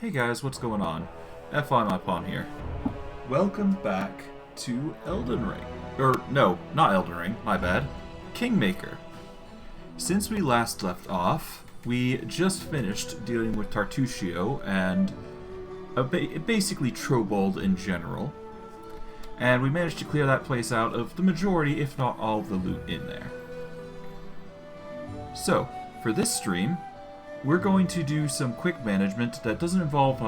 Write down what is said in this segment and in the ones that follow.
Hey guys, what's going on? FI my pawn here. Welcome back to Elden Ring. Or, no, not Elden Ring, my bad. Kingmaker. Since we last left off, we just finished dealing with Tartusio and basically Trobold in general. And we managed to clear that place out of the majority, if not all, of the loot in there. So, for this stream, we're going to do some quick management that doesn't involve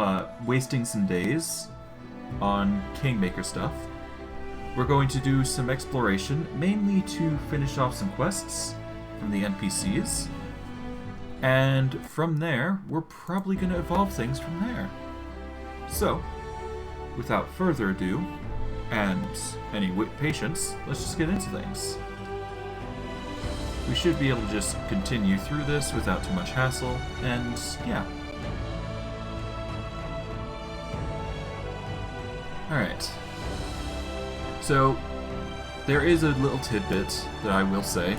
wasting some days on Kingmaker stuff. We're going to do some exploration, mainly to finish off some quests from the NPCs. And from there, we're probably going to evolve things from there. So, without further ado, and any patience, let's just get into things. We should be able to just continue through this without too much hassle, and yeah. Alright. So, there is a little tidbit that I will say.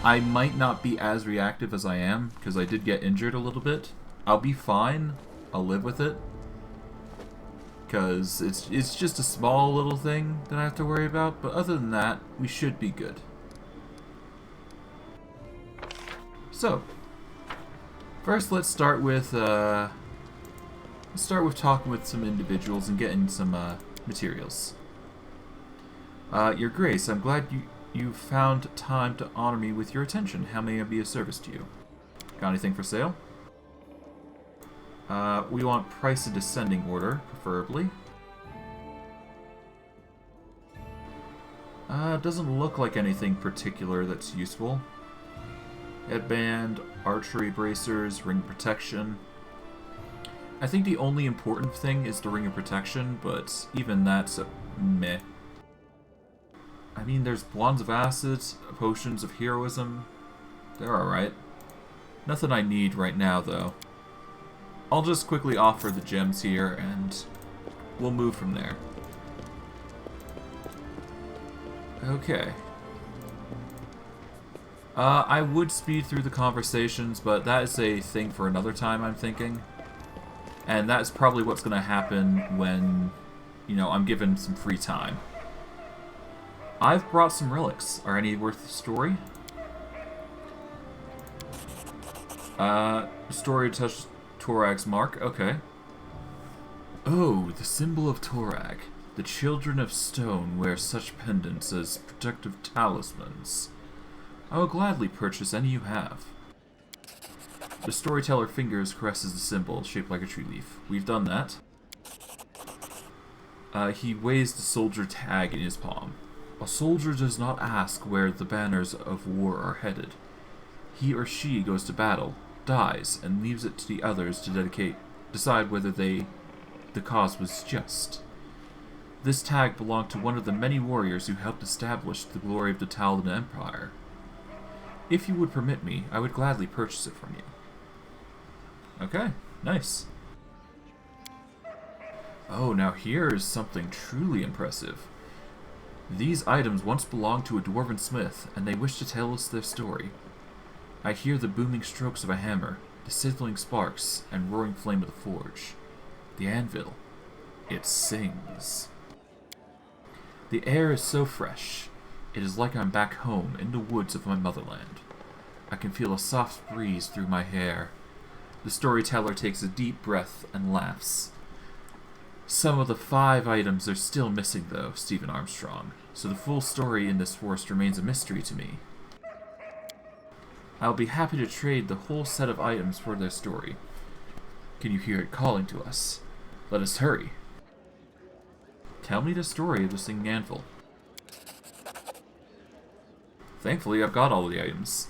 I might not be as reactive as I am, because I did get injured a little bit. I'll be fine. I'll live with it. Because it's just a small little thing that I have to worry about, but other than that, we should be good. So, first let's start with talking with some individuals and getting some materials. Your Grace, I'm glad you found time to honor me with your attention. How may I be of service to you? Got anything for sale? We want price in descending order, preferably. Doesn't look like anything particular that's useful. Headband, archery bracers, ring protection. I think the only important thing is the ring of protection, but even that's a meh. I mean, there's wands of acid, potions of heroism. They're alright. Nothing I need right now, though. I'll just quickly offer the gems here, and we'll move from there. Okay. I would speed through the conversations, but that is a thing for another time, I'm thinking. And that's probably what's going to happen when, I'm given some free time. I've brought some relics. Are any worth the story? Story touched Torag's mark. Okay. Oh, the symbol of Torag. The children of stone wear such pendants as protective talismans. I will gladly purchase any you have. The storyteller fingers caresses the symbol, shaped like a tree leaf. We've done that. He weighs the soldier tag in his palm. A soldier does not ask where the banners of war are headed. He or she goes to battle, dies, and leaves it to the others to decide whether the cause was just. This tag belonged to one of the many warriors who helped establish the glory of the Taldan Empire. If you would permit me, I would gladly purchase it from you. Okay, nice. Oh, now here is something truly impressive. These items once belonged to a dwarven smith, and they wish to tell us their story. I hear the booming strokes of a hammer, the sizzling sparks, and roaring flame of the forge. The anvil. It sings. The air is so fresh. It is like I'm back home in the woods of my motherland. I can feel a soft breeze through my hair. The storyteller takes a deep breath and laughs. Some of the 5 items are still missing, though, Stephen Armstrong, so the full story in this forest remains a mystery to me. I'll be happy to trade the whole set of items for their story. Can you hear it calling to us? Let us hurry. Tell me the story of the singing anvil. Thankfully, I've got all the items,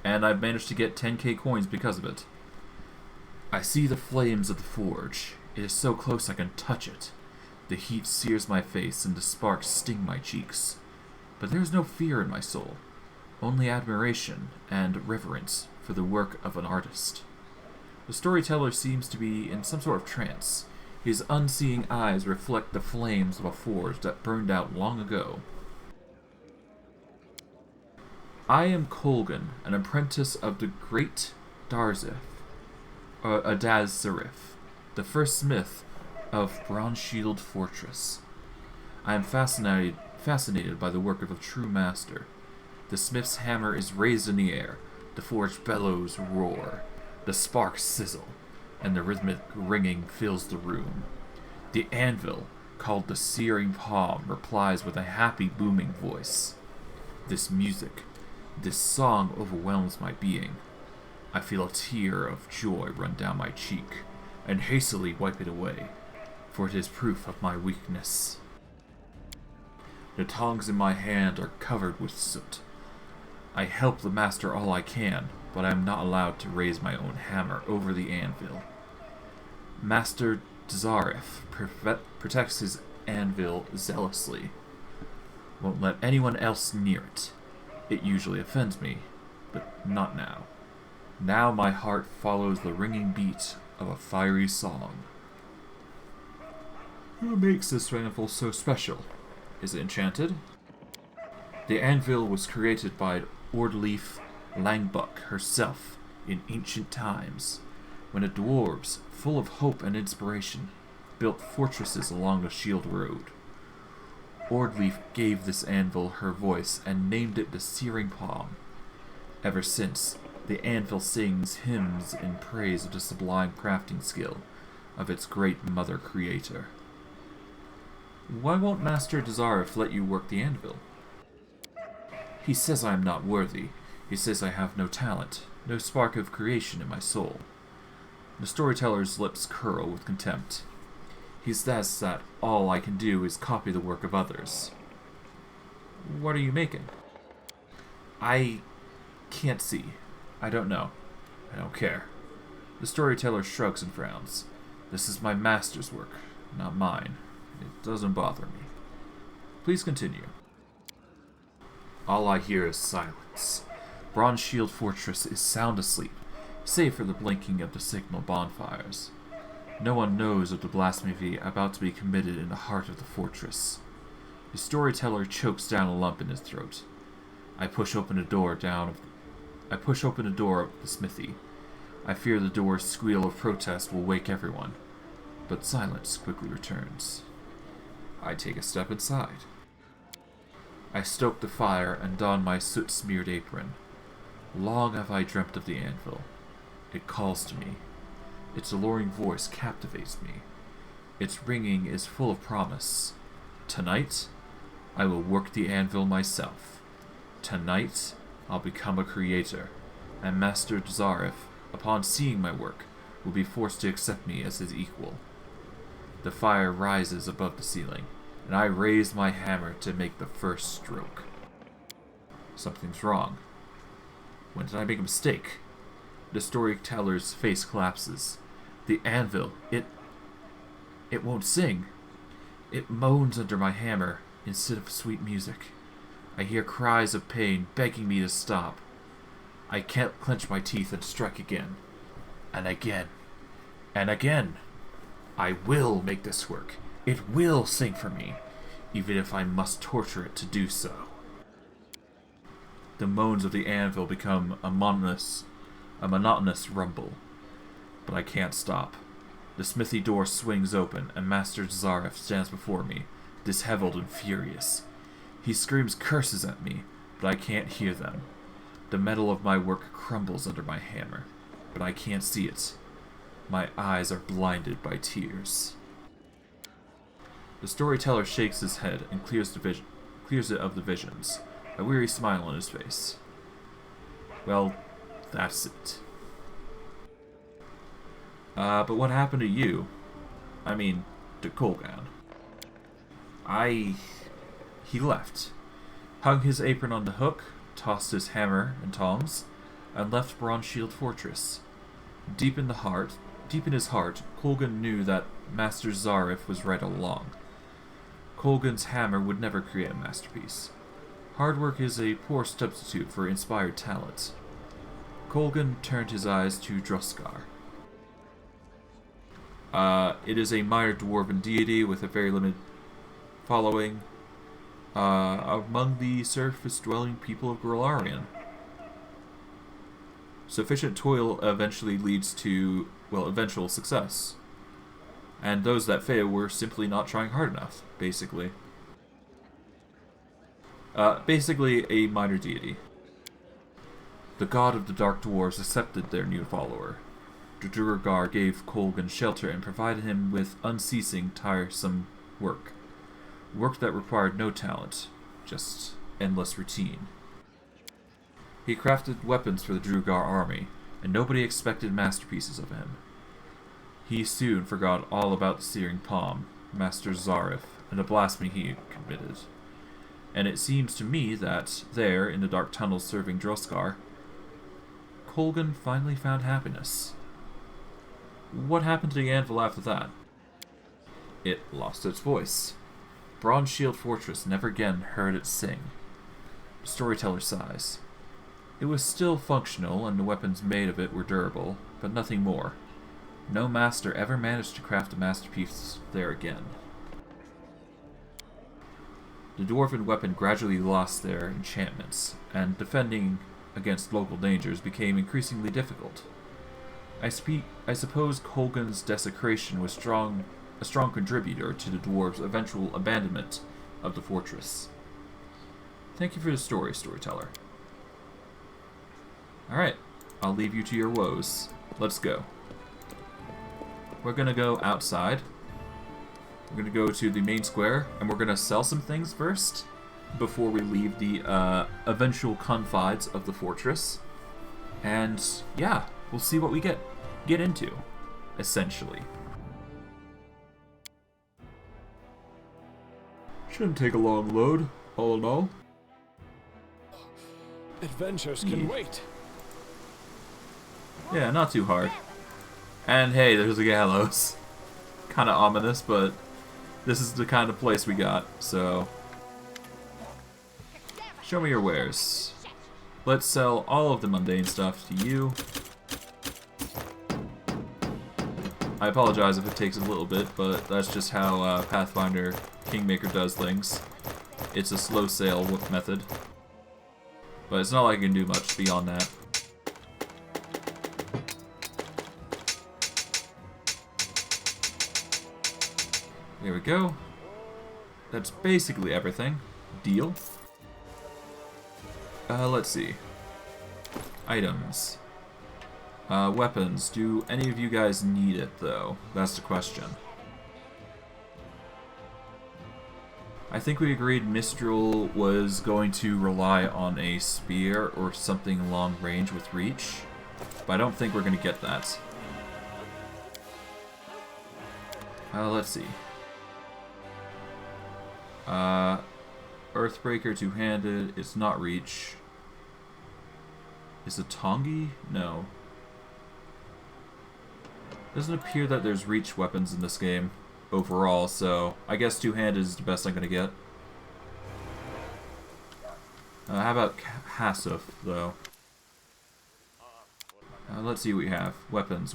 and I've managed to get 10k coins because of it. I see the flames of the forge. It is so close I can touch it. The heat sears my face and the sparks sting my cheeks. But there is no fear in my soul, only admiration and reverence for the work of an artist. The storyteller seems to be in some sort of trance. His unseeing eyes reflect the flames of a forge that burned out long ago. I am Colgan, an apprentice of the great Darzif, Daz Zarif. the first smith of Bronze Shield Fortress. I am fascinated by the work of a true master. The smith's hammer is raised in the air, the forged bellows roar, the sparks sizzle, and the rhythmic ringing fills the room. The anvil, called the searing palm, replies with a happy booming voice. This music, this song overwhelms my being. I feel a tear of joy run down my cheek, and hastily wipe it away, for it is proof of my weakness. The tongs in my hand are covered with soot. I help the master all I can, but I am not allowed to raise my own hammer over the anvil. Master Dzarif protects his anvil zealously. Won't let anyone else near it. It usually offends me, but not now. Now my heart follows the ringing beat of a fiery song. Who makes this anvil so special? Is it enchanted? The anvil was created by Ordleaf Langbuck herself in ancient times, when the dwarves, full of hope and inspiration, built fortresses along the Shield Road. Ordleaf gave this anvil her voice and named it the Searing Palm. Ever since, the anvil sings hymns in praise of the sublime crafting skill of its great mother creator. Why won't Master Dzarif let you work the anvil? He says I am not worthy. He says I have no talent, no spark of creation in my soul. The storyteller's lips curl with contempt. He says that all I can do is copy the work of others. What are you making? I can't see. I don't know. I don't care. The storyteller shrugs and frowns. This is my master's work, not mine. It doesn't bother me. Please continue. All I hear is silence. Bronze Shield Fortress is sound asleep, save for the blinking of the signal bonfires. No one knows of the blasphemy about to be committed in the heart of the fortress. The storyteller chokes down a lump in his throat. I push open the door of the smithy. I fear the door's squeal of protest will wake everyone, but silence quickly returns. I take a step inside. I stoke the fire and don my soot-smeared apron. Long have I dreamt of the anvil. It calls to me. Its alluring voice captivates me. Its ringing is full of promise. Tonight, I will work the anvil myself. Tonight, I'll become a creator, and Master Dzarif, upon seeing my work, will be forced to accept me as his equal. The fire rises above the ceiling, and I raise my hammer to make the first stroke. Something's wrong. When did I make a mistake? The storyteller's face collapses. The anvil, it won't sing. It moans under my hammer instead of sweet music. I hear cries of pain begging me to stop. I can't clench my teeth and strike again. And again. And again. I will make this work. It will sing for me, even if I must torture it to do so. The moans of the anvil become a monotonous rumble. But I can't stop. The smithy door swings open, and Master Dzarif stands before me, disheveled and furious. He screams curses at me, but I can't hear them. The metal of my work crumbles under my hammer, but I can't see it. My eyes are blinded by tears. The storyteller shakes his head and clears it of the visions, a weary smile on his face. Well, that's it. But what happened to you? I mean, to Colgan. He left, hung his apron on the hook, tossed his hammer and tongs, and left Bronze Shield Fortress. Deep in his heart, Colgan knew that Master Dzarif was right all along. Colgan's hammer would never create a masterpiece. Hard work is a poor substitute for inspired talent. Colgan turned his eyes to Droskar. It is a minor dwarven deity with a very limited following among the surface-dwelling people of Grolarian. Sufficient toil eventually leads to, eventual success. And those that fail were simply not trying hard enough, basically. Basically a minor deity. The god of the Dark Dwarves accepted their new follower. Duergar gave Colgan shelter and provided him with unceasing, tiresome work. Work that required no talent, just endless routine. He crafted weapons for the Duergar army, and nobody expected masterpieces of him. He soon forgot all about the searing palm, Master Zarif, and the blasphemy he committed. And it seems to me that there, in the dark tunnels serving Droskar, Colgan finally found happiness. What happened to the anvil after that? It lost its voice. Bronze Shield Fortress never again heard it sing. Storyteller sighs. It was still functional, and the weapons made of it were durable, but nothing more. No master ever managed to craft a masterpiece there again. The dwarven weapon gradually lost their enchantments, and defending against local dangers became increasingly difficult. I suppose Colgan's desecration was a strong contributor to the dwarves' eventual abandonment of the fortress. Thank you for the story, storyteller. Alright, I'll leave you to your woes. Let's go. We're gonna go outside. We're gonna go to the main square, and we're gonna sell some things first before we leave the eventual confines of the fortress. And yeah, we'll see what we get into, essentially. Shouldn't take a long load, all in all. Adventures can wait. Yeah, not too hard. And hey, there's a gallows. Kind of ominous, but this is the kind of place we got, so... Show me your wares. Let's sell all of the mundane stuff to you. I apologize if it takes a little bit, but that's just how Pathfinder Kingmaker does things. It's a slow sale method. But it's not like I can do much beyond that. There we go. That's basically everything. Deal. Let's see. Items. Weapons. Do any of you guys need it, though? That's the question. I think we agreed Mistral was going to rely on a spear or something long range with reach, but I don't think we're going to get that. Let's see. Earthbreaker two-handed. It's not reach. Is it Tongi? No. Doesn't appear that there's reach weapons in this game overall, so I guess two-handed is the best I'm gonna get. How about Hassif, though? Let's see what we have. Weapons.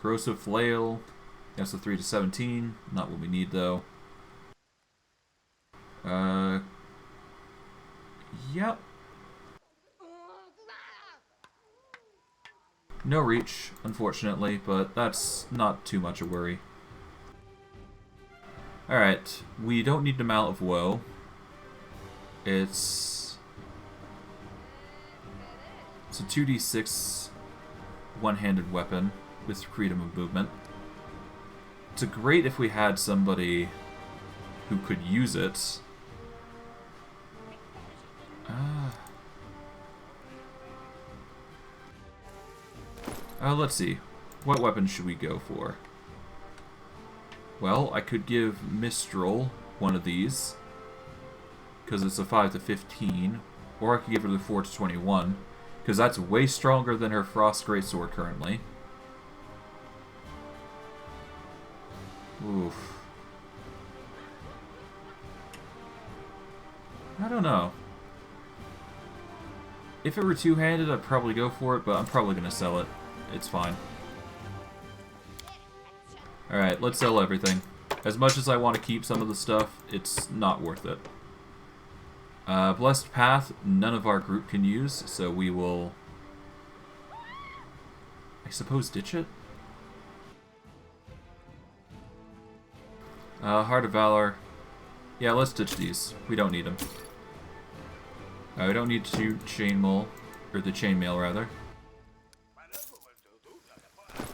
Corrosive Flail. That's a 3 to 17. Not what we need, though. Yep. No reach, unfortunately, but that's not too much a worry. Alright, we don't need the Mallet of Woe. It's a 2d6 one-handed weapon with freedom of movement. It's great if we had somebody who could use it. Let's see. What weapon should we go for? Well, I could give Mistral one of these, because it's a 5 to 15, or I could give her the 4 to 21, because that's way stronger than her Frost Greatsword currently. Oof. I don't know. If it were two-handed, I'd probably go for it, but I'm probably going to sell it. It's fine. Alright, let's sell everything. As much as I want to keep some of the stuff, it's not worth it. Blessed Path, none of our group can use, so we will, I suppose, ditch it? Heart of Valor. Yeah, let's ditch these. We don't need them. We don't need to chainmail, or the chainmail rather.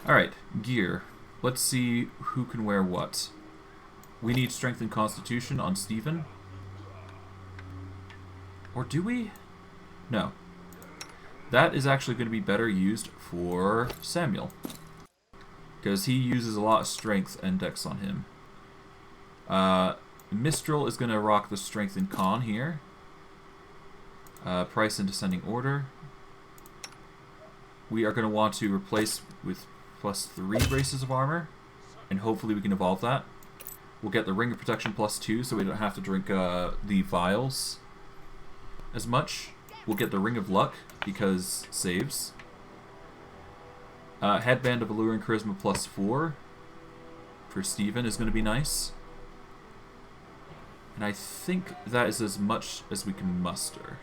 Alright, gear. Let's see who can wear what. We need Strength and Constitution on Steven. Or do we? No. That is actually going to be better used for Samuel. Because he uses a lot of Strength and Dex on him. Mistral is going to rock the Strength and Con here. Price in descending order. We are going to want to replace with +3 braces of armor. And hopefully we can evolve that. We'll get the Ring of Protection +2 so we don't have to drink the vials as much. We'll get the Ring of Luck because saves. Headband of Allure and Charisma +4 for Steven is going to be nice. And I think that is as much as we can muster.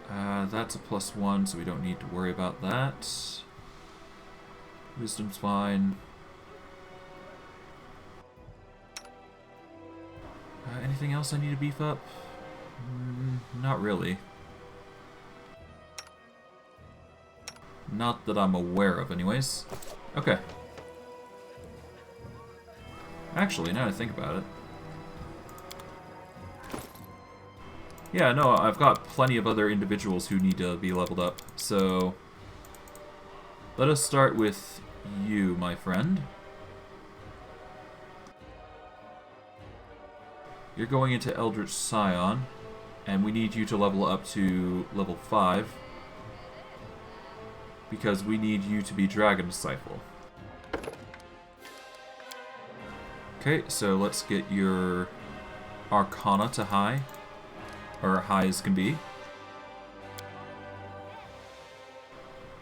That's a +1, so we don't need to worry about that. Wisdom's fine. Anything else I need to beef up? Not really. Not that I'm aware of, anyways. Okay. Actually, now that I think about it. Yeah, no, I've got plenty of other individuals who need to be leveled up, so... Let us start with you, my friend. You're going into Eldritch Scion, and we need you to level up to level 5, because we need you to be Dragon Disciple. Okay, so let's get your Arcana to high, or high as can be.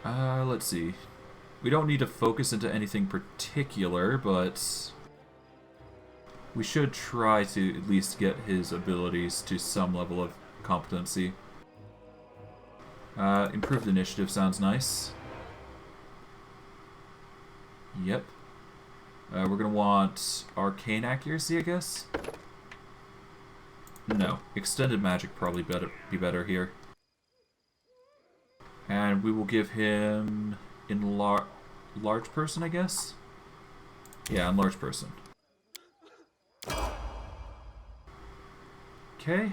Let's see. We don't need to focus into anything particular, but we should try to at least get his abilities to some level of competency. Improved initiative sounds nice. Yep. We're going to want arcane accuracy, I guess? No. Extended magic probably be better here. And we will give him large person, I guess? Yeah, enlarged person. Okay.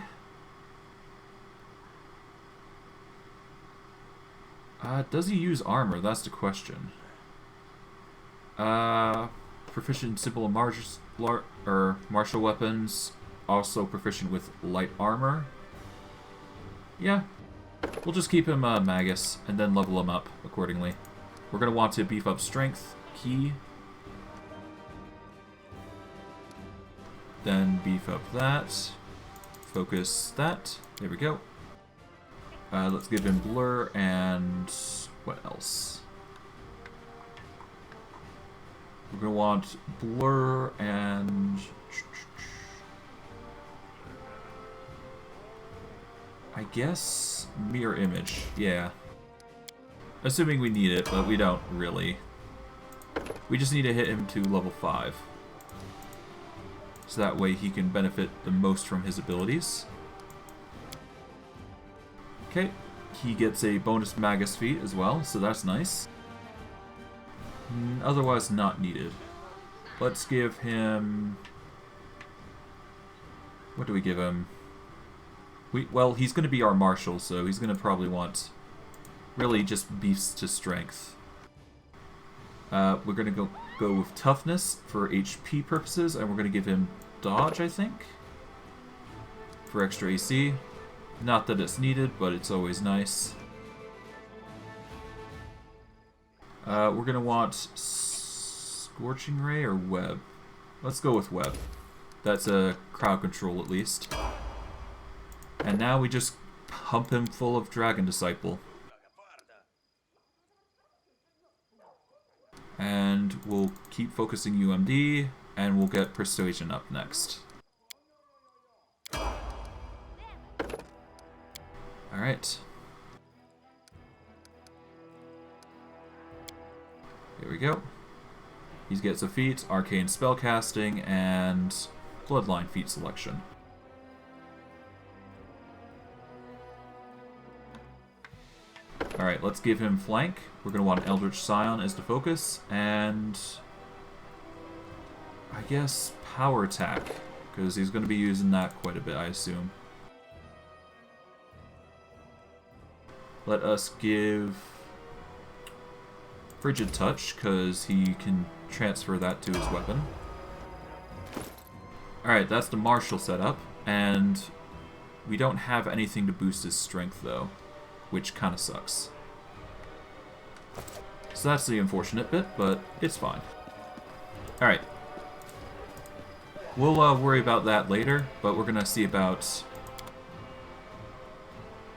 Does he use armor? That's the question. Proficient in simple and martial weapons. Also proficient with light armor. Yeah. We'll just keep him Magus and then level him up accordingly. We're going to want to beef up strength, key. Then beef up that. Focus that. There we go. Let's give him blur and what else? We're going to want blur and... I guess mirror image. Yeah. Assuming we need it, but we don't really. We just need to hit him to level 5. So that way he can benefit the most from his abilities. Okay. He gets a bonus Magus feat as well, so that's nice. Otherwise not needed. Let's give him... What do we give him? Well, he's going to be our marshal, so he's going to probably want really just beefs to strength. We're going to go with toughness for HP purposes, and we're going to give him dodge, I think, for extra AC. Not that it's needed, but it's always nice. We're going to want Scorching Ray or Web. Let's go with Web. That's a crowd control at least. And now we just pump him full of Dragon Disciple. And we'll keep focusing UMD, and we'll get Persuasion up next. Alright. Here we go. He gets a feat, Arcane Spellcasting, and Bloodline feat selection. Alright, let's give him flank. We're going to want Eldritch Scion as the focus, and I guess power attack, because he's going to be using that quite a bit, I assume. Let us give Frigid Touch, because he can transfer that to his weapon. Alright, that's the martial setup, and we don't have anything to boost his strength, though, which kind of sucks. So that's the unfortunate bit, but it's fine. Alright. We'll worry about that later, but we're going to see about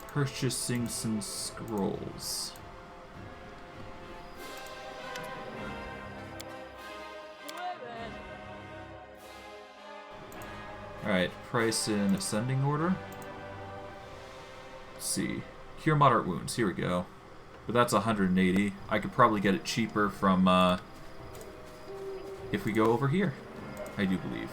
purchasing some scrolls. Alright, price in ascending order. Let's see. Cure moderate wounds, here we go. But that's 180. I could probably get it cheaper from, if we go over here. I do believe.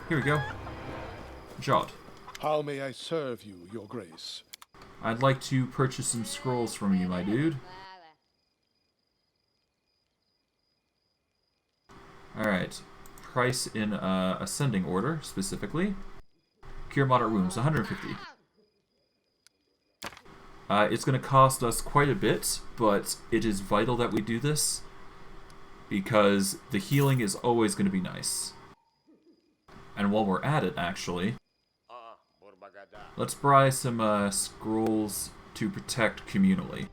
Here we go. Jot. How may I serve you, your grace? I'd like to purchase some scrolls from you, my dude. Alright. Price in ascending order, specifically. Cure moderate wounds, 150. It's going to cost us quite a bit, but it is vital that we do this, because the healing is always going to be nice. And while we're at it, actually, let's buy some scrolls to protect communally.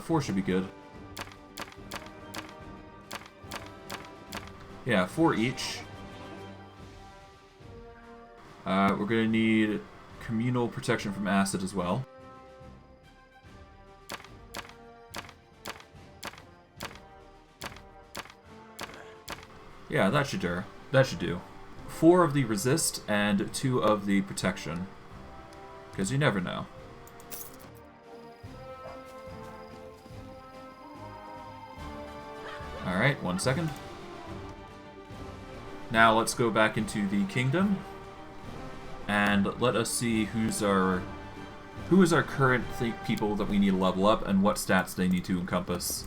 Four should be good. Yeah, 4 each. We're going to need communal protection from acid as well. Yeah, that should do. That should do. 4 of the resist and 2 of the protection. Because you never know. Alright, 1 second. Now let's go back into the kingdom. And let us see who is our current people that we need to level up and what stats they need to encompass.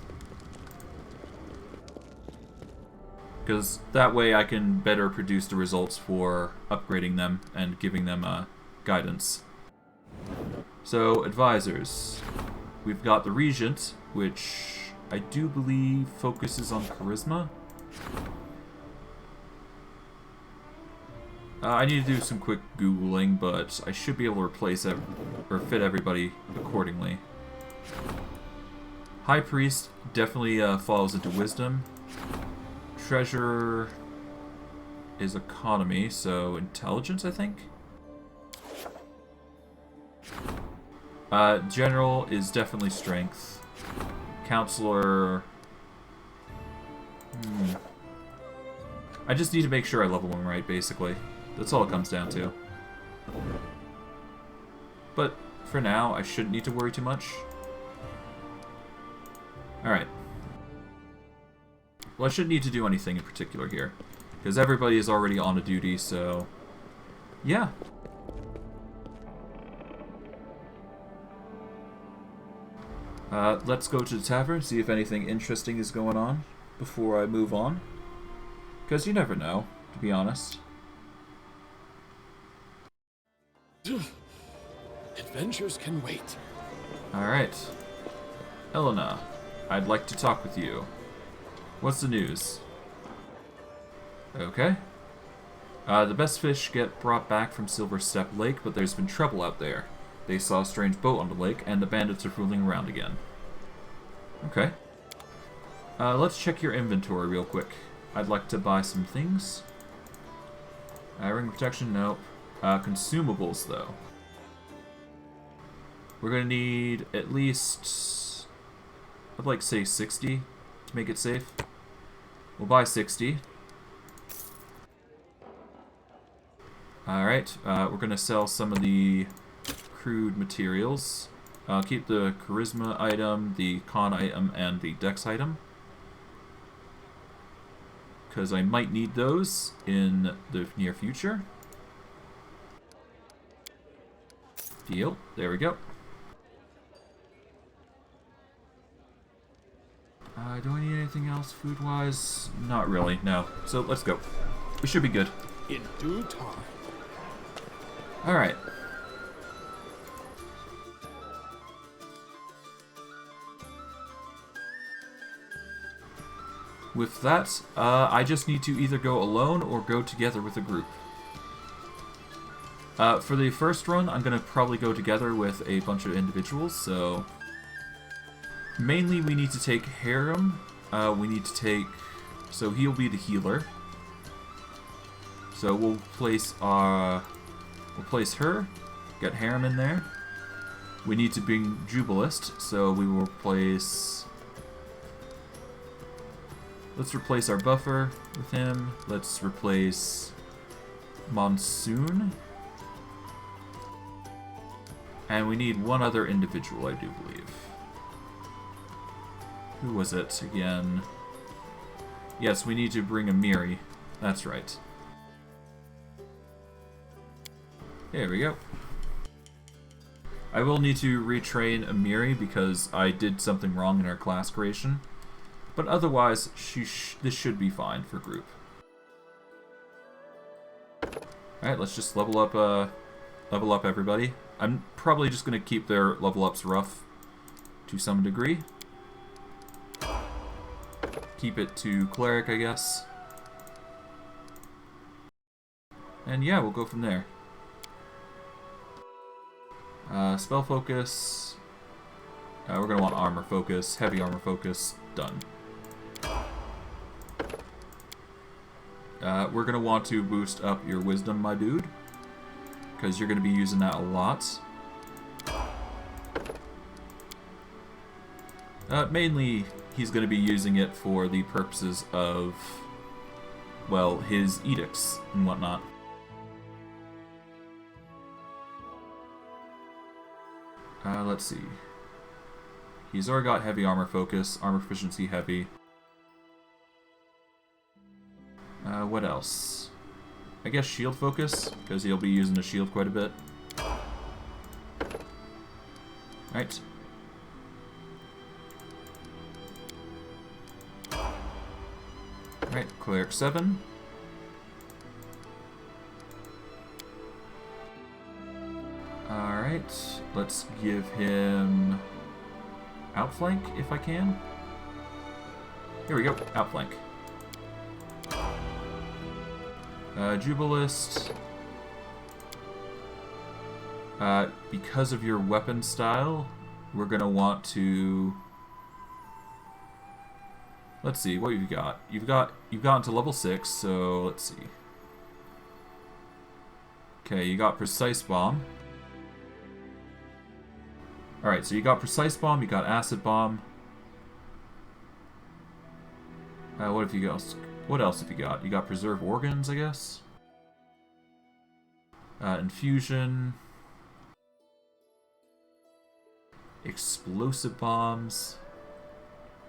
Because that way I can better produce the results for upgrading them and giving them guidance. So, advisors. We've got the Regent, which I do believe focuses on charisma. I need to do some quick Googling, but I should be able to replace it, or fit everybody accordingly. High Priest definitely falls into Wisdom. Treasurer is Economy, so Intelligence, I think? General is definitely Strength. Counselor... I just need to make sure I level him right, basically. That's all it comes down to. But for now, I shouldn't need to worry too much. Alright. Well, I shouldn't need to do anything in particular here, because everybody is already on a duty, so... yeah. Let's go to the tavern, see if anything interesting is going on before I move on. Because you never know, to be honest. Adventures can wait. Alright. Elena, I'd like to talk with you. What's the news? Okay. The best fish get brought back from Silver Step Lake, but there's been trouble out there. They saw a strange boat on the lake, and the bandits are fooling around again. Okay. Let's check your inventory real quick. I'd like to buy some things. Ring protection, nope. Consumables, though. We're gonna need at least, I'd like to say 60 to make it safe. We'll buy 60. Alright, we're going to sell some of the crude materials. Keep the charisma item, the con item, and the dex item, because I might need those in the near future. Deal. There we go. Do I need anything else food-wise? Not really, no. So let's go. We should be good. In due time. Alright. With that, I just need to either go alone or go together with a group. For the first run, I'm going to probably go together with a bunch of individuals, so... Mainly, we need to take Harrim. We need to take... So he'll be the healer. So we'll place her, get Harrim in there. We need to bring Jubolist, so we will place... Let's replace our buffer with him. Let's replace Monsoon. And we need one other individual, I do believe. Who was it again? Yes, we need to bring Amiri. That's right. There we go. I will need to retrain Amiri because I did something wrong in our class creation. But otherwise, this should be fine for group. Alright, let's just level up everybody. I'm probably just going to keep their level ups rough to some degree. Keep it to cleric, I guess. And yeah, we'll go from there. Spell focus. We're going to want armor focus, heavy armor focus, done. We're going to want to boost up your wisdom, my dude, because you're going to be using that a lot. Mainly, he's going to be using it for the purposes of, well, his edicts and whatnot. Let's see. He's already got heavy armor focus, armor proficiency heavy. What else? I guess shield focus, because he'll be using the shield quite a bit. Right. Right, cleric 7. Alright, let's give him outflank if I can. Here we go, outflank. Jubolist. Because of your weapon style, we're gonna want to... Let's see, what you've got. You've gotten to level 6, so let's see. Okay, you got Precise Bomb. Alright, so you got Precise Bomb, you got Acid Bomb. What have you got? What else have you got? You got Preserve Organs, I guess? Infusion. Explosive Bombs.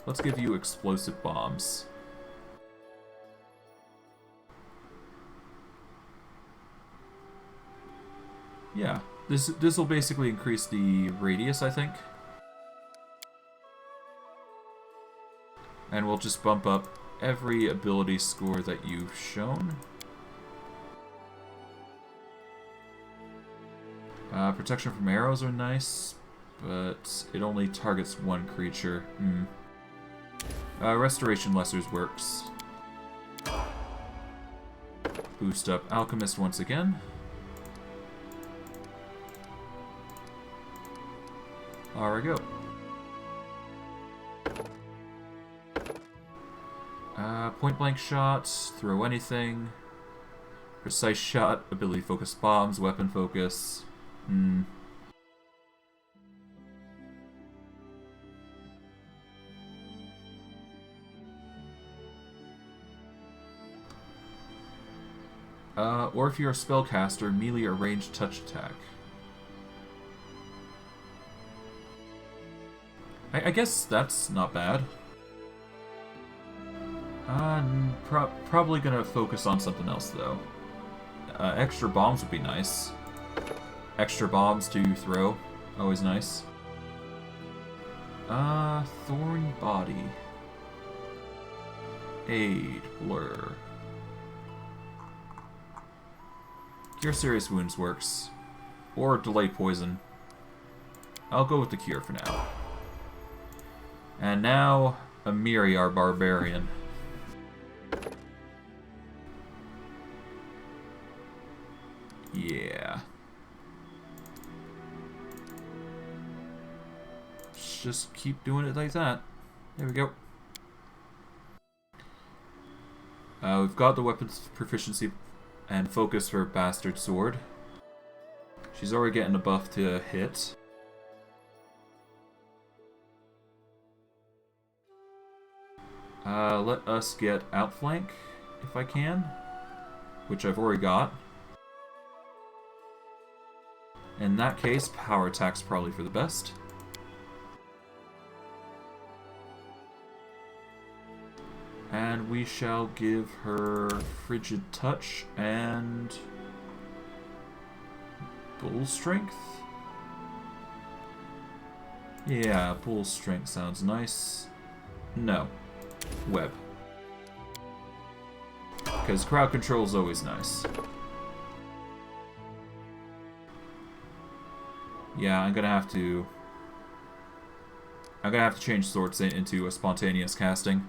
Let's give you Explosive Bombs. Yeah, this will basically increase the radius, I think. And we'll just bump up every ability score that you've shown. Protection from arrows are nice, but it only targets one creature. Restoration Lessers works. Boost up Alchemist once again. There we go. Point blank shot, throw anything. Precise shot, ability focus bombs, weapon focus. Or if you're a spellcaster, melee or ranged touch attack. I guess that's not bad. Probably gonna focus on something else, though. Extra bombs would be nice. Extra bombs to throw. Always nice. Thorn Body. Aid. Blur. Cure Serious Wounds works. Or Delay Poison. I'll go with the Cure for now. And now, Amiri, our Barbarian. Yeah. Just keep doing it like that. There we go. We've got the weapons proficiency and focus for Bastard Sword. She's already getting a buff to hit. Let us get Outflank, if I can. Which I've already got. In that case, Power Attack's probably for the best. And we shall give her Frigid Touch and Bull Strength? Yeah, Bull Strength sounds nice. No. Web. Because crowd control is always nice. Yeah, I'm gonna have to change Sword Saint into a spontaneous casting.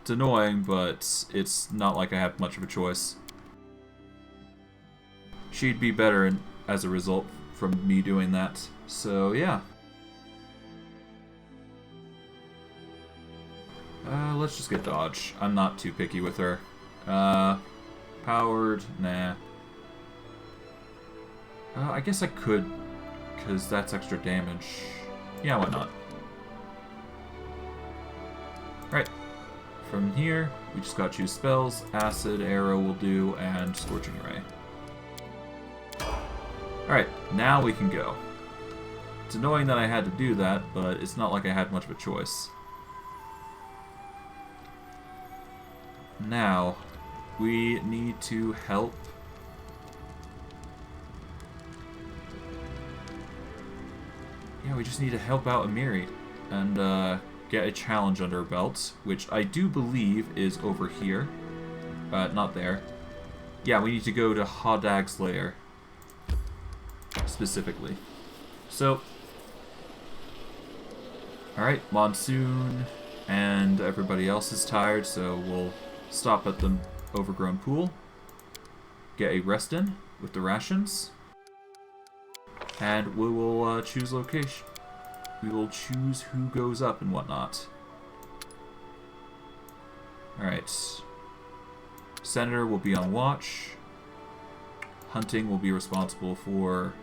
It's annoying, but it's not like I have much of a choice. She'd be better as a result from me doing that. So, yeah. Let's just get Dodge. I'm not too picky with her. Powered? Nah. I guess I could, because that's extra damage. Yeah, why not? Right. From here, we just gotta choose spells. Acid, Arrow will do, and Scorching Ray. Alright, now we can go. It's annoying that I had to do that, but it's not like I had much of a choice. Now, we need to help. Yeah, we just need to help out Amiri and get a challenge under her belt, which I do believe is over here. Not there. Yeah, we need to go to Hodag's lair. Specifically. So, alright, Monsoon and everybody else is tired, so we'll stop at the overgrown pool, get a rest in with the rations, and we will choose location. We will choose who goes up and whatnot. Alright. Senator will be on watch. Hunting will be responsible for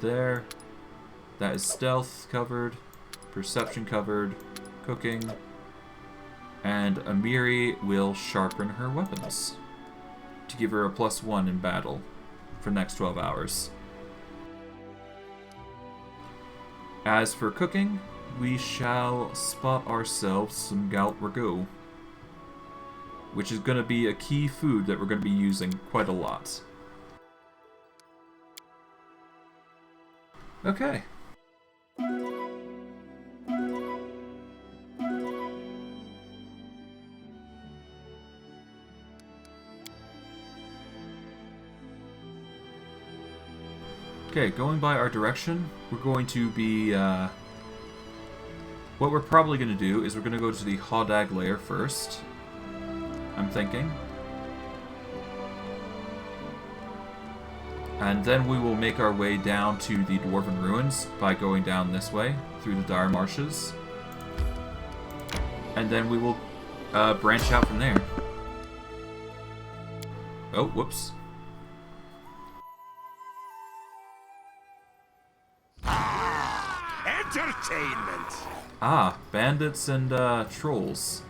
there. That is stealth covered, perception covered, cooking, and Amiri will sharpen her weapons to give her a +1 in battle for the next 12 hours. As for cooking, we shall spot ourselves some Galt Ragout, which is going to be a key food that we're going to be using quite a lot. Okay. Okay, going by our direction, we're going to be, what we're probably going to do is we're going to go to the Hodag lair first, I'm thinking. And then we will make our way down to the Dwarven Ruins by going down this way, through the Dire Marshes. And then we will branch out from there. Oh, whoops. Entertainment! Ah, bandits and trolls.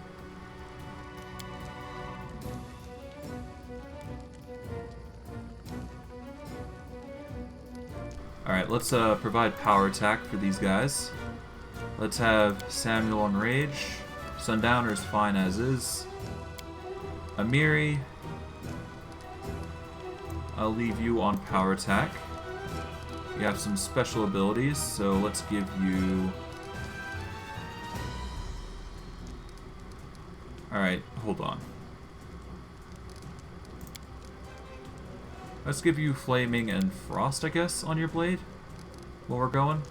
Alright, let's provide power attack for these guys. Let's have Samuel on Rage. Sundowner's fine as is. Amiri, I'll leave you on power attack. You have some special abilities, so let's give you... Alright, hold on. Let's give you Flaming and Frost, I guess, on your blade while we're going.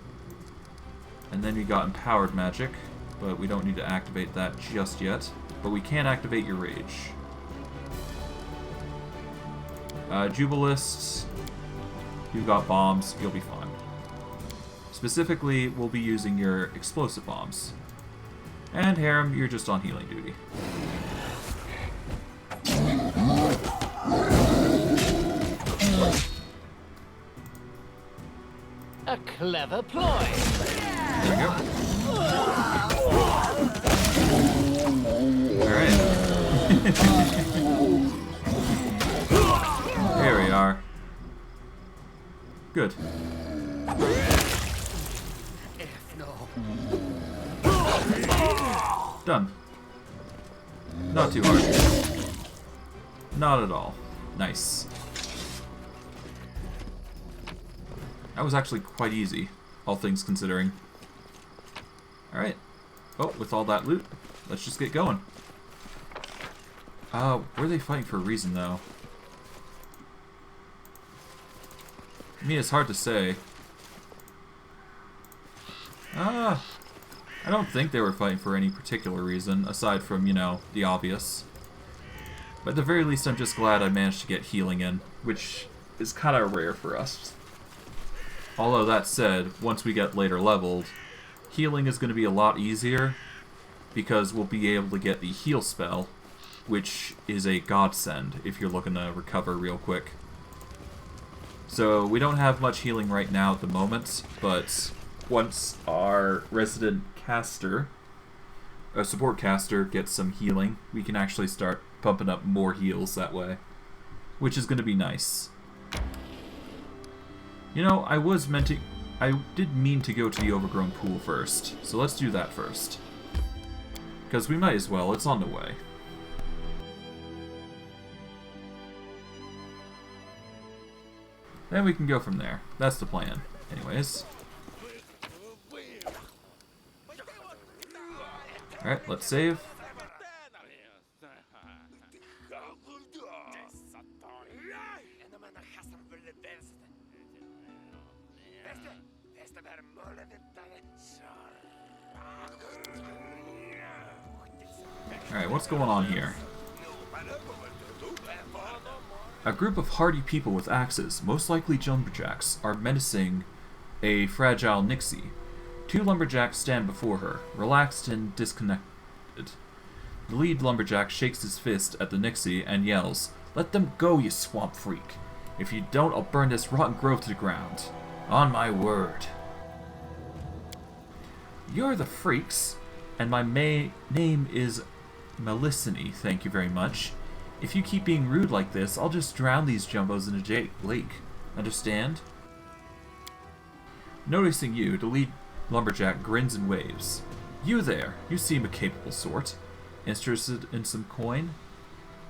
And then you got Empowered Magic, but we don't need to activate that just yet. But we can activate your Rage. Jubolist, you've got bombs, you'll be fine. Specifically, we'll be using your explosive bombs. And Harrim, you're just on healing duty. A clever ploy. There we go. Alright. There we are. Good. Done. Not too hard. Not at all. Nice. That was actually quite easy, all things considering. Alright. Oh, with all that loot, let's just get going. Were they fighting for a reason, though? I mean, it's hard to say. I don't think they were fighting for any particular reason, aside from, you know, the obvious. But at the very least, I'm just glad I managed to get healing in, which is kind of rare for us. Although that said, once we get later leveled, healing is going to be a lot easier, because we'll be able to get the heal spell, which is a godsend if you're looking to recover real quick. So we don't have much healing right now at the moment, but once our resident caster, a support caster, gets some healing, we can actually start pumping up more heals that way, which is going to be nice. You know, I did mean to go to the overgrown pool first, so let's do that first. Because we might as well, it's on the way. Then we can go from there. That's the plan. Anyways. Alright, let's save. Alright, what's going on here? A group of hardy people with axes, most likely lumberjacks, are menacing a fragile Nixie. Two lumberjacks stand before her, relaxed and disconnected. The lead lumberjack shakes his fist at the Nixie and yells, "Let them go, you swamp freak! If you don't, I'll burn this rotten grove to the ground. On my word." You're the freaks, and my name is Melisany, thank you very much. If you keep being rude like this, I'll just drown these jumbos in a lake. Understand? Noticing you, the lead lumberjack grins and waves. You there, you seem a capable sort. Interested in some coin?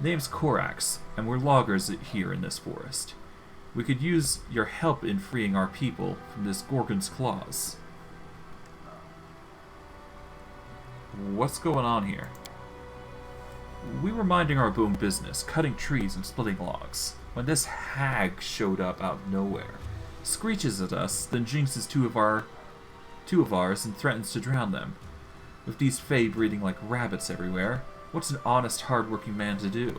Name's Korax, and we're loggers here in this forest. We could use your help in freeing our people from this Gorgon's claws. What's going on here? We were minding our own business, cutting trees and splitting logs, when this hag showed up out of nowhere, screeches at us, then jinxes two of ours and threatens to drown them. With these fae breeding like rabbits everywhere, what's an honest, hard-working man to do?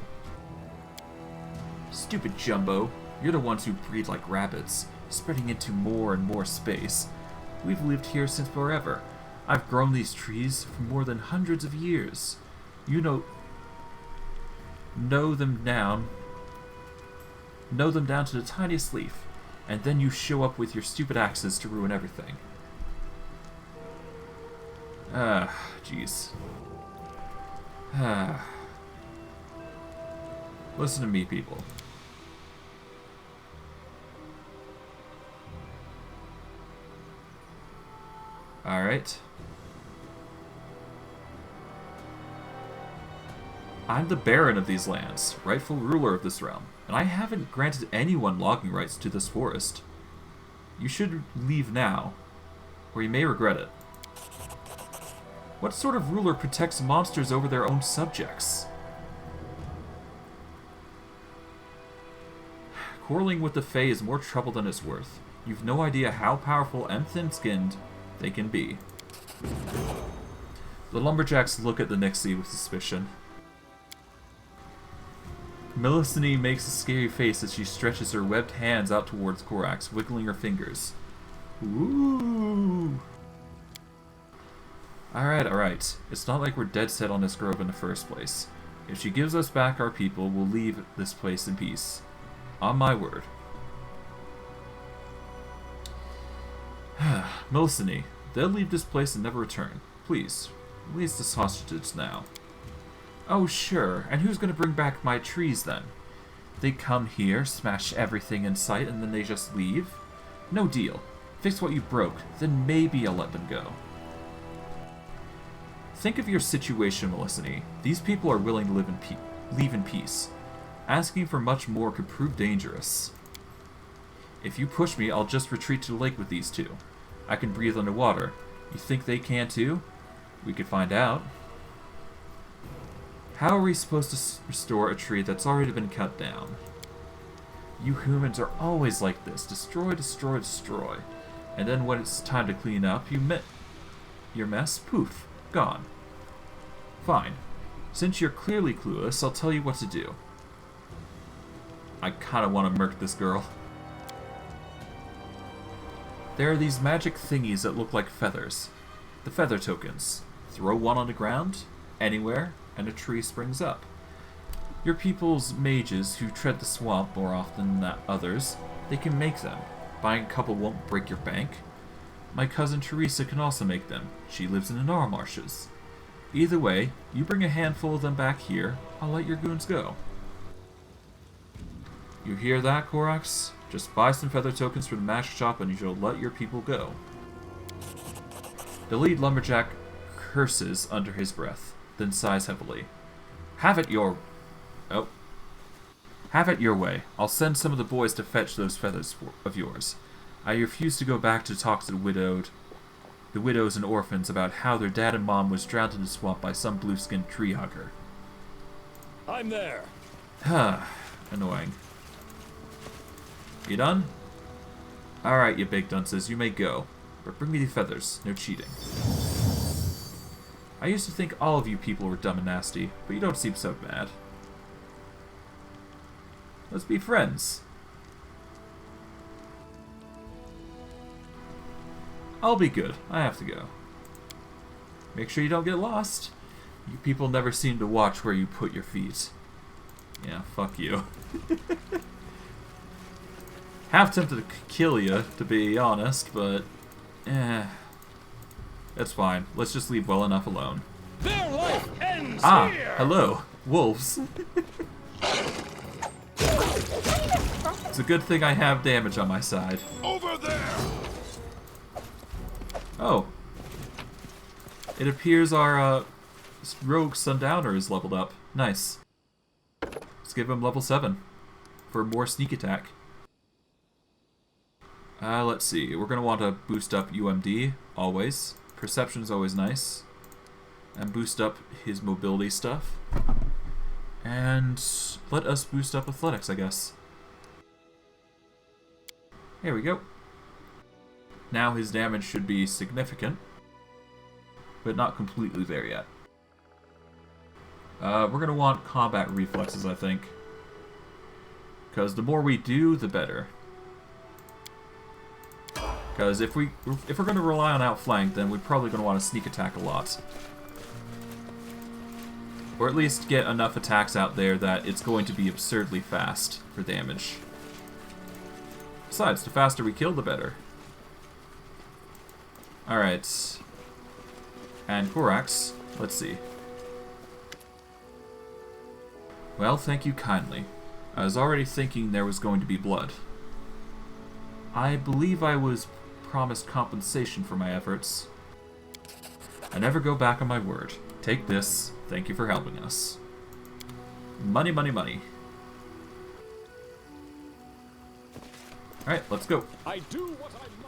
Stupid Jumbo, you're the ones who breed like rabbits, spreading into more and more space. We've lived here since forever. I've grown these trees for more than hundreds of years. You know them down to the tiniest leaf, and then you show up with your stupid axes to ruin everything. Jeez. Listen to me, people. Alright. I'm the Baron of these lands, rightful ruler of this realm, and I haven't granted anyone logging rights to this forest. You should leave now, or you may regret it. What sort of ruler protects monsters over their own subjects? Quarreling with the Fae is more trouble than it's worth. You've no idea how powerful and thin-skinned they can be. The lumberjacks look at the Nixie with suspicion. Melisande makes a scary face as she stretches her webbed hands out towards Korax, wiggling her fingers. Ooh! Alright, alright. It's not like we're dead set on this grove in the first place. If she gives us back our people, we'll leave this place in peace. On my word. Melisande, they'll leave this place and never return. Please, release the hostages now. Oh, sure. And who's going to bring back my trees, then? They come here, smash everything in sight, and then they just leave? No deal. Fix what you broke, then maybe I'll let them go. Think of your situation, Melisande. These people are willing to leave in peace. Asking for much more could prove dangerous. If you push me, I'll just retreat to the lake with these two. I can breathe underwater. You think they can too? We could find out. How are we supposed to restore a tree that's already been cut down? You humans are always like this. Destroy, destroy, destroy. And then when it's time to clean up, your mess, poof, gone. Fine. Since you're clearly clueless, I'll tell you what to do. I kinda want to murk this girl. There are these magic thingies that look like feathers. The feather tokens. Throw one on the ground, anywhere, and a tree springs up. Your people's mages who tread the swamp more often than others, they can make them. Buying a couple won't break your bank. My cousin Teresa can also make them. She lives in the Nar Marshes. Either way, you bring a handful of them back here, I'll let your goons go. You hear that, Korax? Just buy some feather tokens from the magic shop and you shall let your people go. The lead lumberjack curses under his breath, then sighs heavily. Have it your way. I'll send some of the boys to fetch those feathers of yours. I refuse to go back to talk to the widows and orphans about how their dad and mom was drowned in the swamp by some blue-skinned tree hugger. I'm there. Annoying. You done? Alright, you big dunces, you may go. But bring me the feathers, no cheating. I used to think all of you people were dumb and nasty, but you don't seem so bad. Let's be friends. I'll be good. I have to go. Make sure you don't get lost. You people never seem to watch where you put your feet. Yeah, fuck you. Half tempted to kill you, to be honest, but it's fine. Let's just leave well enough alone. Their life ends here. Hello, wolves. It's a good thing I have damage on my side. Over there. Oh. It appears our rogue sundowner is leveled up. Nice. Let's give him level 7 for more sneak attack. Let's see. We're going to want to boost up UMD, always. Perception's always nice. And boost up his mobility stuff. And let us boost up athletics, I guess. Here we go. Now his damage should be significant, but not completely there yet. We're going to want combat reflexes, I think. Because the more we do, the better. Because if we're going to rely on outflank, then we're probably going to want to sneak attack a lot. Or at least get enough attacks out there that it's going to be absurdly fast for damage. Besides, the faster we kill, the better. Alright. And Korax, let's see. Well, thank you kindly. I was already thinking there was going to be blood. I believe I was promised compensation for my efforts. I never go back on my word. Take this. Thank you for helping us. Money, money, money. Alright, let's go. I do what I must.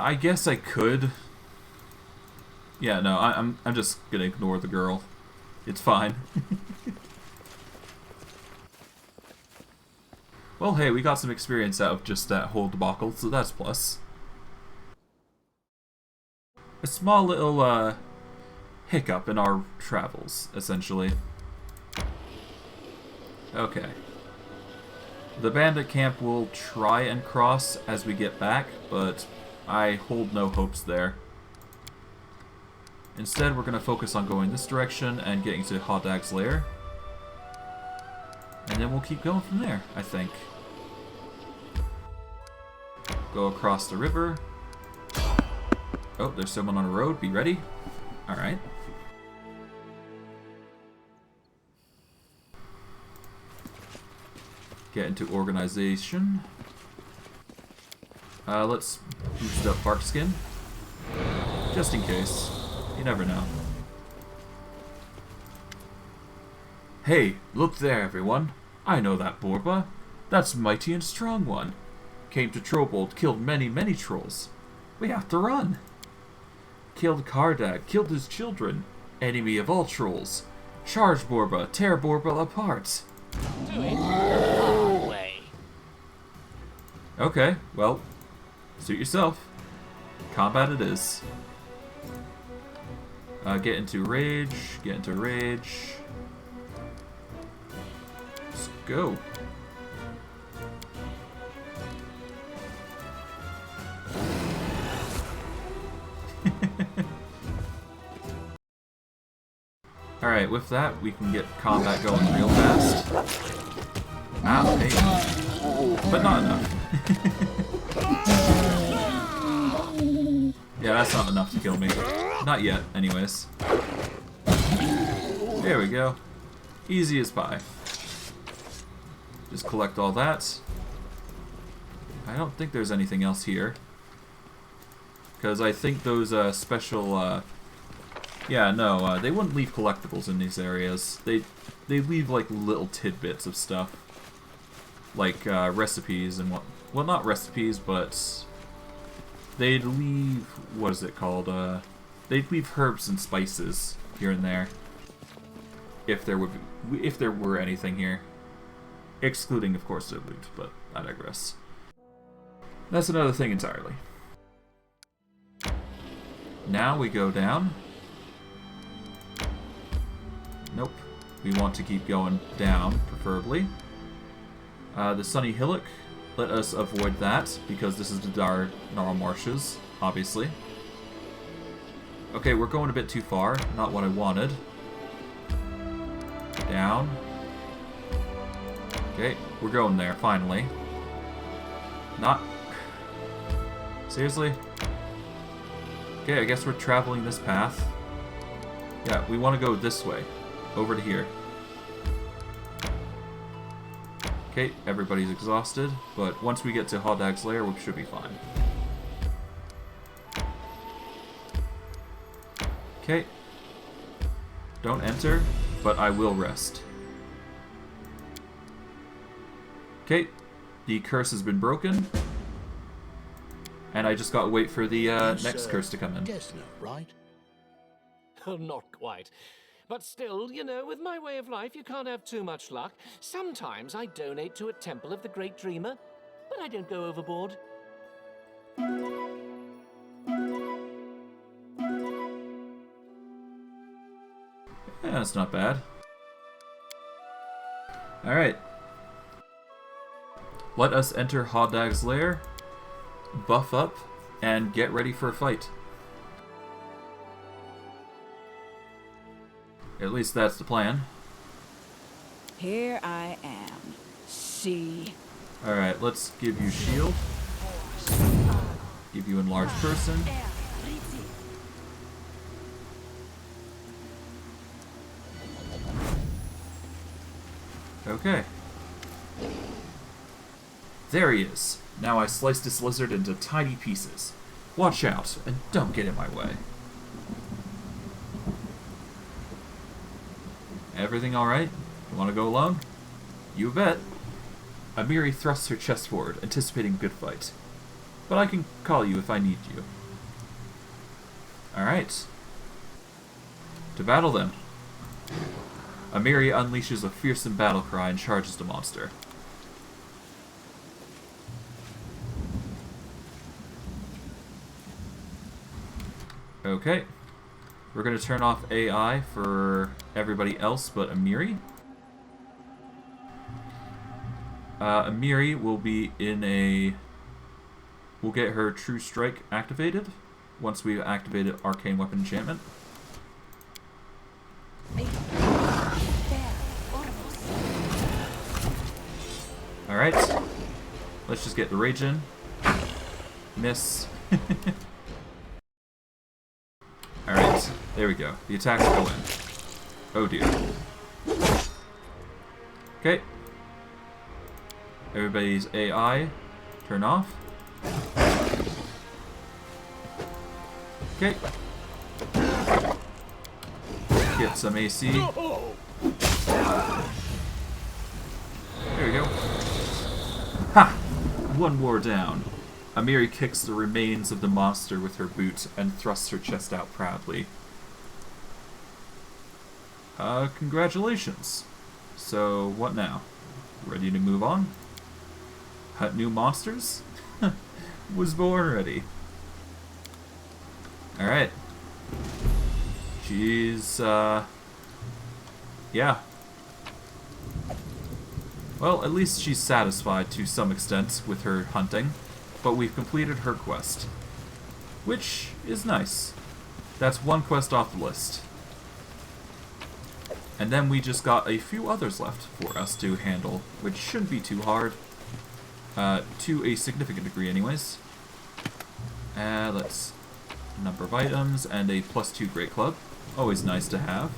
I guess I could. Yeah, no, I'm just gonna ignore the girl. It's fine. Well, hey, we got some experience out of just that whole debacle, so that's plus. A small little, hiccup in our travels, essentially. Okay. The bandit camp will try and cross as we get back, but I hold no hopes there. Instead, we're going to focus on going this direction and getting to Hodag's lair. And then we'll keep going from there, I think. Go across the river. Oh, there's someone on a road. Be ready. Alright. Get into organization. Let's boost up Bark Skin. Just in case. You never know. Hey, look there, everyone. I know that Borba. That's Mighty and Strong One. Came to Trollbold, killed many, many trolls. We have to run. Killed Kardag, killed his children. Enemy of all trolls. Charge Borba, tear Borba apart. Do it the hard way. Okay, well, suit yourself. Combat it is. Get into rage, get into rage. Let's go. Alright, with that, we can get combat going real fast. Ow, hey. But not enough. Yeah, that's not enough to kill me. Not yet, anyways. There we go. Easy as pie. Just collect all that. I don't think there's anything else here. Because I think those special... Yeah, no, they wouldn't leave collectibles in these areas. They leave like little tidbits of stuff. Like recipes and what... Well, not recipes, but... They'd leave... What is it called? They'd leave herbs and spices here and there. If there were anything here. Excluding, of course, their loot, but I digress. That's another thing entirely. Now we go down. Nope. We want to keep going down, preferably. The Sunny Hillock. Let us avoid that, because this is the Gnarl Marshes, obviously. Okay, we're going a bit too far. Not what I wanted. Down. Okay, we're going there, finally. Not... Seriously? Okay, I guess we're traveling this path. Yeah, we want to go this way. Over to here. Okay, everybody's exhausted, but once we get to Hodag's lair, we should be fine. Okay. Don't enter, but I will rest. Okay, the curse has been broken. And I just gotta wait for the next curse to come in. Guess no, right? Not quite. But still, you know, with my way of life, you can't have too much luck. Sometimes I donate to a temple of the Great Dreamer, but I don't go overboard. Yeah, that's not bad. Alright. Let us enter Hodag's lair, buff up, and get ready for a fight. At least that's the plan. Here I am. See. Alright, let's give you shield. Give you enlarged person. Okay. There he is. Now I slice this lizard into tiny pieces. Watch out, and don't get in my way. Everything alright? You want to go alone? You bet. Amiri thrusts her chest forward, anticipating a good fight. But I can call you if I need you. Alright. To battle then. Amiri unleashes a fearsome battle cry and charges the monster. Okay. We're going to turn off AI for everybody else but Amiri. Amiri will be in a... We'll get her True Strike activated once we've activated Arcane Weapon Enchantment. Alright. Let's just get the rage in. Miss. Alright, there we go. The attacks go in. Oh dear. Okay. Everybody's AI, turn off. Okay. Get some AC. There we go. Ha! One more down. Amiri kicks the remains of the monster with her boot and thrusts her chest out proudly. Congratulations. So, what now? Ready to move on? Hunt new monsters? Was born ready. Alright. She's, yeah. Well, at least she's satisfied to some extent with her hunting, but we've completed her quest. Which is nice. That's one quest off the list. And then we just got a few others left for us to handle, which shouldn't be too hard. To a significant degree anyways. Let's... Number of items, and a +2 Great Club. Always nice to have.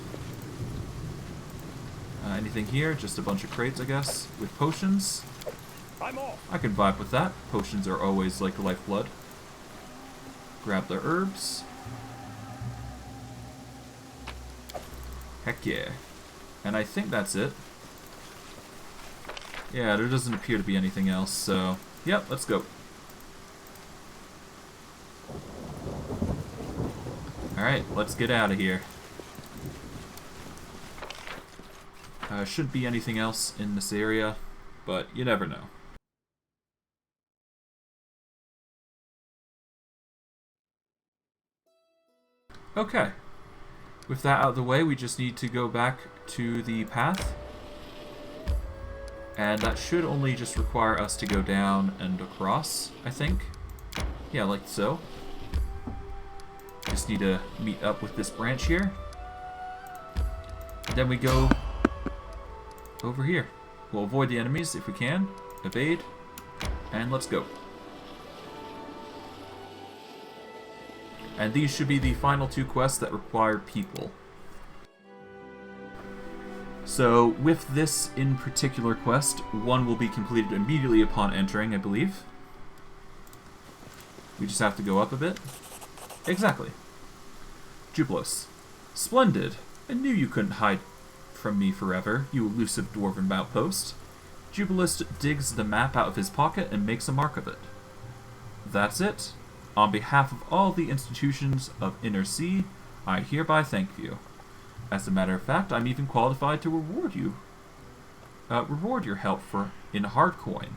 Anything here? Just a bunch of crates, I guess, with potions. I'm off. I can vibe with that. Potions are always like lifeblood. Grab the herbs. Heck yeah. And I think that's it. Yeah, there doesn't appear to be anything else, so... Yep, let's go. Alright, let's get out of here. Shouldn't be anything else in this area, but you never know. Okay. With that out of the way, we just need to go back to the path. And that should only just require us to go down and across, I think. Yeah, like so. Just need to meet up with this branch here. Then we go over here. We'll avoid the enemies if we can. Evade. And let's go. And these should be the final two quests that require people. So, with this in particular quest, one will be completed immediately upon entering, I believe. We just have to go up a bit. Exactly. Jubolist. Splendid. I knew you couldn't hide from me forever, you elusive dwarven outpost. Jubolist digs the map out of his pocket and makes a mark of it. That's it. On behalf of all the institutions of Inner Sea, I hereby thank you. As a matter of fact, I'm even qualified to reward you. Reward your help in hard coin.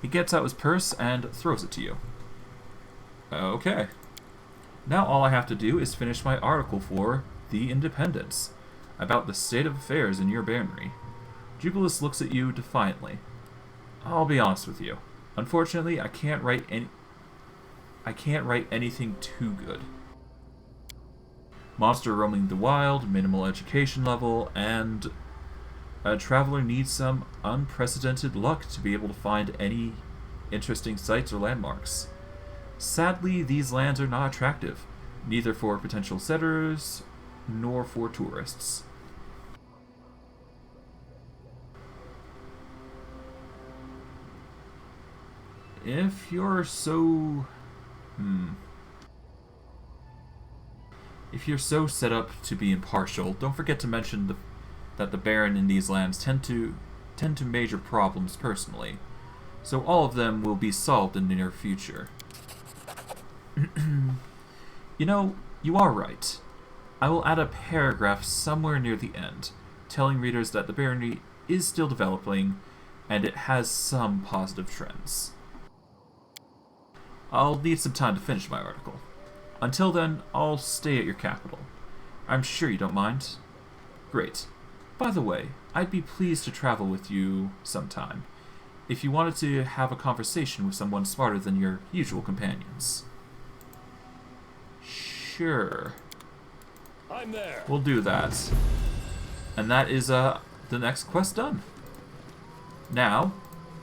He gets out his purse and throws it to you. Okay. Now all I have to do is finish my article for The Independence, about the state of affairs in your baronry. Jubolist looks at you defiantly. I'll be honest with you. Unfortunately, I can't write anything too good. Monster roaming the wild, minimal education level, and a traveler needs some unprecedented luck to be able to find any interesting sites or landmarks. Sadly, these lands are not attractive, neither for potential settlers nor for tourists. If you're so... If you're so set up to be impartial, don't forget to mention that the Baron in these lands tend to major problems personally, so all of them will be solved in the near future. You know, you are right. I will add a paragraph somewhere near the end, telling readers that the barony is still developing, and it has some positive trends. I'll need some time to finish my article. Until then, I'll stay at your capital. I'm sure you don't mind. Great. By the way, I'd be pleased to travel with you sometime, if you wanted to have a conversation with someone smarter than your usual companions. Sure. I'm there. We'll do that. And that is the next quest done. Now,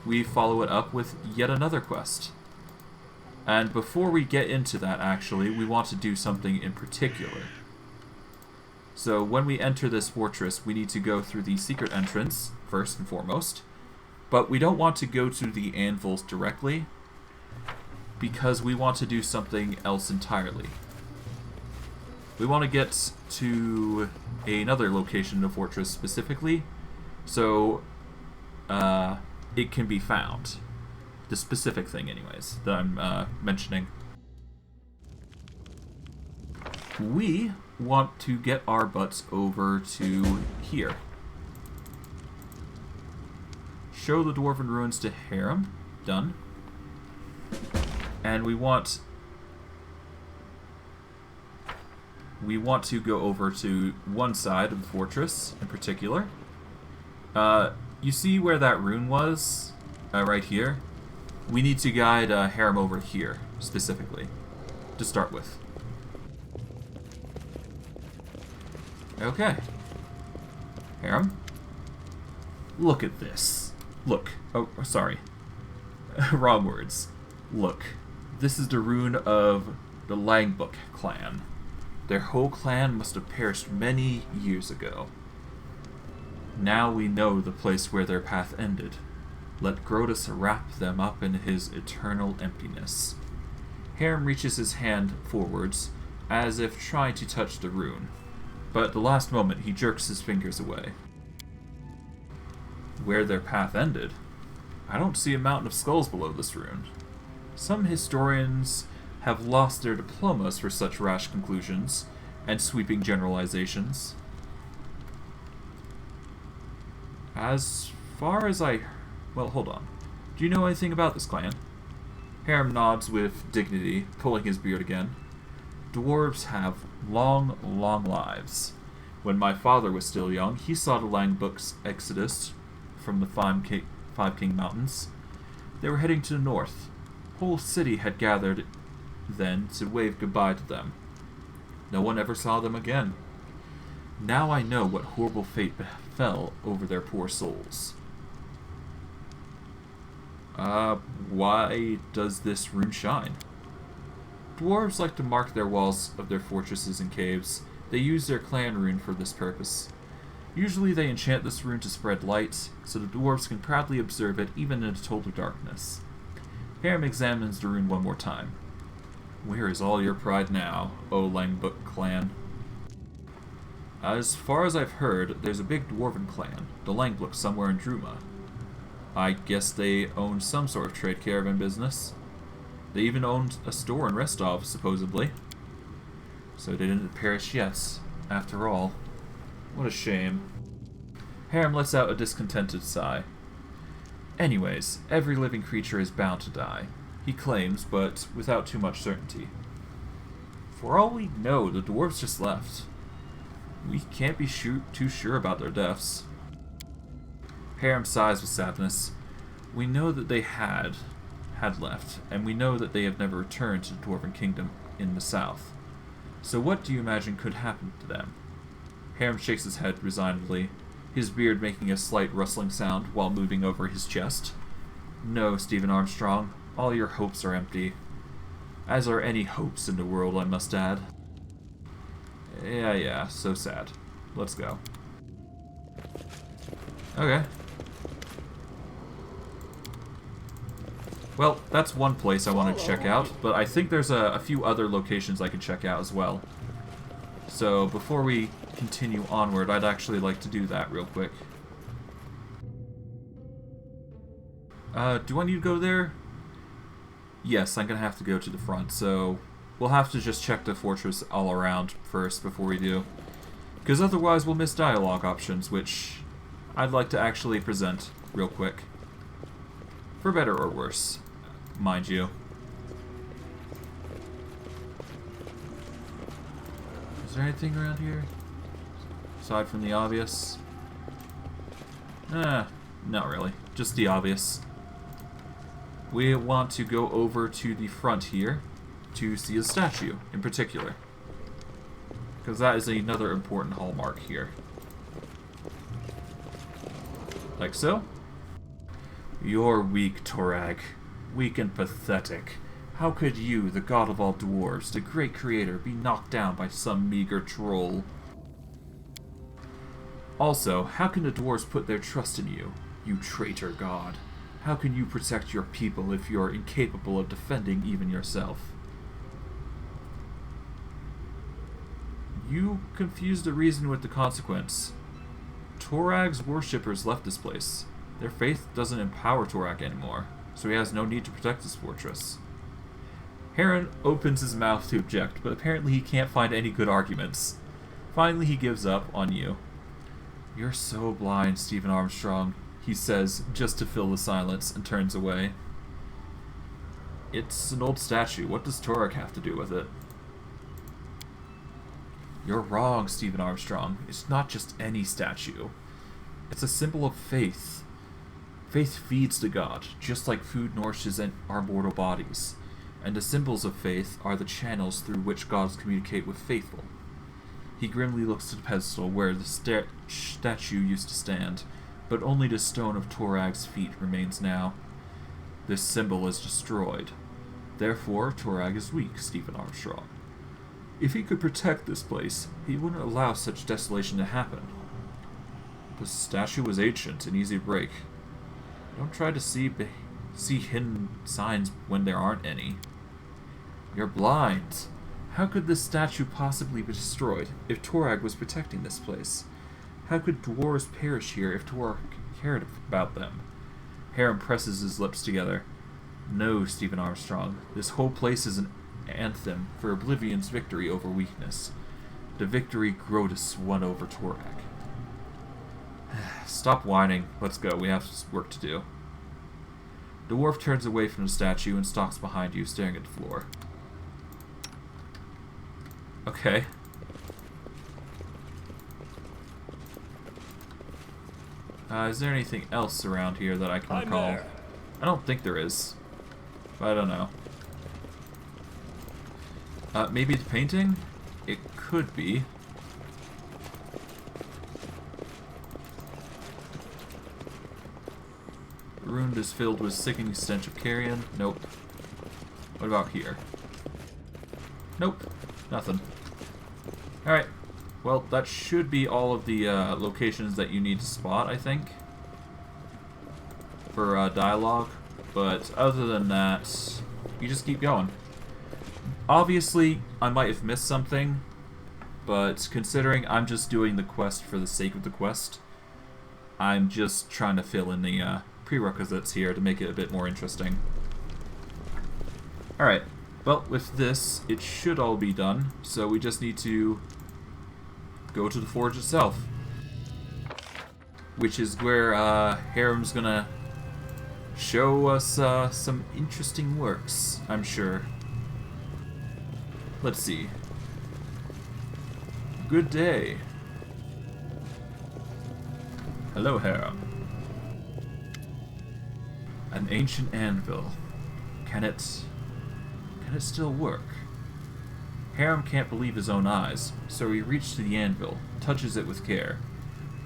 we follow it up with yet another quest. And before we get into that, actually, we want to do something in particular. So when we enter this fortress, we need to go through the secret entrance, first and foremost. But we don't want to go to the anvils directly, because we want to do something else entirely. We want to get to another location in the fortress specifically, so it can be found. The specific thing, anyways, that I'm mentioning. We want to get our butts over to here. Show the Dwarven Ruins to Harrim. Done. And we want to go over to one side of the fortress in particular. You see where that rune was? Right here? We need to guide Harrim over here, specifically, to start with. Okay. Harrim? Look at this. Look. Oh, sorry. Wrong words. Look. This is the rune of the Langbuk clan. Their whole clan must have perished many years ago. Now we know the place where their path ended. Let Grotus wrap them up in his eternal emptiness. Harrim reaches his hand forwards, as if trying to touch the rune, but at the last moment he jerks his fingers away. Where their path ended? I don't see a mountain of skulls below this rune. Some historians have lost their diplomas for such rash conclusions and sweeping generalizations. As far as well, hold on. Do you know anything about this clan? Harrim nods with dignity, pulling his beard again. Dwarves have long, long lives. When my father was still young, he saw the Langbuk's exodus from the Five King Mountains. They were heading to the north. Whole city had gathered then to wave goodbye to them. No one ever saw them again. Now I know what horrible fate befell over their poor souls. Why does this rune shine? Dwarves like to mark their walls of their fortresses and caves. They use their clan rune for this purpose. Usually they enchant this rune to spread light, so the dwarves can proudly observe it even in total darkness. Harrim examines the rune one more time. Where is all your pride now, O Langbuk clan? As far as I've heard, there's a big dwarven clan, the Langbuk, somewhere in Druma. I guess they own some sort of trade caravan business. They even owned a store in Restov, supposedly. So they didn't perish yet, after all. What a shame. Harrim lets out a discontented sigh. Anyways, every living creature is bound to die. He claims, but without too much certainty. For all we know, the dwarves just left. We can't be too sure about their deaths. Harrim sighs with sadness. We know that they had left, and we know that they have never returned to the Dwarven Kingdom in the south. So what do you imagine could happen to them? Harrim shakes his head resignedly, his beard making a slight rustling sound while moving over his chest. No, Stephen Armstrong, all your hopes are empty. As are any hopes in the world, I must add. Yeah, so sad. Let's go. Okay. Well, that's one place I want to check out, but I think there's a few other locations I can check out as well. So before we continue onward, I'd actually like to do that real quick. Do I need to go there? Yes, I'm gonna have to go to the front, so we'll have to just check the fortress all around first before we do. Because otherwise we'll miss dialogue options, which I'd like to actually present real quick. For better or worse, mind you. Is there anything around here? Aside from the obvious? Not really. Just the obvious. We want to go over to the front here to see a statue in particular. Because that is another important hallmark here. Like so. You're weak, Torag. Weak and pathetic. How could you, the god of all dwarves, the great creator, be knocked down by some meager troll? Also, how can the dwarves put their trust in you, you traitor god? How can you protect your people if you're incapable of defending even yourself? You confuse the reason with the consequence. Torag's worshippers left this place. Their faith doesn't empower Torag anymore, so he has no need to protect his fortress. Harrim opens his mouth to object, but apparently he can't find any good arguments. Finally, he gives up on you. You're so blind, Stephen Armstrong, he says, just to fill the silence, and turns away. It's an old statue. What does Torag have to do with it? You're wrong, Stephen Armstrong. It's not just any statue. It's a symbol of faith. Faith feeds the god, just like food nourishes our mortal bodies. And the symbols of faith are the channels through which gods communicate with faithful. He grimly looks to the pedestal where the statue used to stand, but only the stone of Torag's feet remains now. This symbol is destroyed. Therefore, Torag is weak, Stephen Armstrong. If he could protect this place, he wouldn't allow such desolation to happen. The statue was ancient and easy to break. Don't try to see hidden signs when there aren't any. You're blind. How could this statue possibly be destroyed if Torag was protecting this place? How could dwarves perish here if Torag cared about them? Harrim presses his lips together. No, Stephen Armstrong. This whole place is an anthem for Oblivion's victory over weakness. The victory Grotus won over Torag. Stop whining. Let's go. We have work to do. The dwarf turns away from the statue and stalks behind you, staring at the floor. Okay. Is there anything else around here that I can recall? there. I don't think there is. But I don't know. Maybe the painting? It could be. The room is filled with sickening stench of carrion. Nope. What about here? Nope. Nothing. Alright. Well, that should be all of the locations that you need to spot, I think. For dialogue. But other than that, you just keep going. Obviously, I might have missed something, but considering I'm just doing the quest for the sake of the quest, I'm just trying to fill in the prerequisites here to make it a bit more interesting. Alright, well, with this, it should all be done, so we just need to go to the forge itself, which is where Harrim's gonna show us some interesting works, I'm sure. Let's see. Good day. Hello, Harrim. An ancient anvil. Can it still work? Harrim can't believe his own eyes, so he reaches to the anvil, touches it with care.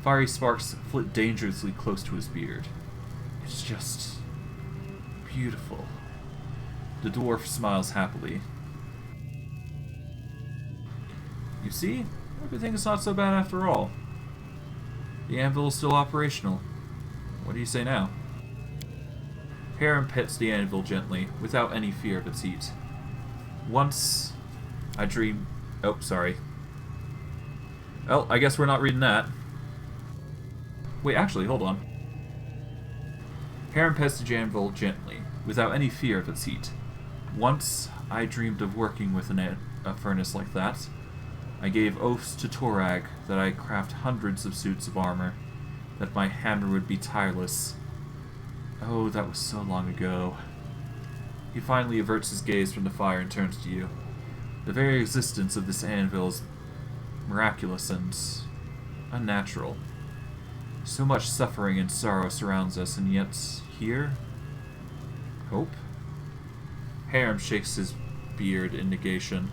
Fiery sparks flit dangerously close to his beard. It's just beautiful. The dwarf smiles happily. You see? Everything is not so bad after all. The anvil is still operational. What do you say now? Harrim pets the anvil gently, without any fear of its heat. Once I dreamed... Oh, sorry. Oh, I guess we're not reading that. Wait, actually, hold on. Harrim pets the anvil gently, without any fear of its heat. Once I dreamed of working with a furnace like that. I gave oaths to Torag that I'd craft hundreds of suits of armor, that my hammer would be tireless. Oh, that was so long ago. He finally averts his gaze from the fire and turns to you. The very existence of this anvil is miraculous and unnatural. So much suffering and sorrow surrounds us, and yet here, hope? Harrim shakes his beard in negation.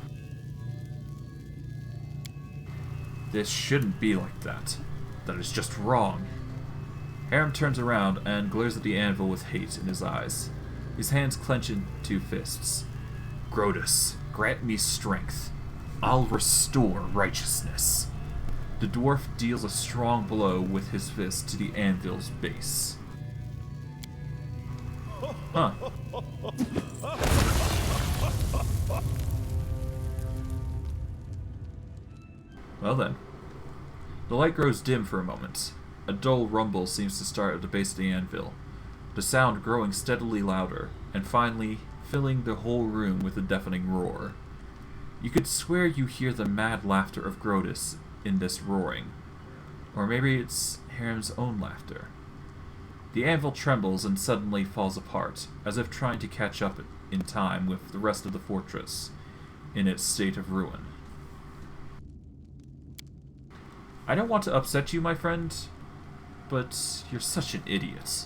This shouldn't be like that. That is just wrong. Harrim turns around and glares at the anvil with hate in his eyes. His hands clench into fists. Grotus, grant me strength. I'll restore righteousness. The dwarf deals a strong blow with his fist to the anvil's base. Huh. Well then. The light grows dim for a moment. A dull rumble seems to start at the base of the anvil, the sound growing steadily louder, and finally filling the whole room with a deafening roar. You could swear you hear the mad laughter of Grotus in this roaring. Or maybe it's Harrim's own laughter. The anvil trembles and suddenly falls apart, as if trying to catch up in time with the rest of the fortress, in its state of ruin. I don't want to upset you, my friend, but you're such an idiot.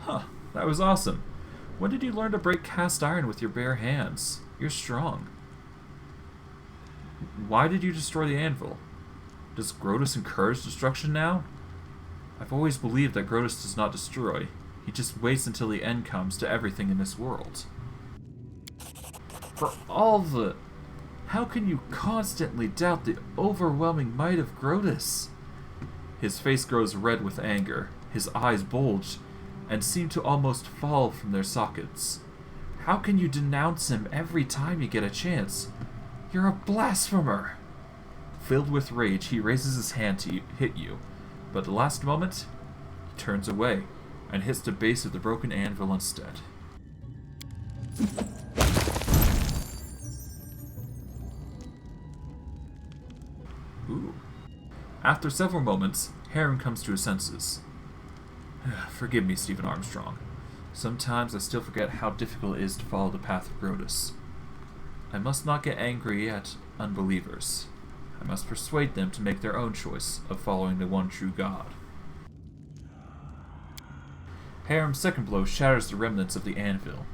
Huh, that was awesome. When did you learn to break cast iron with your bare hands? You're strong. Why did you destroy the anvil? Does Grotus encourage destruction now? I've always believed that Grotus does not destroy. He just waits until the end comes to everything in this world. For all the... How can you constantly doubt the overwhelming might of Grotus? His face grows red with anger, his eyes bulge, and seem to almost fall from their sockets. How can you denounce him every time you get a chance? You're a blasphemer! Filled with rage, he raises his hand to hit you, but at the last moment, he turns away, and hits the base of the broken anvil instead. Ooh. After several moments, Harrim comes to his senses. Forgive me, Stephen Armstrong. Sometimes I still forget how difficult it is to follow the path of Grotus. I must not get angry at unbelievers. I must persuade them to make their own choice of following the one true God. Harrim's second blow shatters the remnants of the anvil.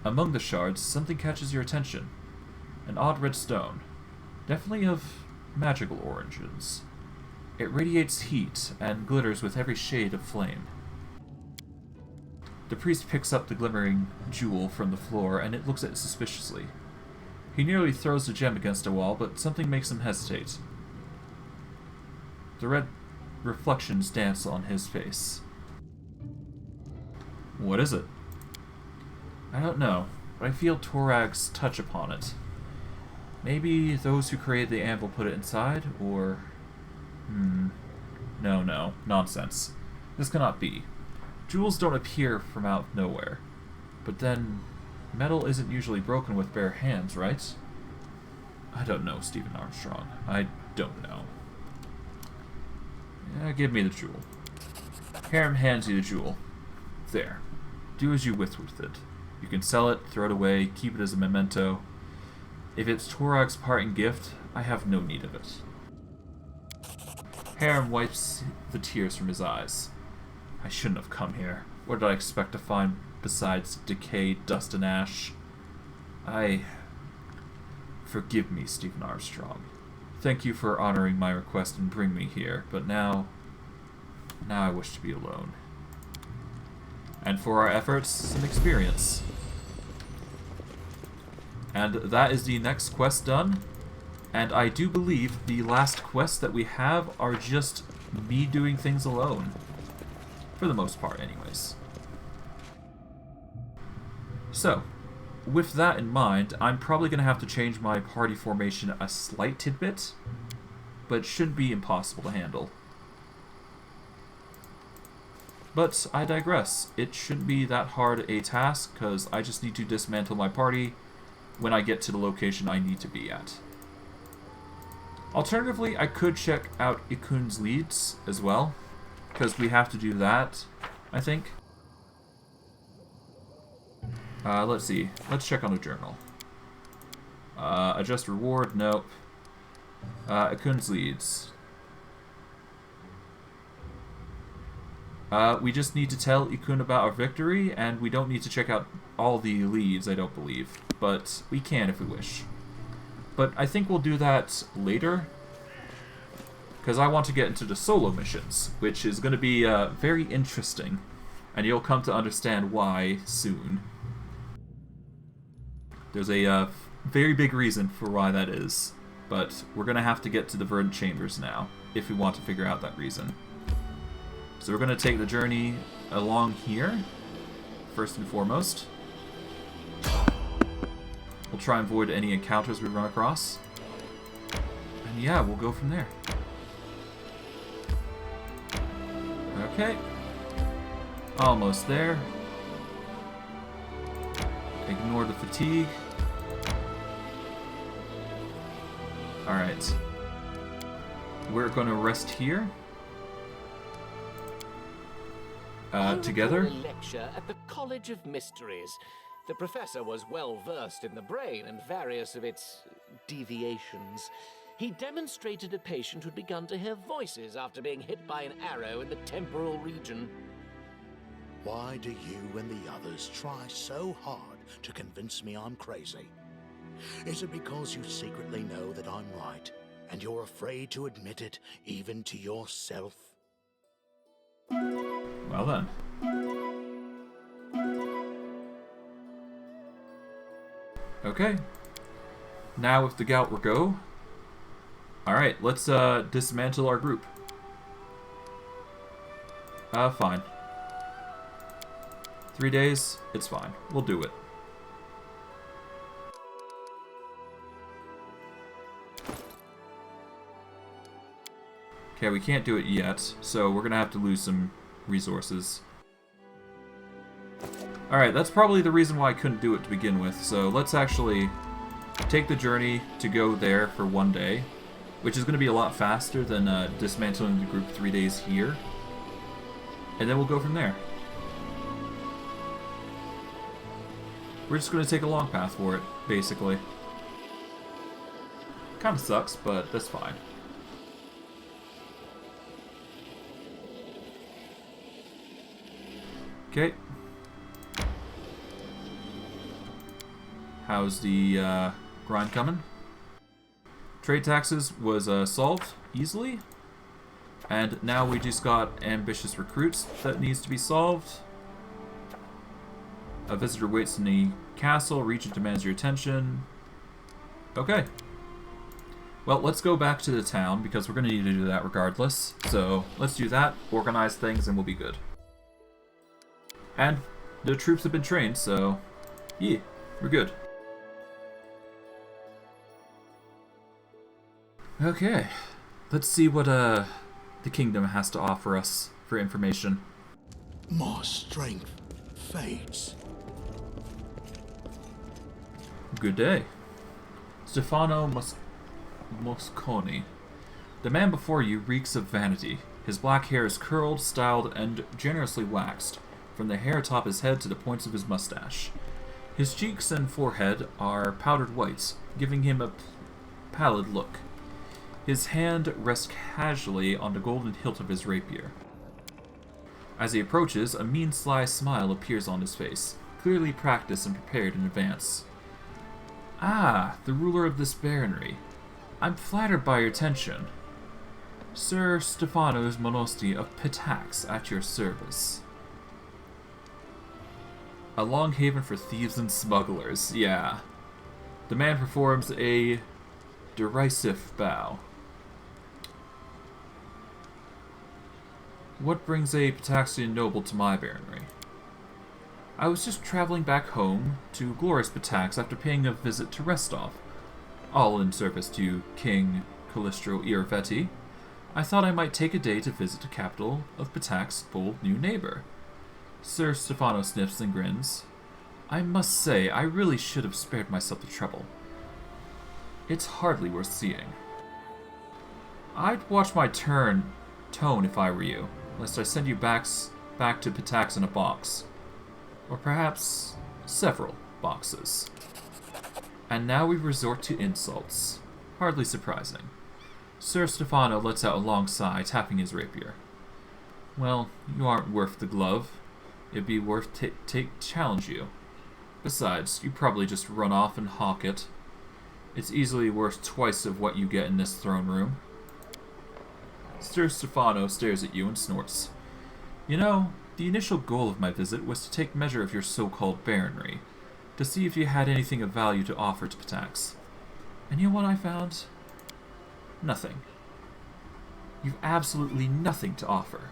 Among the shards, something catches your attention. An odd red stone. Definitely of magical origins. It radiates heat and glitters with every shade of flame. The priest picks up the glimmering jewel from the floor and it looks at it suspiciously. He nearly throws the gem against a wall, but something makes him hesitate. The red reflections dance on his face. What is it? I don't know, but I feel Torag's touch upon it. Maybe those who created the anvil put it inside, or... No, nonsense. This cannot be. Jewels don't appear from out of nowhere. But then, metal isn't usually broken with bare hands, right? I don't know, Stephen Armstrong. I don't know. Give me the jewel. Harrim hands you the jewel. There. Do as you wish with it. You can sell it, throw it away, keep it as a memento. If it's Torag's parting gift, I have no need of it. Harrim wipes the tears from his eyes. I shouldn't have come here. What did I expect to find besides decay, dust, and ash? Forgive me, Stephen Armstrong. Thank you for honoring my request and bring me here, but now I wish to be alone. And for our efforts, some experience. And that is the next quest done. And I do believe the last quests that we have are just me doing things alone. For the most part, anyways. So, with that in mind, I'm probably going to have to change my party formation a slight tidbit, but it shouldn't be impossible to handle. But I digress. It shouldn't be that hard a task, because I just need to dismantle my party when I get to the location I need to be at. Alternatively, I could check out Ikun's leads as well, because we have to do that, I think. Let's see. Let's check on the journal. Adjust reward, nope. Ikun's leads. We just need to tell Ikun about our victory, and we don't need to check out all the leads, I don't believe. But we can if we wish. But I think we'll do that later, because I want to get into the solo missions, which is going to be very interesting, and you'll come to understand why soon. There's a very big reason for why that is, but we're going to have to get to the Verdant Chambers now, if we want to figure out that reason. So we're going to take the journey along here, first and foremost. We'll try and avoid any encounters we run across. And yeah, we'll go from there. Okay. Almost there. Ignore the fatigue. Alright. We're going to rest here. Together. A lecture at the College of Mysteries. The professor was well versed in the brain and various of its deviations. He demonstrated a patient who'd begun to hear voices after being hit by an arrow in the temporal region. Why do you and the others try so hard to convince me I'm crazy? Is it because you secretly know that I'm right, and you're afraid to admit it even to yourself? Well then. Okay. Now with the gout we're go. Alright, let's dismantle our group. Fine. 3 days, it's fine. We'll do it. Okay, we can't do it yet, so we're gonna have to lose some resources. Alright, that's probably the reason why I couldn't do it to begin with, so let's actually take the journey to go there for 1 day, which is going to be a lot faster than dismantling the group 3 days here. And then we'll go from there. We're just going to take a long path for it, basically. Kind of sucks, but that's fine. Okay. How's the grind coming? Trade taxes was solved easily. And now we just got ambitious recruits that needs to be solved. A visitor waits in the castle. Regent demands your attention. Okay. Well, let's go back to the town because we're going to need to do that regardless. So let's do that, organize things, and we'll be good. And the troops have been trained, so yeah, we're good. Okay, let's see what the kingdom has to offer us for information. My strength fades. Good day. Stefano Mosconi. The man before you reeks of vanity. His black hair is curled, styled, and generously waxed, from the hair atop his head to the points of his mustache. His cheeks and forehead are powdered white, giving him a pallid look. His hand rests casually on the golden hilt of his rapier. As he approaches, a mean, sly smile appears on his face, clearly practiced and prepared in advance. Ah, the ruler of this baronry. I'm flattered by your attention. Sir Stefanos Monosti of Pitax at your service. A long haven for thieves and smugglers, yeah. The man performs a derisive bow. What brings a Pataxian noble to my baronry? I was just traveling back home to glorious Patax after paying a visit to Restov, all in service to King Calistro Irveti. I thought I might take a day to visit the capital of Patax's bold new neighbor. Sir Stefano sniffs and grins. I must say, I really should have spared myself the trouble. It's hardly worth seeing. I'd watch my tone if I were you, lest I send you back to Patax in a box. Or perhaps several boxes. And now we resort to insults. Hardly surprising. Sir Stefano lets out a long sigh, tapping his rapier. Well, you aren't worth the glove. It'd be worth challenge you. Besides, you probably just run off and hawk it. It's easily worth twice of what you get in this throne room. Sir Stefano stares at you and snorts. You know, the initial goal of my visit was to take measure of your so-called baronry, to see if you had anything of value to offer to Patax. And you know what I found? Nothing. You've absolutely nothing to offer.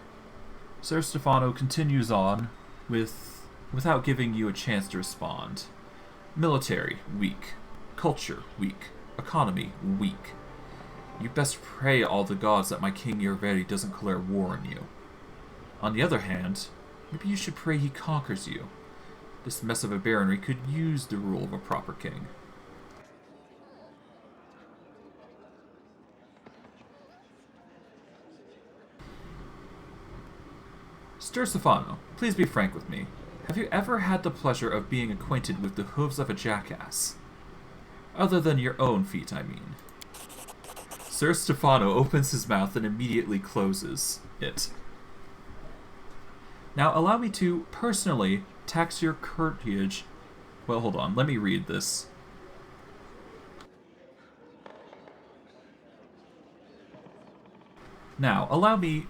Sir Stefano continues on without giving you a chance to respond. Military, weak. Culture, weak. Economy, weak. You best pray all the gods that my King Irveti doesn't declare war on you. On the other hand, maybe you should pray he conquers you. This mess of a baronry could use the rule of a proper king. Sir Stefano, please be frank with me. Have you ever had the pleasure of being acquainted with the hooves of a jackass? Other than your own feet, I mean. Sir Stefano opens his mouth and immediately closes it. Now allow me to personally tax your courage. Well, hold on, let me read this. Now, allow me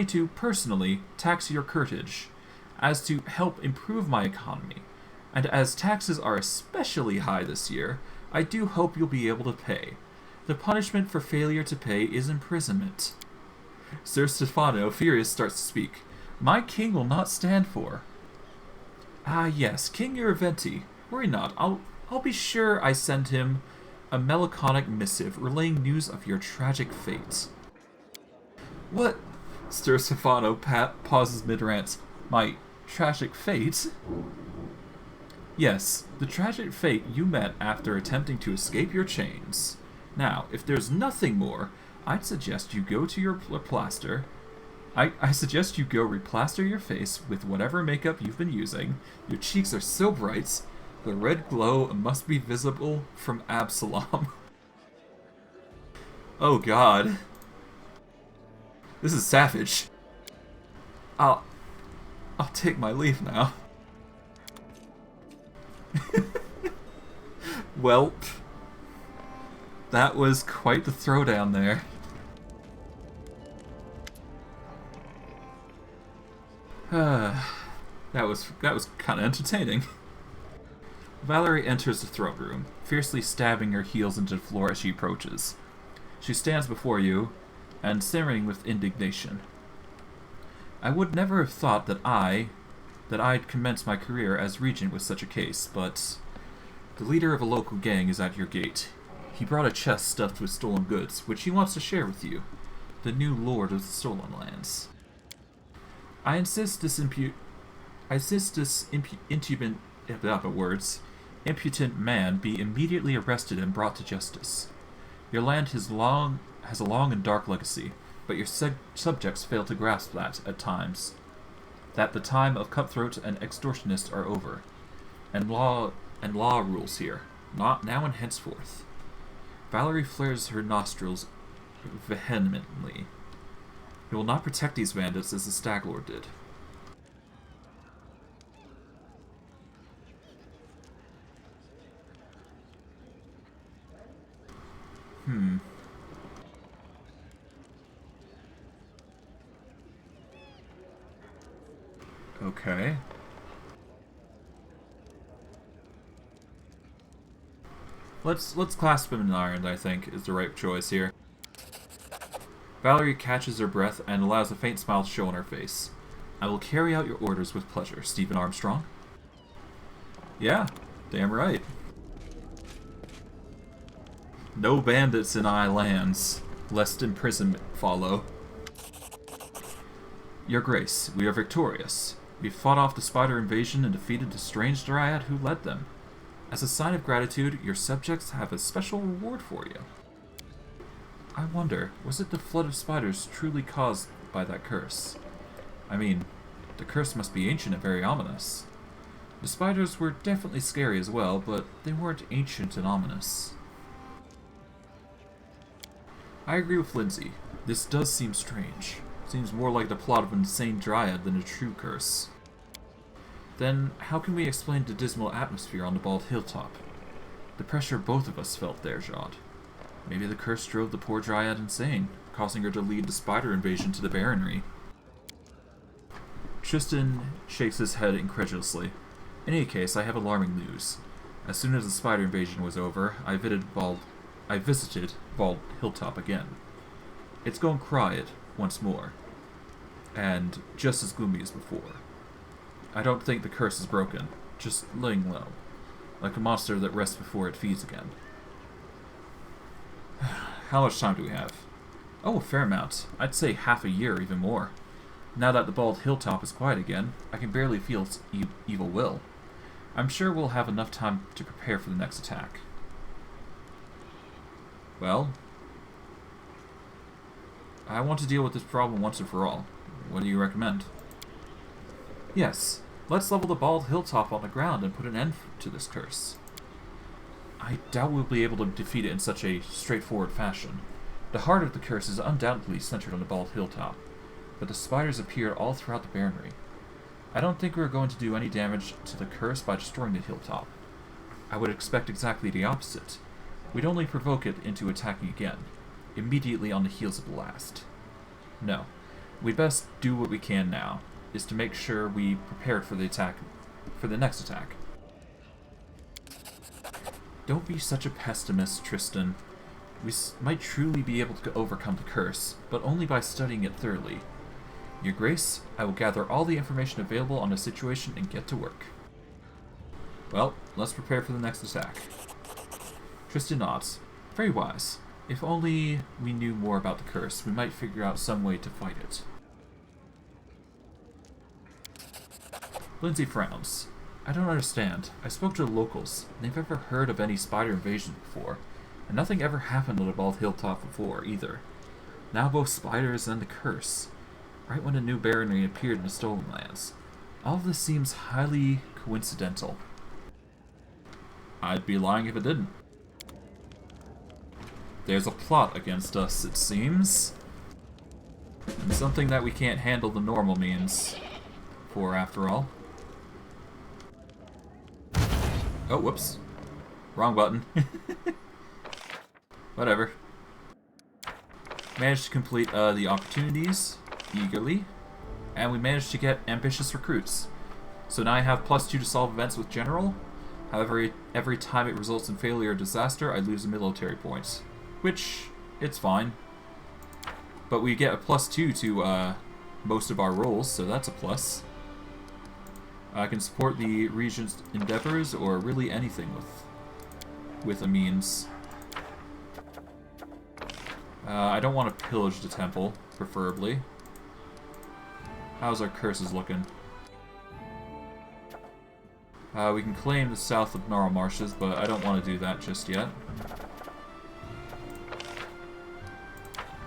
to personally tax your courage, as to help improve my economy. And as taxes are especially high this year, I do hope you'll be able to pay. The punishment for failure to pay is imprisonment. Sir Stefano, furious, starts to speak. My king will not stand for. Ah yes, King Irveti. Worry not, I'll be sure I send him a melancholic missive relaying news of your tragic fate. What? Sir Stefano pauses mid-rant. My tragic fate? Yes, the tragic fate you met after attempting to escape your chains. Now, if there's nothing more, I'd suggest you go to your plaster. I suggest you go replaster your face with whatever makeup you've been using. Your cheeks are so bright, the red glow must be visible from Absalom. Oh god. This is savage. I'll take my leave now. Welp. That was quite the throwdown there. That was kind of entertaining. Valerie enters the throne room, fiercely stabbing her heels into the floor as she approaches. She stands before you, and staring with indignation. I would never have thought that I'd commence my career as regent with such a case, but the leader of a local gang is at your gate. He brought a chest stuffed with stolen goods, which he wants to share with you, the new lord of the stolen lands. I insist this impotent man be immediately arrested and brought to justice. Your land has a long and dark legacy, but your subjects fail to grasp that, at times, that the time of cutthroats and extortionists are over, and law rules here, not now and henceforth. Valerie flares her nostrils vehemently. You will not protect these bandits as the Stag Lord did. Okay. Let's clasp him in iron, I think, is the right choice here. Valerie catches her breath and allows a faint smile to show on her face. I will carry out your orders with pleasure, Stephen Armstrong. Yeah, damn right. No bandits in I lands, lest imprisonment follow. Your Grace, we are victorious. We fought off the spider invasion and defeated the strange Dryad who led them. As a sign of gratitude, your subjects have a special reward for you. I wonder, was it the flood of spiders truly caused by that curse? I mean, the curse must be ancient and very ominous. The spiders were definitely scary as well, but they weren't ancient and ominous. I agree with Lindsay. This does seem strange. Seems more like the plot of an insane Dryad than a true curse. Then, how can we explain the dismal atmosphere on the bald hilltop? The pressure both of us felt there, Jod. Maybe the curse drove the poor Dryad insane, causing her to lead the spider invasion to the Baronry. Tristan shakes his head incredulously. In any case, I have alarming news. As soon as the spider invasion was over, I visited Bald Hilltop again. It's gone quiet once more, and just as gloomy as before. I don't think the curse is broken, just laying low, like a monster that rests before it feeds again. How much time do we have? Oh, a fair amount. I'd say half a year, even more. Now that the Bald Hilltop is quiet again, I can barely feel its evil will. I'm sure we'll have enough time to prepare for the next attack. Well, I want to deal with this problem once and for all. What do you recommend? Yes, let's level the Bald Hilltop on the ground and put an end to this curse. I doubt we'll be able to defeat it in such a straightforward fashion. The heart of the curse is undoubtedly centered on the Bald Hilltop, but the spiders appear all throughout the Baronry. I don't think we're going to do any damage to the curse by destroying the hilltop. I would expect exactly the opposite. We'd only provoke it into attacking again, immediately on the heels of the last. No, we'd best do what we can now, is to make sure we prepared for the next attack. Don't be such a pessimist, Tristan. We might truly be able to overcome the curse, but only by studying it thoroughly. Your Grace, I will gather all the information available on the situation and get to work. Well, let's prepare for the next attack. Tristan nods. Very wise. If only we knew more about the curse, we might figure out some way to fight it. Lindsay frowns. I don't understand. I spoke to the locals, and they've never heard of any spider invasion before, and nothing ever happened on the Bald Hilltop before, either. Now both spiders and the curse. Right when a new barony appeared in the Stolen Lands. All of this seems highly coincidental. I'd be lying if it didn't. There's a plot against us, it seems. And something that we can't handle the normal means for, after all. Oh, whoops. Wrong button. Whatever. Managed to complete the opportunities eagerly, and we managed to get ambitious recruits. So now I have +2 to solve events with General. However, every time it results in failure or disaster, I lose a military point. Which, it's fine. But we get a +2 to most of our rolls, so that's a plus. I can support the region's endeavors, or really anything with a means. I don't want to pillage the temple, preferably. How's our curses looking? We can claim the south of Gnarl Marshes, but I don't want to do that just yet.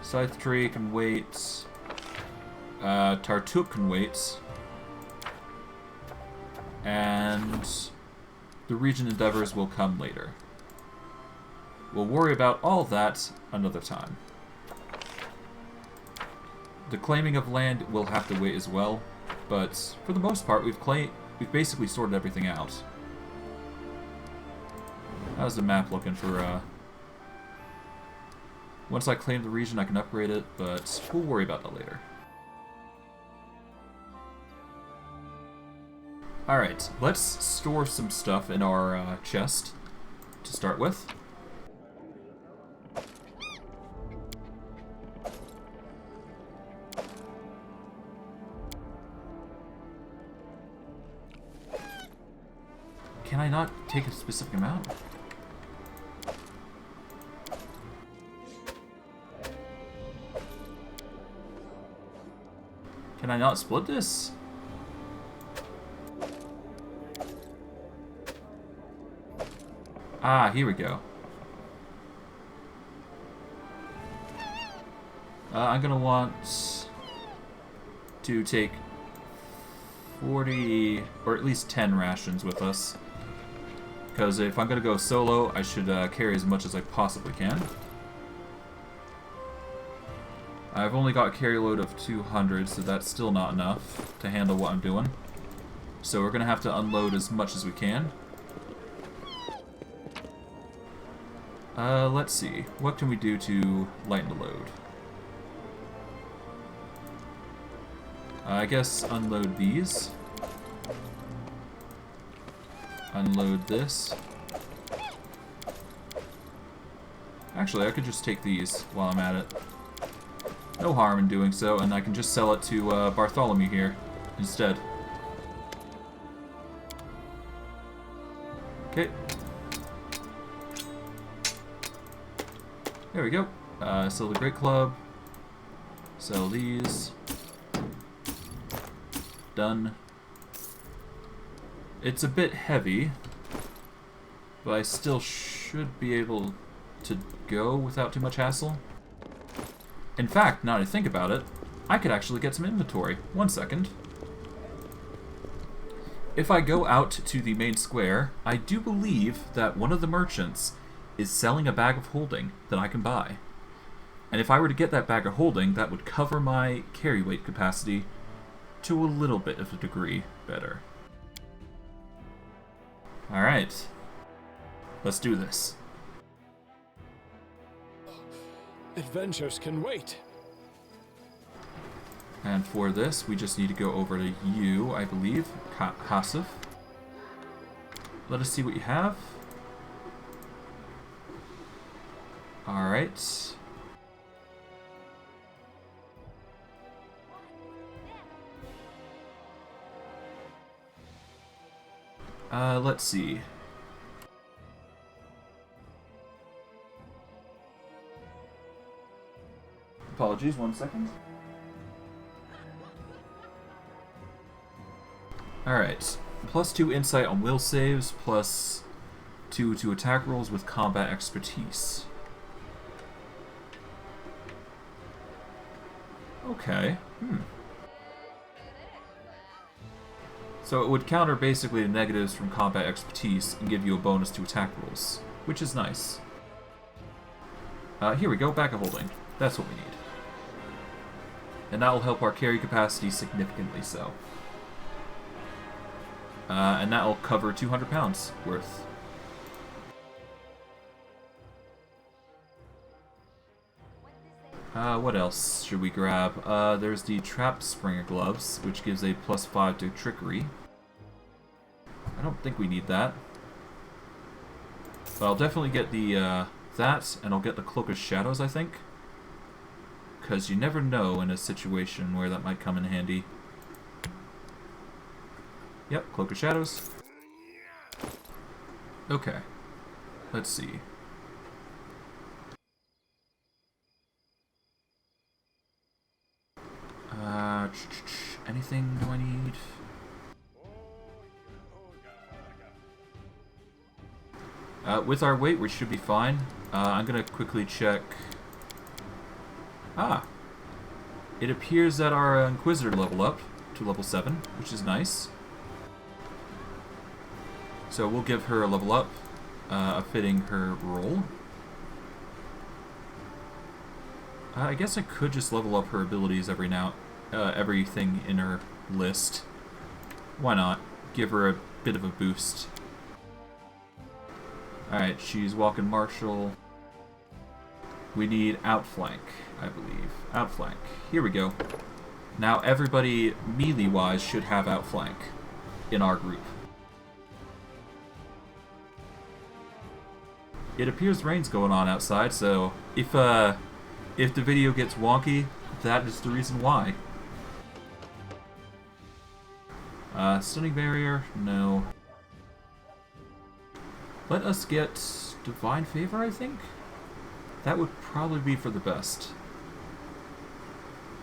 Scythe Tree can wait. Tartuk can wait. And the region endeavors will come later. We'll worry about all that another time. The claiming of land will have to wait as well, but for the most part, we've basically sorted everything out. How's the map looking for? Once I claim the region, I can upgrade it, but we'll worry about that later. Alright, let's store some stuff in our chest to start with. can I not take a specific amount? Can I not split this? Ah, here we go. I'm gonna want to take 40, or at least 10 rations with us. Because if I'm gonna go solo, I should carry as much as I possibly can. I've only got a carry load of 200, so that's still not enough to handle what I'm doing. So we're gonna have to unload as much as we can. Let's see. What can we do to lighten the load? I guess unload these. Unload this. Actually, I could just take these while I'm at it. No harm in doing so, and I can just sell it to Bartholomew here instead. Okay. There we go. Sell the Great Club. Sell these. Done. It's a bit heavy, but I still should be able to go without too much hassle. In fact, now that I think about it, I could actually get some inventory. 1 second. If I go out to the main square, I do believe that one of the merchants is selling a bag of holding that I can buy. And if I were to get that bag of holding, that would cover my carry weight capacity to a little bit of a degree better. Alright. Let's do this. Adventures can wait. And for this, we just need to go over to you, I believe. Hasif. Let us see what you have. Alright. Let's see. Apologies, 1 second. Alright. +2 insight on will saves, +2 to attack rolls with combat expertise. Okay. So it would counter basically the negatives from combat expertise and give you a bonus to attack rolls, which is nice. Here we go, bag of holding. That's what we need. And that will help our carry capacity significantly so. And that will cover 200 pounds worth. What else should we grab? There's the Trap Springer Gloves, which gives a +5 to Trickery. I don't think we need that. But I'll definitely get the, that, and I'll get the Cloak of Shadows, I think. Because you never know in a situation where that might come in handy. Yep, Cloak of Shadows. Okay. Let's see. Anything do I need? With our weight, we should be fine. I'm gonna quickly check. Ah! It appears that our Inquisitor leveled up to level 7, which is nice. So we'll give her a level up, fitting her role. I guess I could just level up her abilities everything in her list. Why not? Give her a bit of a boost. Alright, she's walking martial. We need outflank, I believe. Outflank. Here we go. Now everybody, melee-wise, should have outflank in our group. It appears rain's going on outside, so if the video gets wonky, that is the reason why. Stunning barrier? No. let us get Divine Favor, I think? That would probably be for the best.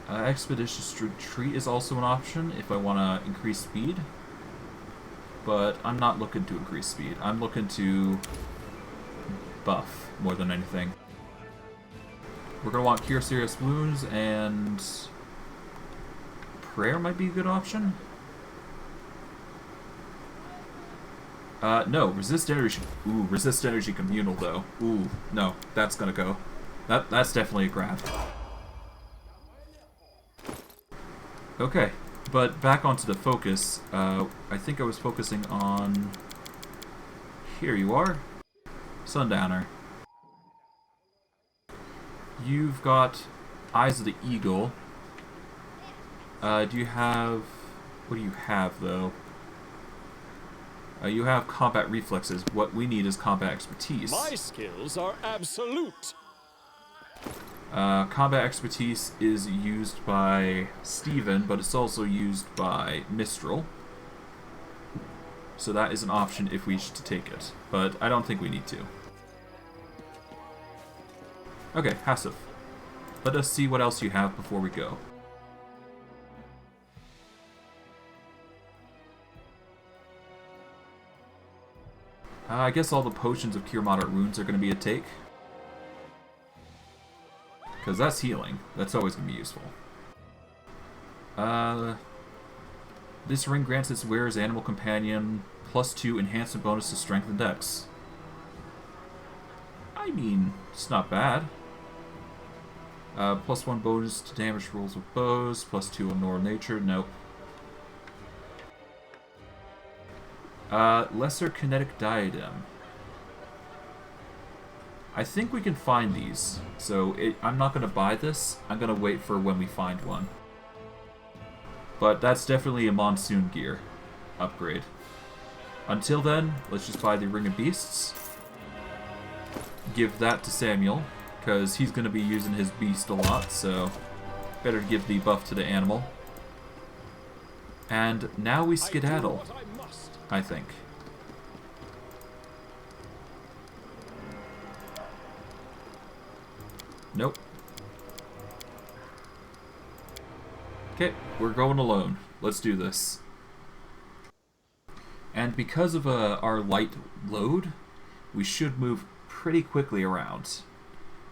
Expeditious Retreat is also an option if I want to increase speed. But I'm not looking to increase speed. I'm looking to buff more than anything. We're going to want Cure Serious Wounds, and Prayer might be a good option. No, Resist Energy. Ooh, Resist Energy Communal, though. Ooh, no, that's gonna go. That's definitely a grab. Okay, but back onto the focus. I think I was focusing on... Here you are. Sundowner. You've got Eyes of the Eagle. Do you have... What do you have, though? You have combat reflexes. What we need is combat expertise. My skills are absolute. Combat expertise is used by Steven, but it's also used by Mistral. So that is an option if we wish to take it. But I don't think we need to. Okay, Hassif. Let us see what else you have before we go. I guess all the potions of Cure Moderate Wounds are going to be a take. Because that's healing. That's always going to be useful. This ring grants its wearer's animal companion +2 enhancement bonus to strength and dex. I mean, it's not bad. +1 bonus to damage rolls with bows, +2 on Nora Nature, nope. Lesser Kinetic Diadem. I think we can find these, so I'm not going to buy this. I'm going to wait for when we find one. But that's definitely a Monsoon Gear upgrade. Until then, let's just buy the Ring of Beasts. Give that to Samuel, because he's going to be using his beast a lot, so better give the buff to the animal. And now we skedaddle, I think. Nope. Okay, we're going alone. Let's do this. And because of our light load, we should move pretty quickly around.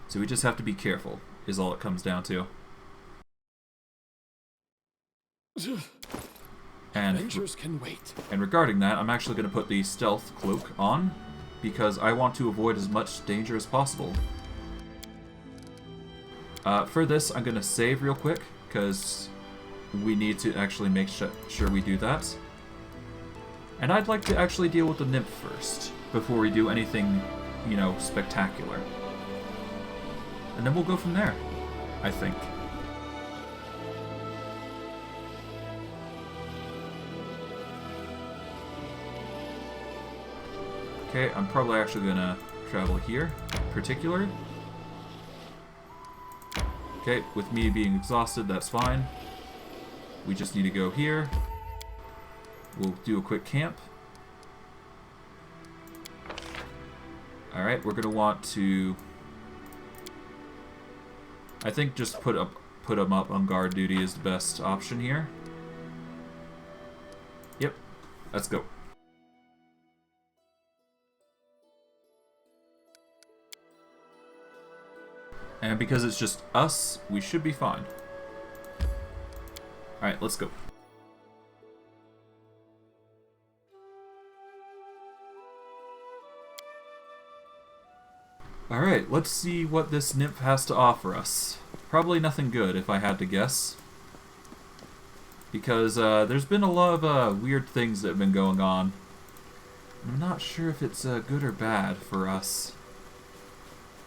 So we just have to be careful, is all it comes down to. Adventures can wait. And regarding that, I'm actually going to put the Stealth Cloak on, because I want to avoid as much danger as possible. For this, I'm going to save real quick, because we need to actually make sure we do that. And I'd like to actually deal with the Nymph first, before we do anything, you know, spectacular. And then we'll go from there, I think. Okay, I'm probably actually going to travel here, in particular. Okay, with me being exhausted, that's fine. We just need to go here. We'll do a quick camp. Alright, we're going to want to... I think just put them up on guard duty is the best option here. Yep, let's go. And because it's just us, we should be fine. Alright, let's go. Alright, let's see what this Nymph has to offer us. Probably nothing good, if I had to guess. Because there's been a lot of weird things that have been going on. I'm not sure if it's good or bad for us.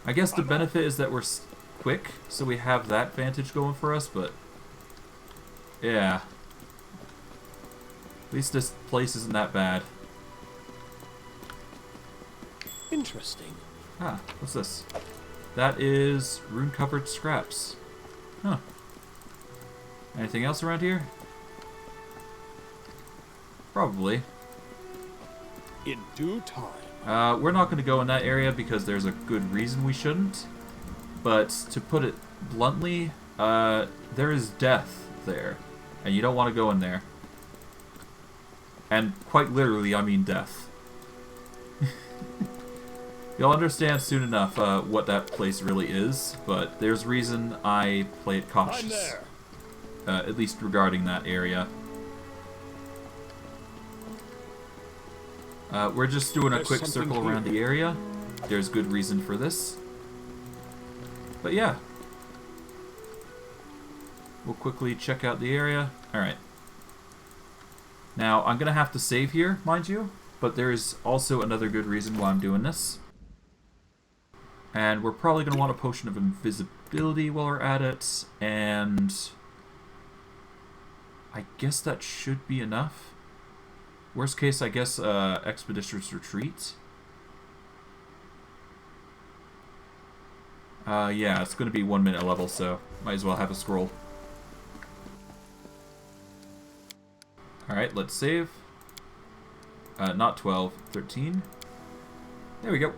I guess the benefit is that we're quick, so we have that advantage going for us, but... yeah. At least this place isn't that bad. Interesting. Ah, what's this? That is rune-covered scraps. Huh. Anything else around here? Probably. In due time. We're not going to go in that area because there's a good reason we shouldn't. But to put it bluntly, there is death there. And you don't want to go in there. And quite literally, I mean death. You'll understand soon enough what that place really is, but there's reason I play it cautious. At least regarding that area. We're just doing a quick circle around the area. There's good reason for this. But yeah. We'll quickly check out the area. Alright. Now, I'm going to have to save here, mind you. But there is also another good reason why I'm doing this. And we're probably going to want a potion of invisibility while we're at it. And I guess that should be enough. Worst case, I guess, Expeditious Retreat. Yeah, it's going to be 1 minute level, so might as well have a scroll. Alright, let's save. Not 12, 13. There we go.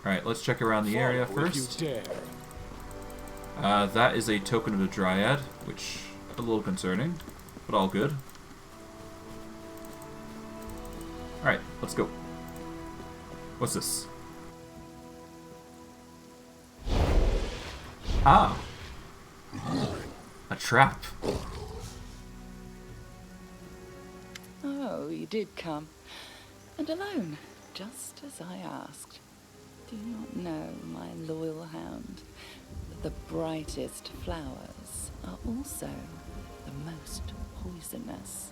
Alright, let's check around the area first. That is a token of the Dryad, which a little concerning, but all good. Alright, let's go. What's this? Ah! A trap. Oh, you did come. And alone, just as I asked. Do you not know, my loyal hound, that the brightest flowers are also the most poisonous?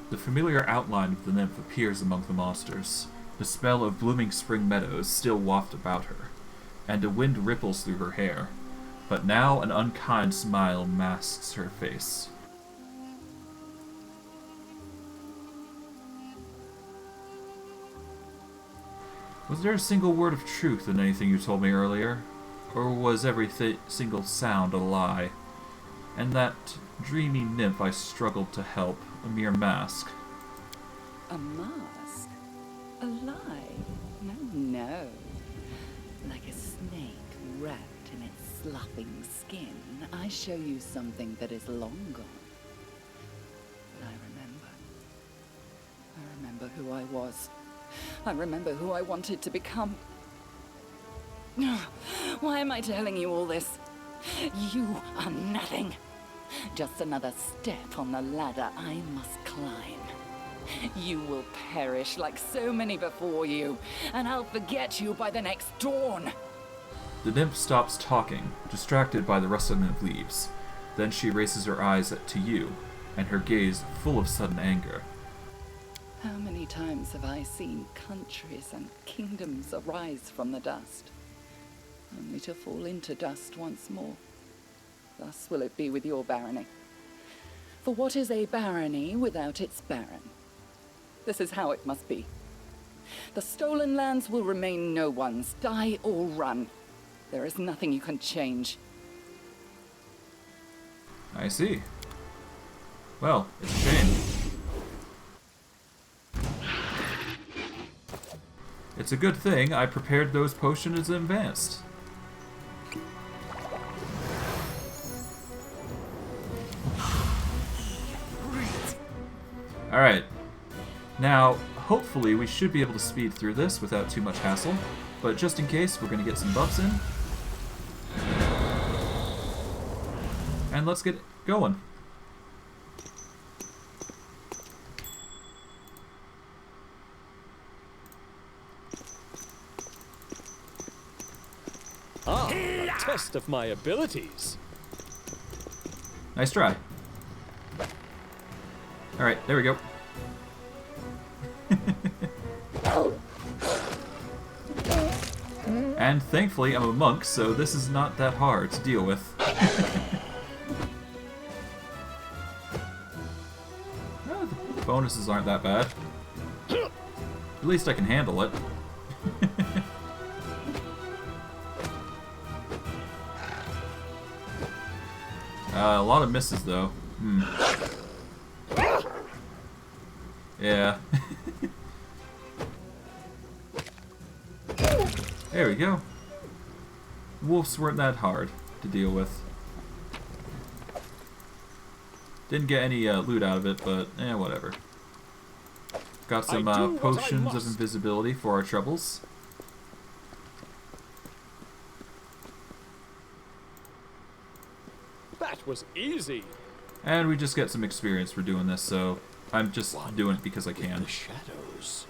The familiar outline of the nymph appears among the monsters. The smell of blooming spring meadows still waft about her, and a wind ripples through her hair. But now an unkind smile masks her face. Was there a single word of truth in anything you told me earlier? Or was every single sound a lie? And that dreamy nymph I struggled to help, a mere mask? A mask? A lie? No, no. Like a snake wrapped in its sloughing skin, I show you something that is long gone. But I remember who I was. I remember who I wanted to become. Why am I telling you all this? You are nothing. Just another step on the ladder I must climb. You will perish like so many before you, and I'll forget you by the next dawn. The nymph stops talking, distracted by the rustling of leaves. Then she raises her eyes to you, and her gaze full of sudden anger. How many times have I seen countries and kingdoms arise from the dust, only to fall into dust once more? Thus will it be with your barony. For what is a barony without its baron? This is how it must be. The stolen lands will remain no one's, die or run. There is nothing you can change. I see. Well, it's a shame. It's a good thing I prepared those potions in advance. Alright. Now, hopefully we should be able to speed through this without too much hassle. But just in case, we're going to get some buffs in. And let's get going. Ah, a test of my abilities. Nice try. Alright, there we go. And thankfully I'm a monk, so this is not that hard to deal with. Oh, the bonuses aren't that bad. At least I can handle it. A lot of misses, though. Yeah. There we go. Wolves weren't that hard to deal with. Didn't get any loot out of it, but whatever. Got some potions of invisibility for our troubles. That was easy. And we just get some experience for doing this, so I'm just doing it because I can. The shadows.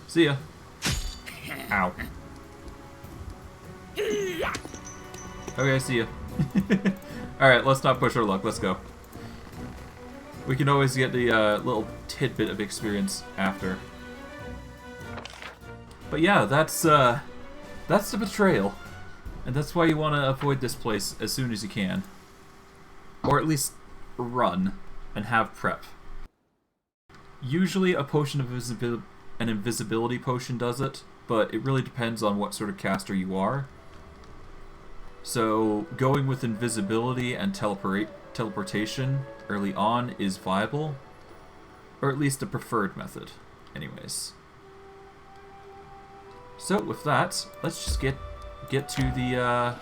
See ya. Ow. Okay, see ya. Alright, let's not push our luck. Let's go. We can always get the little tidbit of experience after. But yeah, that's the betrayal. And that's why you want to avoid this place as soon as you can. Or at least run and have prep. Usually a potion of an invisibility potion does it, but it really depends on what sort of caster you are. So going with invisibility and teleportation early on is viable, or at least a preferred method anyways. So with that, let's just get to the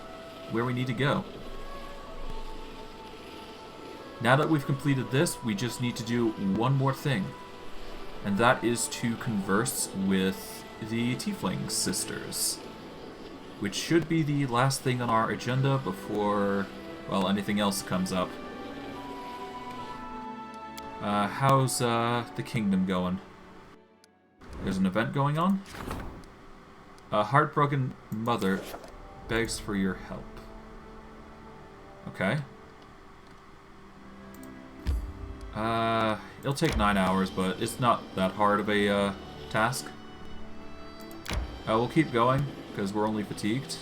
where we need to go. Now that we've completed this, we just need to do one more thing, and that is to converse with the Tiefling Sisters, which should be the last thing on our agenda before, well, anything else comes up. How's the kingdom going? There's an event going on? A heartbroken mother begs for your help. Okay. It'll take 9 hours, but it's not that hard of a task. We'll keep going, because we're only fatigued.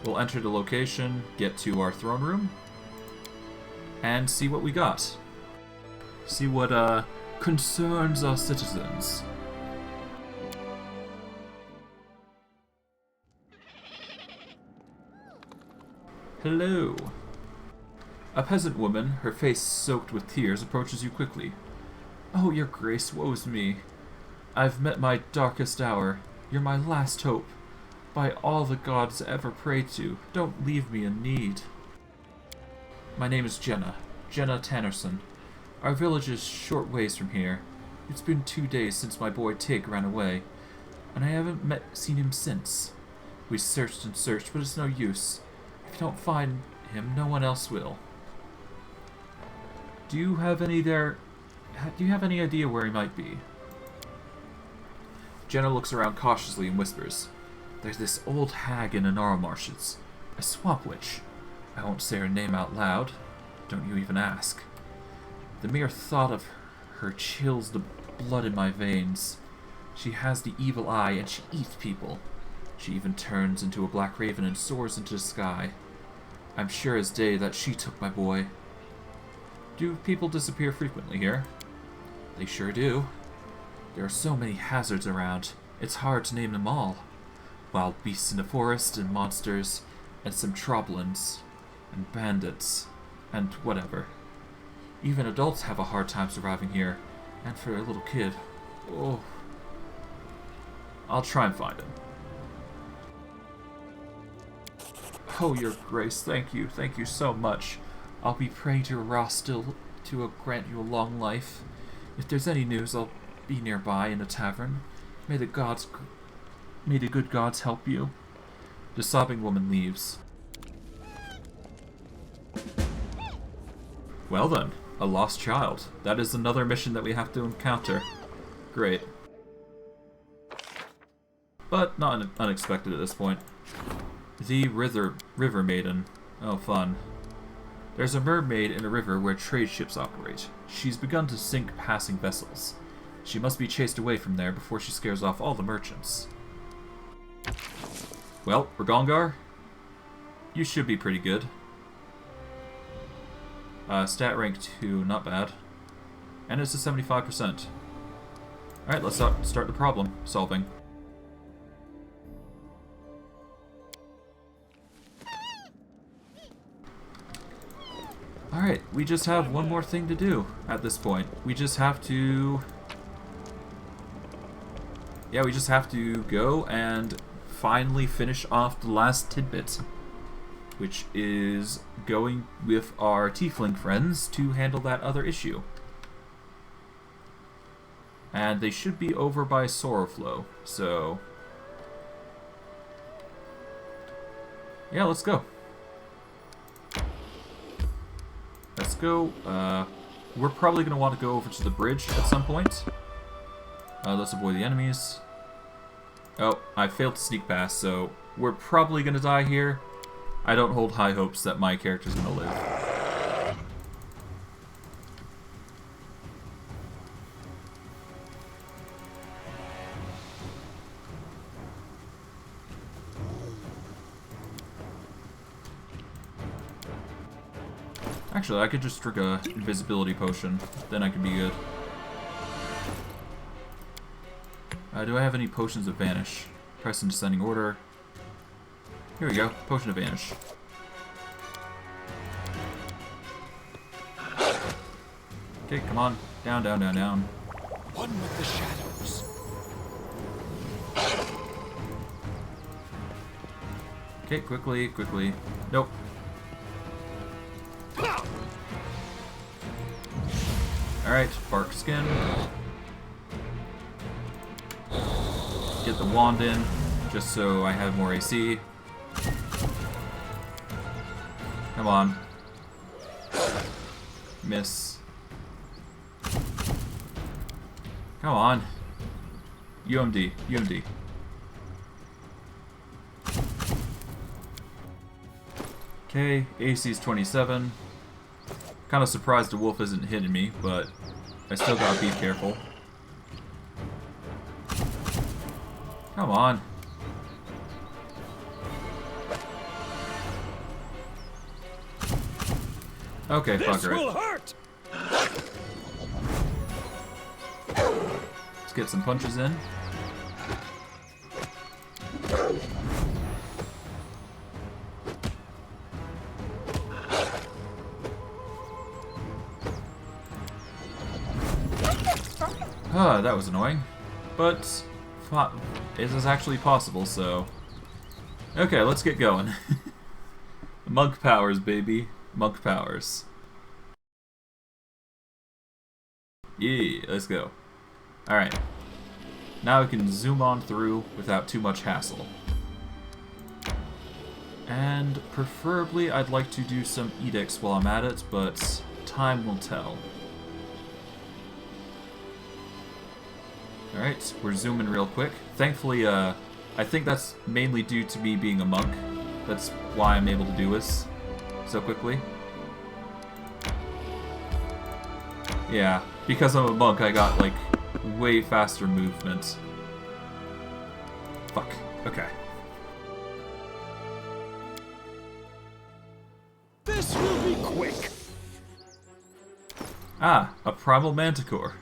We'll enter the location, get to our throne room, and see what we got. See what concerns our citizens. Hello. A peasant woman, her face soaked with tears, approaches you quickly. Oh, your grace, woe's me. I've met my darkest hour. You're my last hope. By all the gods ever prayed to, don't leave me in need. My name is Jenna Tannerson. Our village is short ways from here. It's been 2 days since my boy Tig ran away, and I haven't seen him since. We searched and searched, but it's no use. If you don't find him, no one else will. Do you have any idea where he might be? Jenna looks around cautiously and whispers, There's this old hag in Anara Marshes, a swamp witch. I won't say her name out loud. Don't you even ask. The mere thought of her chills the blood in my veins. She has the evil eye and she eats people. She even turns into a black raven and soars into the sky. I'm sure as day that she took my boy. Do people disappear frequently here? They sure do. There are so many hazards around, it's hard to name them all. Wild beasts in the forest, and monsters, and some troblins, and bandits, and whatever. Even adults have a hard time surviving here, and for a little kid, oh. I'll try and find him. Oh, your grace, thank you so much. I'll be praying to Ra still to grant you a long life. If there's any news, I'll be nearby in a tavern. May the good gods help you. The sobbing woman leaves. Well then, a lost child. That is another mission that we have to encounter. Great. But not unexpected at this point. The River Maiden. Oh, fun. There's a mermaid in a river where trade ships operate. She's begun to sink passing vessels. She must be chased away from there before she scares off all the merchants. Well, Ragongar, you should be pretty good. Stat rank 2, not bad. And it's a 75%. Alright, let's start the problem solving. Alright, we just have one more thing to do at this point. We just have to... Yeah, we just have to go and finally finish off the last tidbit, which is going with our Tiefling friends to handle that other issue. And they should be over by Sorrowflow, so... Yeah, let's go. Let's go. We're probably going to want to go over to the bridge at some point. Let's avoid the enemies. Oh, I failed to sneak past, so we're probably going to die here. I don't hold high hopes that my character's going to live. Actually, I could just drink a invisibility potion. Then I could be good. Do I have any potions of vanish? Press in descending order. Here we go. Potion of vanish. Okay, come on. Down, down, down, down. One with the shadows. Okay, quickly, quickly. Nope. Alright, bark skin. Get the wand in, just so I have more AC. Come on. Miss. Come on. UMD, UMD. Okay, AC is 27. Kind of surprised the wolf isn't hitting me, but I still gotta be careful. Come on. Okay, fuck her. This will hurt. Let's get some punches in. That was annoying. But it is actually possible, so... Okay, let's get going. Monk powers, baby. Monk powers. Yeah, let's go. Alright. Now we can zoom on through without too much hassle. And preferably I'd like to do some edicts while I'm at it, but time will tell. Alright, we're zooming real quick. Thankfully, I think that's mainly due to me being a monk. That's why I'm able to do this so quickly. Yeah, because I'm a monk, I got, like, way faster movement. Fuck. Okay. This will be quick. Ah, a primal manticore.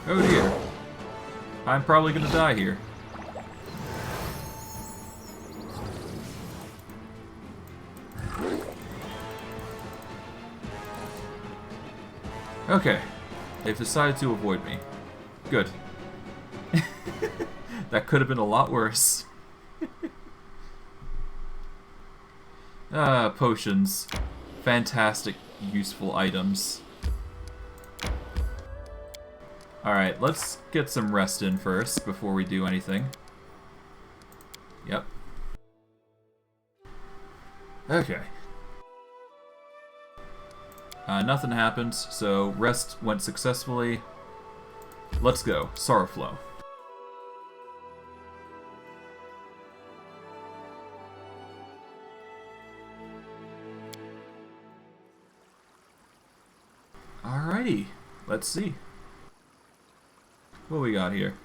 Oh dear. I'm probably gonna die here. Okay. They've decided to avoid me. Good. That could have been a lot worse. Potions. Fantastic, useful items. Alright, let's get some rest in first before we do anything. Yep. Okay. Nothing happened, so rest went successfully. Let's go. Sorrowflow. Alrighty. Let's see. What we got here?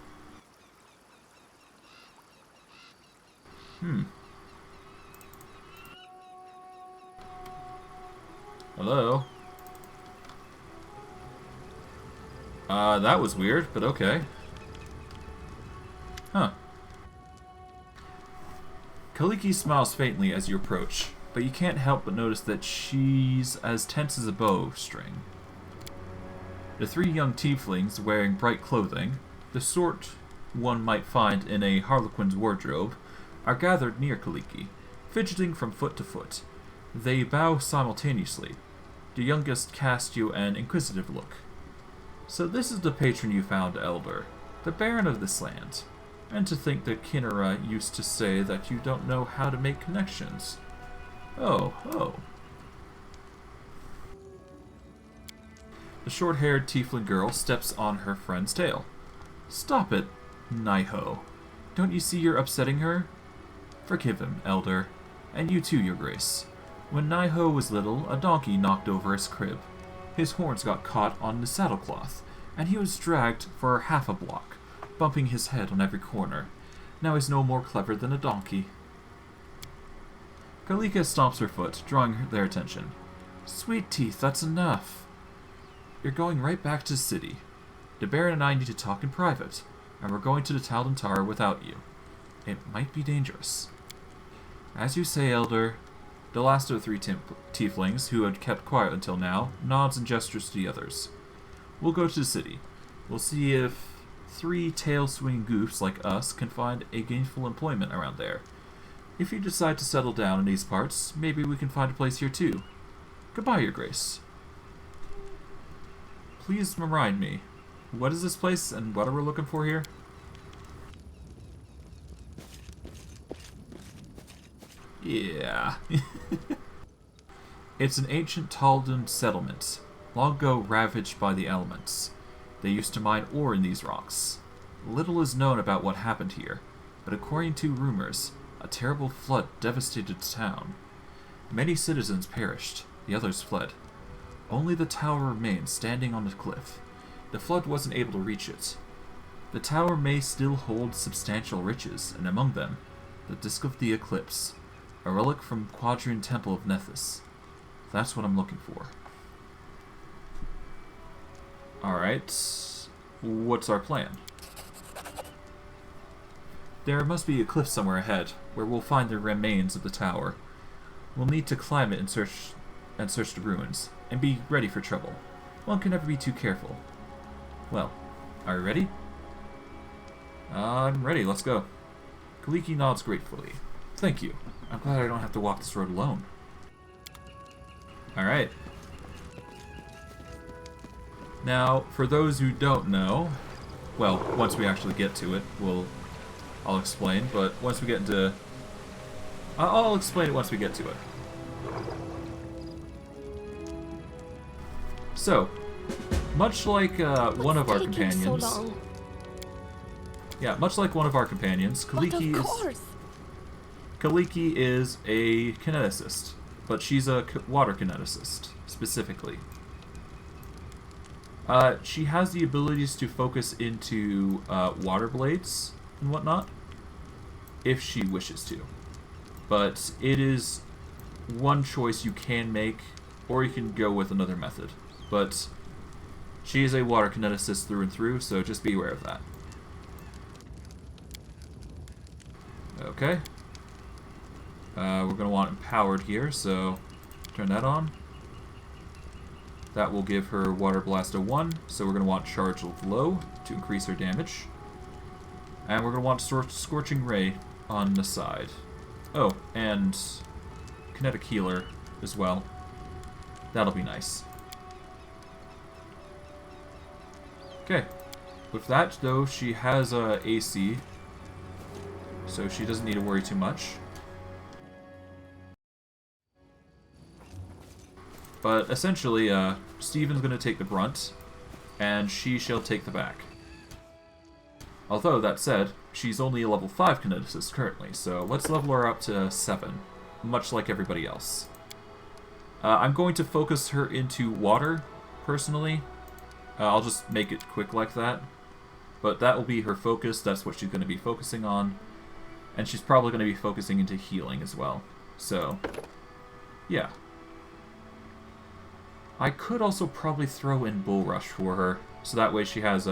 Hello? That was weird, but okay. Huh. Kaliki smiles faintly as you approach, but you can't help but notice that she's as tense as a bowstring. The three young tieflings wearing bright clothing, the sort one might find in a harlequin's wardrobe, are gathered near Kaliki, fidgeting from foot to foot. They bow simultaneously. The youngest casts you an inquisitive look. So this is the patron you found, Elder, the Baron of this land. And to think that Kinnera used to say that you don't know how to make connections. Oh. The short-haired tiefling girl steps on her friend's tail. Stop it, Nyho. Don't you see you're upsetting her? Forgive him, Elder. And you too, Your Grace. When Nyho was little, a donkey knocked over his crib. His horns got caught on the saddlecloth, and he was dragged for half a block, bumping his head on every corner. Now he's no more clever than a donkey. Kalika stomps her foot, drawing their attention. Sweet teeth, that's enough. You're going right back to the city. The Baron and I need to talk in private, and we're going to the Taldan Tower without you. It might be dangerous. As you say, Elder. The last of the three tieflings, who had kept quiet until now, nods and gestures to the others. We'll go to the city. We'll see if three tail-swinging goofs like us can find a gainful employment around there. If you decide to settle down in these parts, maybe we can find a place here too. Goodbye, Your Grace. Please remind me, what is this place and what are we looking for here? Yeah. It's an ancient Taldan settlement, long ago ravaged by the elements. They used to mine ore in these rocks. Little is known about what happened here, but according to rumors, a terrible flood devastated the town. Many citizens perished, the others fled. Only the tower remains standing on the cliff. The flood wasn't able to reach it. The tower may still hold substantial riches, and among them, the Disc of the Eclipse, a relic from Quadrian Temple of Nethys. That's what I'm looking for. Alright, what's our plan? There must be a cliff somewhere ahead, where we'll find the remains of the tower. We'll need to climb it and search the ruins, and be ready for trouble. One can never be too careful. Well, are you ready? I'm ready, let's go. Kaliki nods gratefully. Thank you. I'm glad I don't have to walk this road alone. Alright. Now, for those who don't know, well, once we actually get to it, I'll explain, but once we get into... I'll explain it once we get to it. So, much like one of our companions... So yeah, much like one of our companions, Kaliki is a kineticist, but she's a water kineticist, specifically. She has the abilities to focus into water blades and whatnot, if she wishes to. But it is one choice you can make, or you can go with another method. But she is a water kineticist through and through, so just be aware of that. Okay. We're going to want empowered here, so turn that on. That will give her Water Blast a 1, so we're going to want Charge of Low to increase her damage. And we're going to want Scorching Ray on the side. Oh, and Kinetic Healer as well. That'll be nice. Okay. With that, though, she has AC, so she doesn't need to worry too much. But essentially, Steven's going to take the brunt, and she shall take the back. Although, that said, she's only a level 5 Kineticist currently, so let's level her up to 7, much like everybody else. I'm going to focus her into water, personally. I'll just make it quick like that. But that will be her focus, that's what she's going to be focusing on. And she's probably going to be focusing into healing as well. So, yeah. I could also probably throw in Bull Rush for her, so that way she has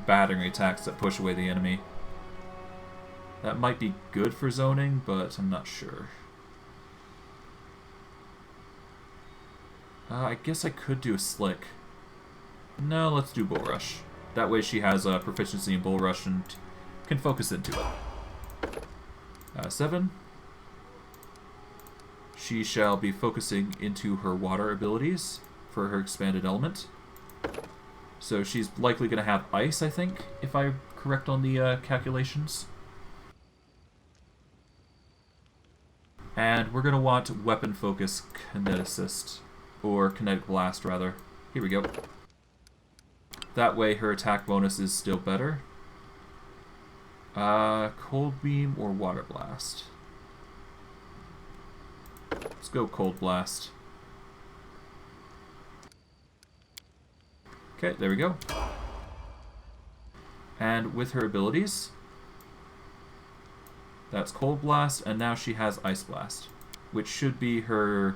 battering attacks that push away the enemy. That might be good for zoning, but I'm not sure. I guess I could do a Slick. No, let's do Bull Rush. That way she has proficiency in Bull Rush and can focus into it. 7. She shall be focusing into her water abilities for her expanded element. So she's likely going to have ice, I think, if I'm correct on the calculations. And we're going to want Weapon Focus Kineticist, or Kinetic Blast, rather. Here we go. That way her attack bonus is still better. Cold Beam or Water Blast? Let's go Cold Blast. Okay, there we go. And with her abilities, that's Cold Blast, and now she has Ice Blast, which should be her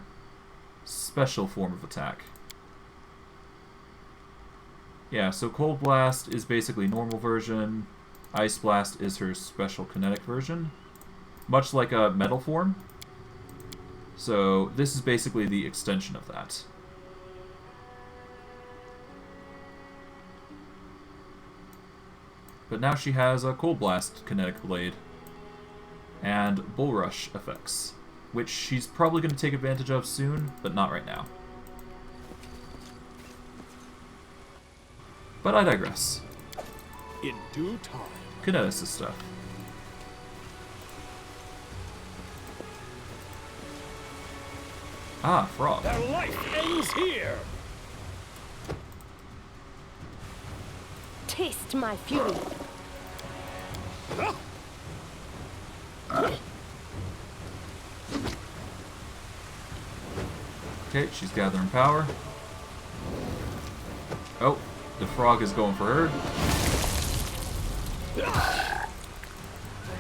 special form of attack. Yeah, so Cold Blast is basically normal version, Ice Blast is her special kinetic version, much like a metal form. So this is basically the extension of that. But now she has a Cold Blast Kinetic Blade and Bull Rush effects, which she's probably going to take advantage of soon, but not right now. But I digress. In due time. Kineticist stuff. Ah, frog. Their life ends here. Taste my fury. Okay, she's gathering power. Oh, the frog is going for her.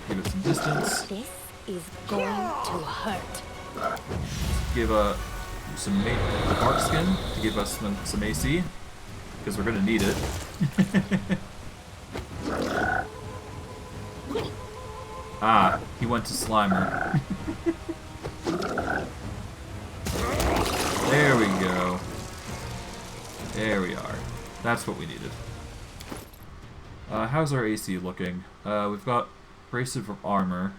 Give it some distance. This is going to hurt. Give some bark skin to give us some AC, because we're gonna need it. Ah, he went to Slimer. There we go. There we are. That's what we needed. How's our AC looking? We've got Bracelet of Armor.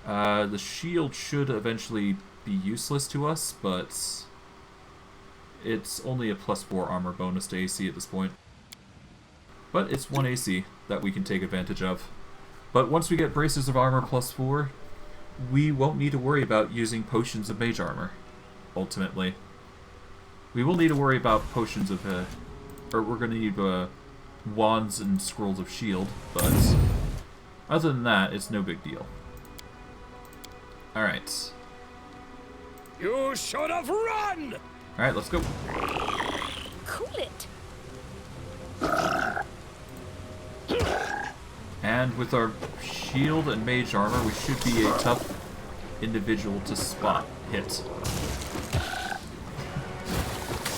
The shield should eventually be useless to us, but it's only a +4 armor bonus to AC at this point. But it's 1 AC that we can take advantage of. But once we get Braces of Armor +4, we won't need to worry about using potions of mage armor, ultimately. We will need to worry about potions of, or we're going to need wands and scrolls of shield, but other than that, it's no big deal. Alright. You should have run! Alright, let's go. Cool it. And with our shield and mage armor, we should be a tough individual to spot hit.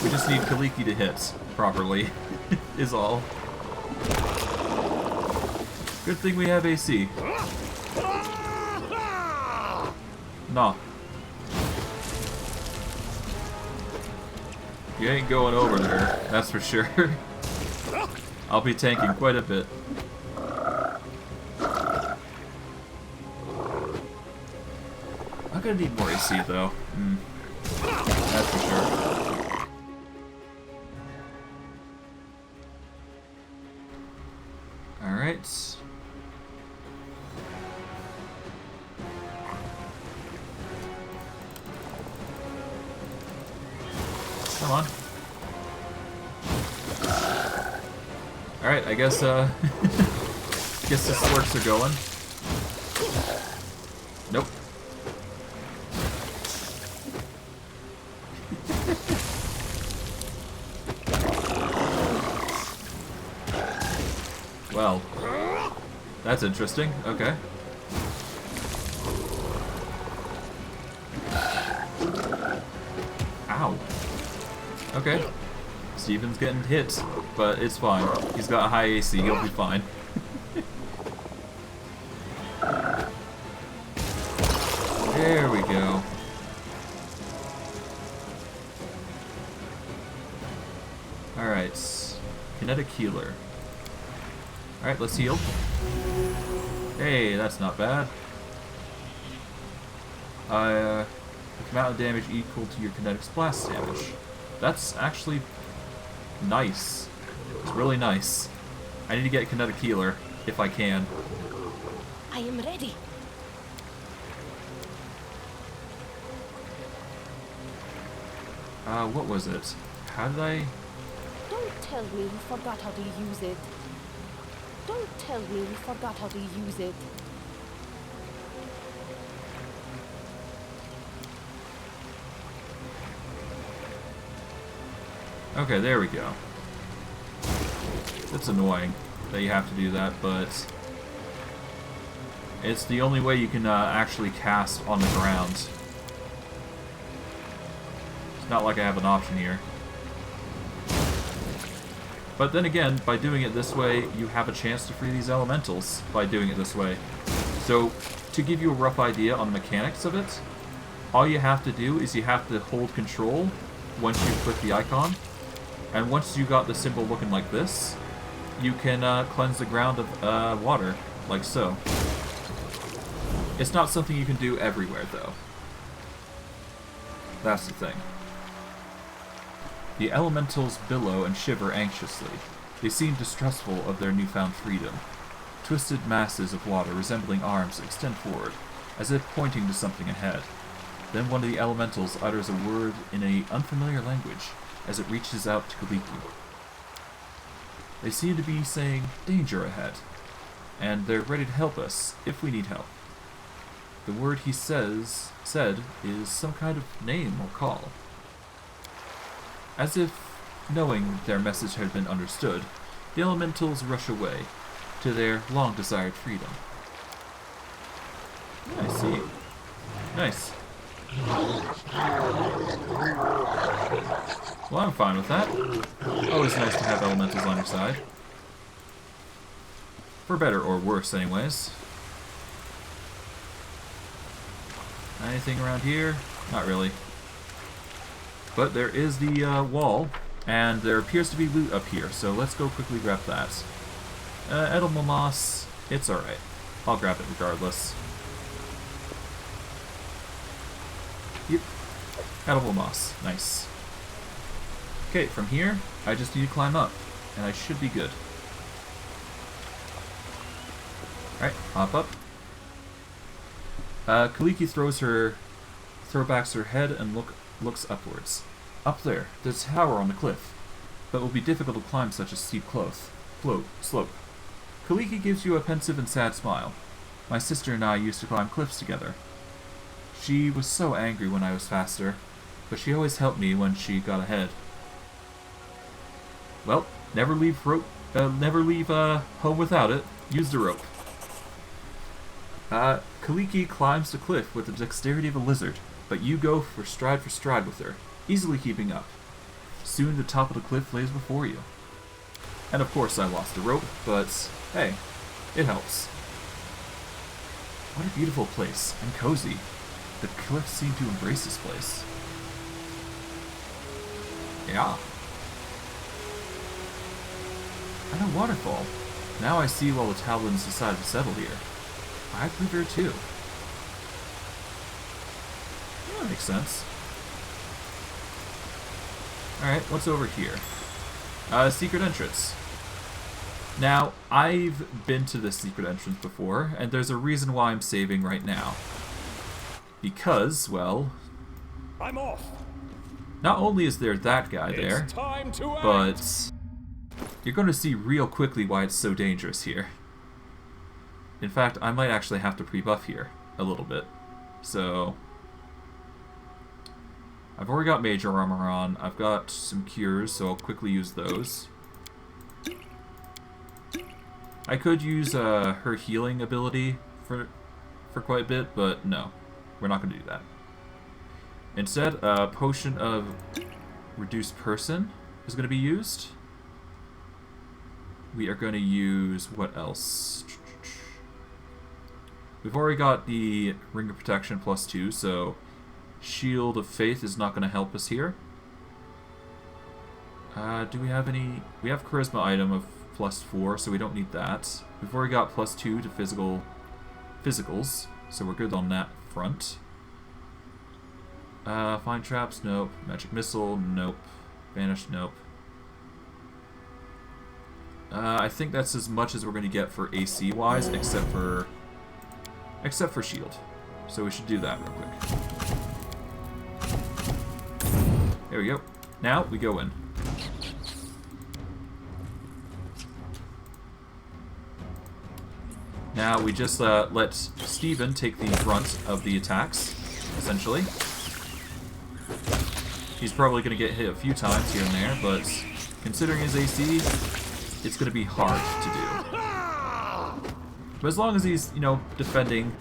We just need Kaliki to hit properly, is all. Good thing we have AC. Nah. You ain't going over there, that's for sure. I'll be tanking quite a bit. I'm gonna need more AC though. That's for sure. Alright. Come on. Alright, I guess guess the slurks are going. Nope. Well, that's interesting. Okay. Ow. Okay. Steven's getting hit, but it's fine. He's got a high AC, he'll be fine. There we go. Alright. Kinetic healer. Alright, let's heal. Hey, that's not bad. Amount of damage equal to your kinetic blast damage. That's actually nice. It's really nice. I need to get kinetic healer if I can. I am ready. What was it? How did I... Don't tell me you forgot how to use it. Don't tell me you forgot how to use it. Okay, there we go. It's annoying that you have to do that, but it's the only way you can actually cast on the ground. It's not like I have an option here. But then again, by doing it this way, you have a chance to free these elementals by doing it this way. So, to give you a rough idea on the mechanics of it, all you have to do is you have to hold control once you click the icon. And once you got the symbol looking like this, you can cleanse the ground of water, like so. It's not something you can do everywhere, though. That's the thing. The elementals billow and shiver anxiously. They seem distrustful of their newfound freedom. Twisted masses of water resembling arms extend forward, as if pointing to something ahead. Then one of the elementals utters a word in an unfamiliar language, as it reaches out to Kaliki. They seem to be saying, danger ahead, and they're ready to help us if we need help. The word he said is some kind of name or call. As if knowing their message had been understood, the elementals rush away to their long-desired freedom. I see. Nice. Well, I'm fine with that. Always nice to have elementals on your side. For better or worse, anyways. Anything around here? Not really. But there is the wall, and there appears to be loot up here, so let's go quickly grab that. Edible moss, it's alright. I'll grab it regardless. Yep. Edible moss, nice. Okay, from here, I just need to climb up, and I should be good. Alright, hop up. Kaliki throwbacks her head and looks upwards. Up there, there's a tower on the cliff, but it will be difficult to climb such a steep slope. Kaliki gives you a pensive and sad smile. My sister and I used to climb cliffs together. She was so angry when I was faster, but she always helped me when she got ahead. Well, never leave home without it. Use the rope. Kaliki climbs the cliff with the dexterity of a lizard, but you go for stride with her, easily keeping up. Soon the top of the cliff lays before you. And of course I lost the rope, but hey, it helps. What a beautiful place, and cozy. The cliffs seem to embrace this place. Yeah. And a waterfall. Now I see why the Talons decided to settle here. I'd live here too. That makes sense. Alright, what's over here? Secret entrance. Now, I've been to this secret entrance before, and there's a reason why I'm saving right now. Because, well... I'm off. Not only is there that guy there, but you're going to see real quickly why it's so dangerous here. In fact, I might actually have to pre-buff here a little bit. So, I've already got major armor on. I've got some cures, so I'll quickly use those. I could use her healing ability for quite a bit, but no. We're not going to do that. Instead, a potion of Reduced person is going to be used. We are going to use what else? We've already got the Ring of Protection +2, so Shield of Faith is not going to help us here. Do we have any? We have Charisma item of +4, so we don't need that. We've already got +2 to physicals, so we're good on that front. Find Traps, nope. Magic Missile, nope. Vanish, nope. I think that's as much as we're going to get for AC-wise, except for Shield. So we should do that real quick. There we go. Now we go in. Now we just let Steven take the brunt of the attacks, essentially. He's probably going to get hit a few times here and there, but considering his AC, it's going to be hard to do. But as long as he's, you know, defending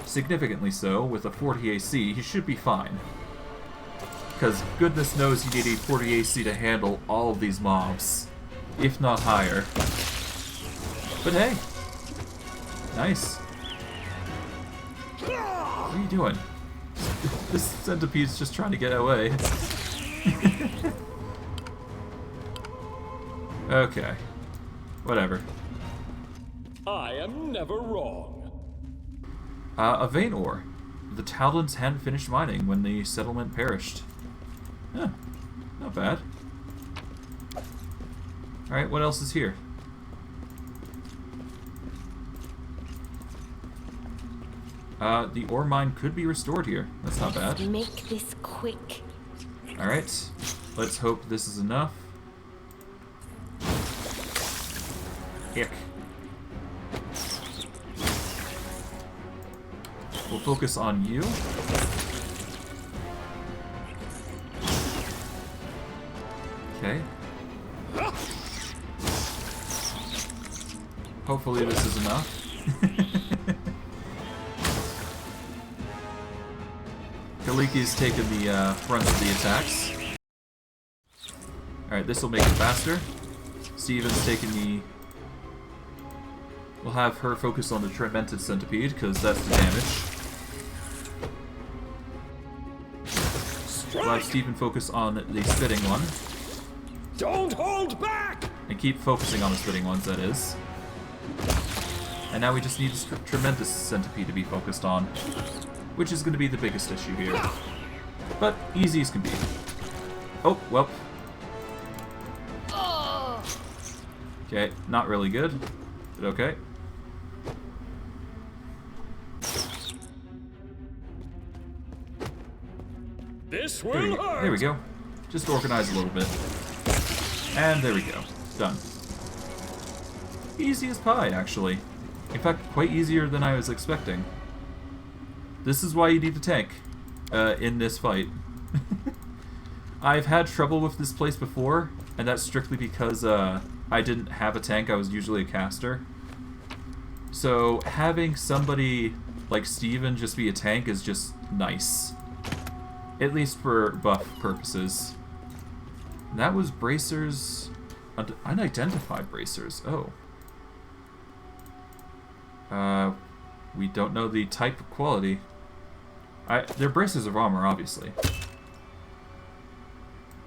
significantly so with a 40 AC, he should be fine. Because goodness knows you need a 40 AC to handle all of these mobs, if not higher. But hey, nice. What are you doing? This centipede's just trying to get away. Okay. Whatever. I am never wrong. A vein ore. The Talons hadn't finished mining when the settlement perished. Huh. Not bad. Alright, what else is here? The ore mine could be restored here. That's not bad. Make this quick. Alright. Let's hope this is enough. Ick. We'll focus on you. Okay. Hopefully this is enough. Kaliki's taken the front of the attacks. Alright, this will make it faster. Steven's taking the... We'll have her focus on the Tormented Centipede, because that's the damage. We'll have Steven focus on the spitting one. Don't hold back! And keep focusing on the spitting ones, that is. And now we just need the Tremendous Centipede to be focused on, which is going to be the biggest issue here. But easy as can be. Oh, well. Okay, not really good, but okay. This will hurt! There we go. Just organize a little bit. And there we go. Done. Easy as pie, actually. In fact, quite easier than I was expecting. This is why you need a tank in this fight. I've had trouble with this place before, and that's strictly because I didn't have a tank. I was usually a caster. So having somebody like Steven just be a tank is just nice. At least for buff purposes. That was bracers... unidentified bracers. Oh. We don't know the type of quality. They're bracers of armor, obviously.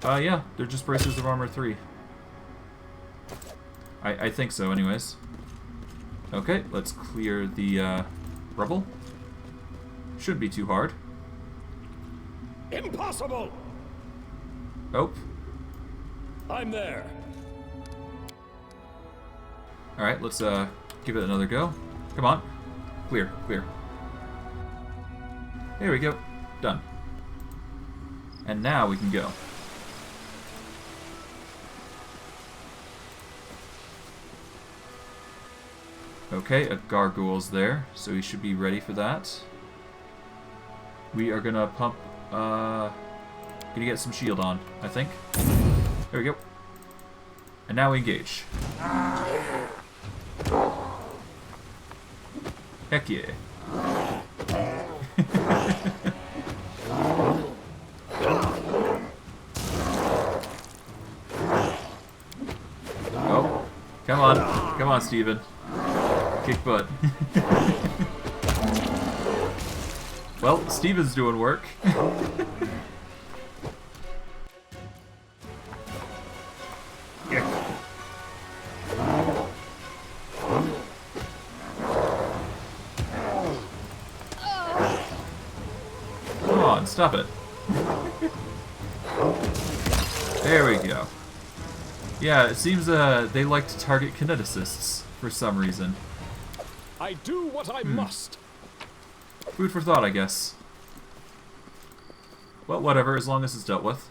Yeah, they're just bracers of armor 3. I think so, anyways. Okay, let's clear the rubble. Shouldn't be too hard. Impossible! Oh. I'm there. Alright, let's give it another go. Come on. Clear, clear. There we go. Done. And now we can go. Okay, a gargoyle's there, so we should be ready for that. We are gonna pump, gonna get some shield on, I think. There we go. And now we engage. Heck yeah. Come on. Come on, Steven. Kick butt. Well, Steven's doing work. Come on, stop it. There we go. Yeah, it seems they like to target kineticists for some reason. I do what I must. Food for thought, I guess. Well, whatever, as long as it's dealt with.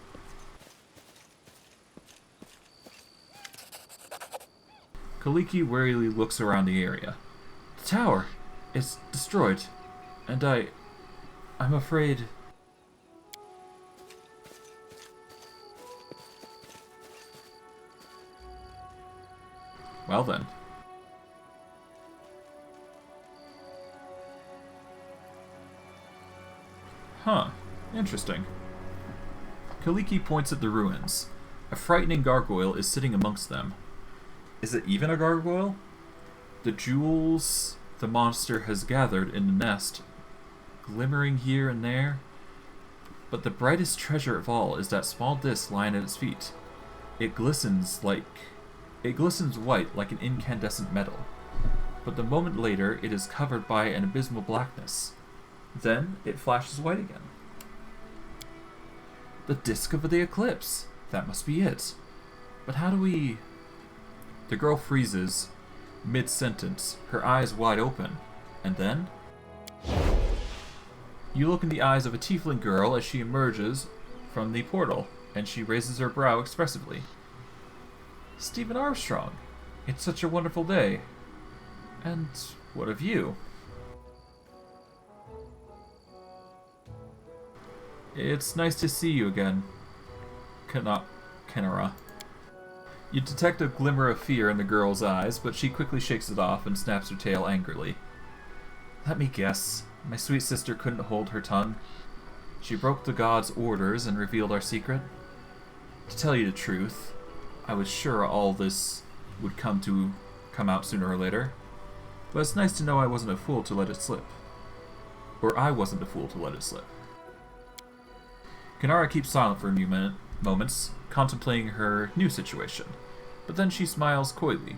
Kaliki warily looks around the area. The tower! It's destroyed. And I'm afraid... Well then. Huh. Interesting. Kaliki points at the ruins. A frightening gargoyle is sitting amongst them. Is it even a gargoyle? The jewels the monster has gathered in the nest, glimmering here and there. But the brightest treasure of all is that small disc lying at its feet. It glistens white like an incandescent metal. But the moment later, it is covered by an abysmal blackness. Then, it flashes white again. The disc of the eclipse! That must be it. But how do we... The girl freezes, mid-sentence, her eyes wide open. And then... You look in the eyes of a tiefling girl as she emerges from the portal, and she raises her brow expressively. Stephen Armstrong, it's such a wonderful day. And what of you? It's nice to see you again, Kenara. You detect a glimmer of fear in the girl's eyes, but she quickly shakes it off and snaps her tail angrily. Let me guess. My sweet sister couldn't hold her tongue. She broke the god's orders and revealed our secret. To tell you the truth, I was sure all this would come out sooner or later. But it's nice to know I wasn't a fool to let it slip. Or I wasn't a fool to let it slip. Kenara keeps silent for a few moments, contemplating her new situation. But then she smiles coyly.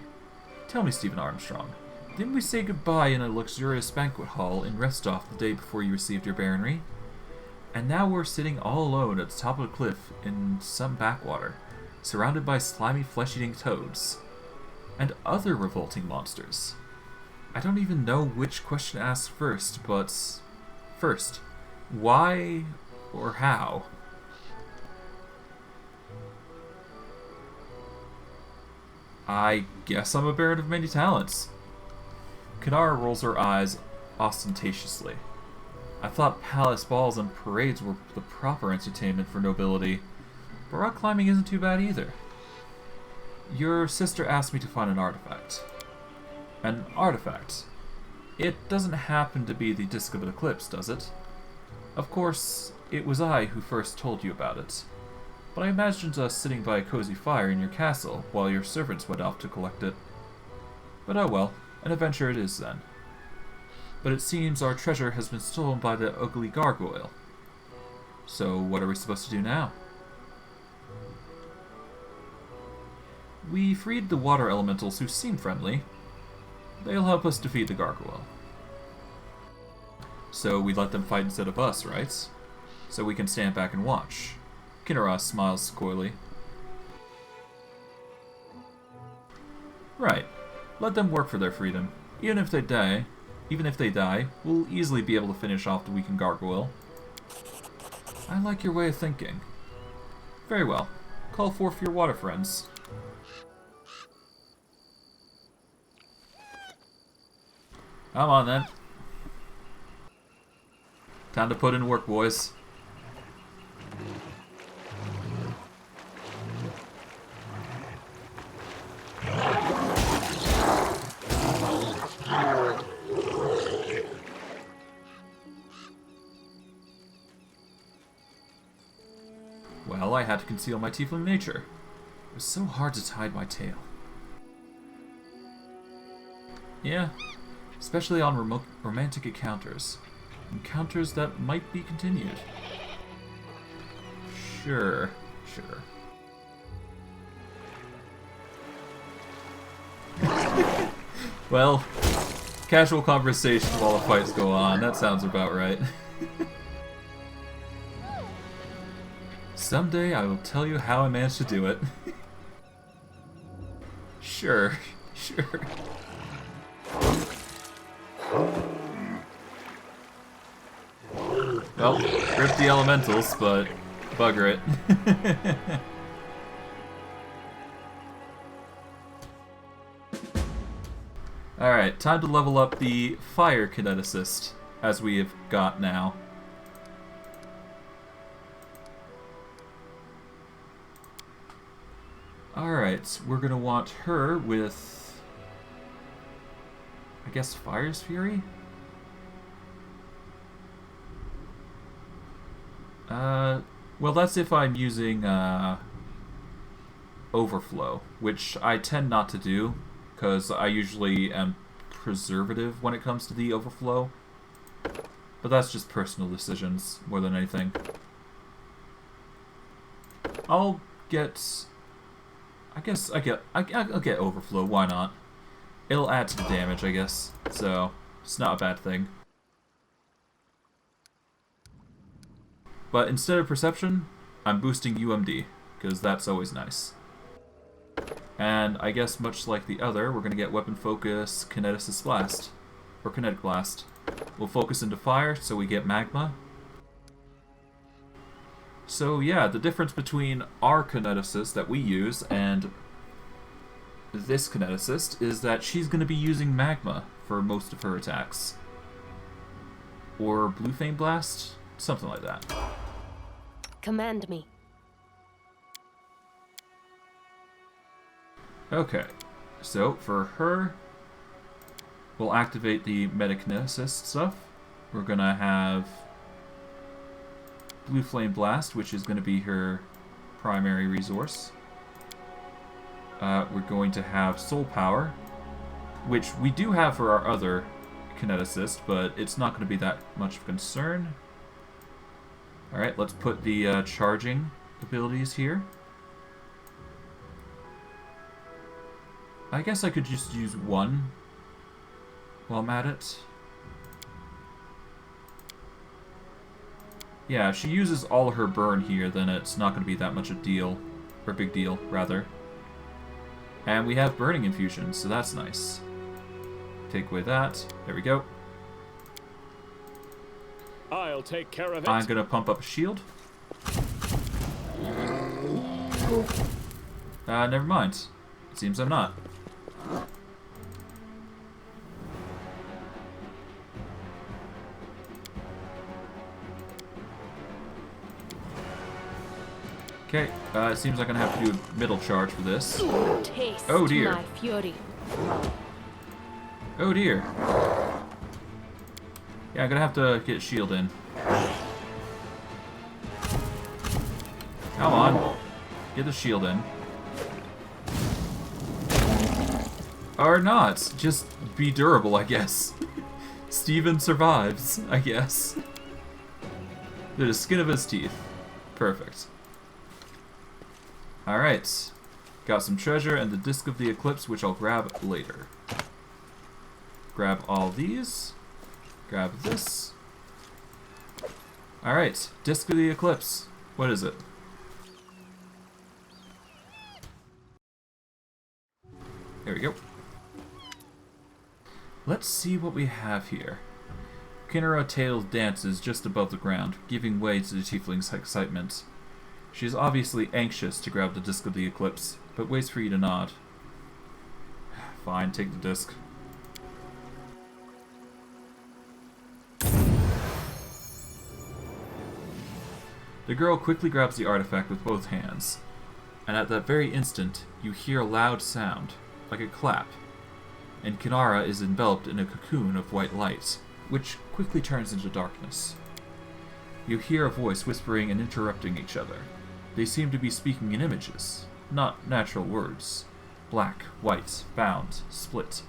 Tell me, Stephen Armstrong, didn't we say goodbye in a luxurious banquet hall in Restoff the day before you received your baronry? And now we're sitting all alone at the top of a cliff in some backwater, surrounded by slimy flesh-eating toads. And other revolting monsters. I don't even know which question to ask first, but... First, why or how? I guess I'm a baron of many talents. Kenara rolls her eyes ostentatiously. I thought palace balls and parades were the proper entertainment for nobility, but rock climbing isn't too bad either. Your sister asked me to find an artifact. An artifact? It doesn't happen to be the Disc of the Eclipse, does it? Of course, it was I who first told you about it. But I imagined us sitting by a cozy fire in your castle while your servants went off to collect it. But oh well, an adventure it is then. But it seems our treasure has been stolen by the ugly gargoyle. So what are we supposed to do now? We freed the water elementals who seem friendly. They'll help us defeat the gargoyle. So we let them fight instead of us, right? So we can stand back and watch. Kenara smiles coyly. Right. Let them work for their freedom. Even if they die, we'll easily be able to finish off the weakened gargoyle. I like your way of thinking. Very well. Call forth your water friends. Come on then. Time to put in work, boys. Well, I had to conceal my tiefling nature. It was so hard to hide my tail. Yeah, especially on romantic encounters. Encounters that might be continued. Sure. Well, casual conversation while the fights go on, that sounds about right. Someday I will tell you how I managed to do it. Sure. Well, rip the elementals, but bugger it. Alright, time to level up the Fire Kineticist, as we have got now. Alright, we're gonna want her with, I guess, Fire's Fury? Well, that's if I'm using, Overflow, which I tend not to do, because I usually am preservative when it comes to the Overflow. But that's just personal decisions, more than anything. I'll get Overflow, why not? It'll add to the damage, I guess, so it's not a bad thing. But instead of Perception, I'm boosting UMD, because that's always nice. And I guess much like the other, we're going to get Weapon Focus, Kineticist Blast, or Kinetic Blast. We'll focus into Fire, so we get Magma. So yeah, the difference between our Kineticist that we use and this Kineticist is that she's going to be using Magma for most of her attacks. Or Blue Flame Blast? Something like that. Command me. Okay, so for her, we'll activate the Metakineticist stuff. We're going to have Blue Flame Blast, which is going to be her primary resource. We're going to have Soul Power, which we do have for our other Kineticist, but it's not going to be that much of a concern. Alright, let's put the charging abilities here. I guess I could just use one while I'm at it. Yeah, if she uses all her burn here, then it's not going to be that much a deal. Or big deal, rather. And we have Burning Infusion, so that's nice. Take away that. There we go. I'll take care of it. I'm going to pump up a shield. Never mind. It seems I'm not. Okay, it seems like I'm going to have to do a middle charge for this. Taste Oh dear. my fury. Oh dear. Yeah, I'm going to have to get shield in. Come on. Get the shield in. Or not. Just be durable, I guess. Steven survives, I guess. The skin of his teeth. Perfect. Alright. Got some treasure and the Disc of the Eclipse, which I'll grab later. Grab all these. Grab this. Alright. Disc of the Eclipse. What is it? There we go. Let's see what we have here. Kinnera Tail dances just above the ground, giving way to the Tiefling's excitement. She is obviously anxious to grab the Disc of the Eclipse, but waits for you to nod. Fine, take the disc. The girl quickly grabs the artifact with both hands, and at that very instant, you hear a loud sound, like a clap, and Kinnera is enveloped in a cocoon of white light, which quickly turns into darkness. You hear a voice whispering and interrupting each other. They seem to be speaking in images, not natural words. Black, white, bound, split.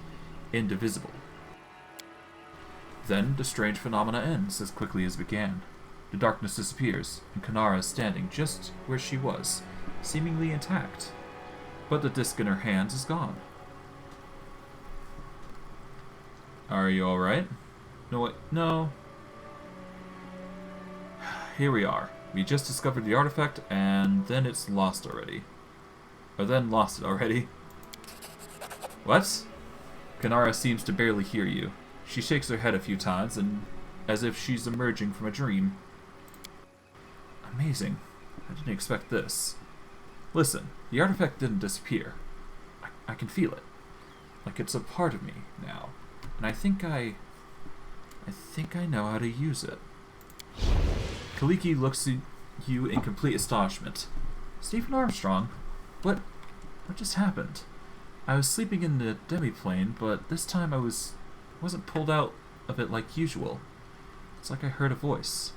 indivisible. Then the strange phenomena ends as quickly as it began. The darkness disappears, and Kanara is standing just where she was, seemingly intact. But the disc in her hands is gone. Are you alright? No, wait, no. Here we are. We just discovered the artifact, and then it's lost already. Or then lost it already. What? Kanara seems to barely hear you. She shakes her head a few times, and as if she's emerging from a dream. Amazing. I didn't expect this. Listen, the artifact didn't disappear. I can feel it. Like it's a part of me now. And I think I know how to use it. Kaliki looks at you in complete astonishment. Stephen Armstrong? What just happened? I was sleeping in the demi-plane, but this time I wasn't pulled out of it like usual. It's like I heard a voice.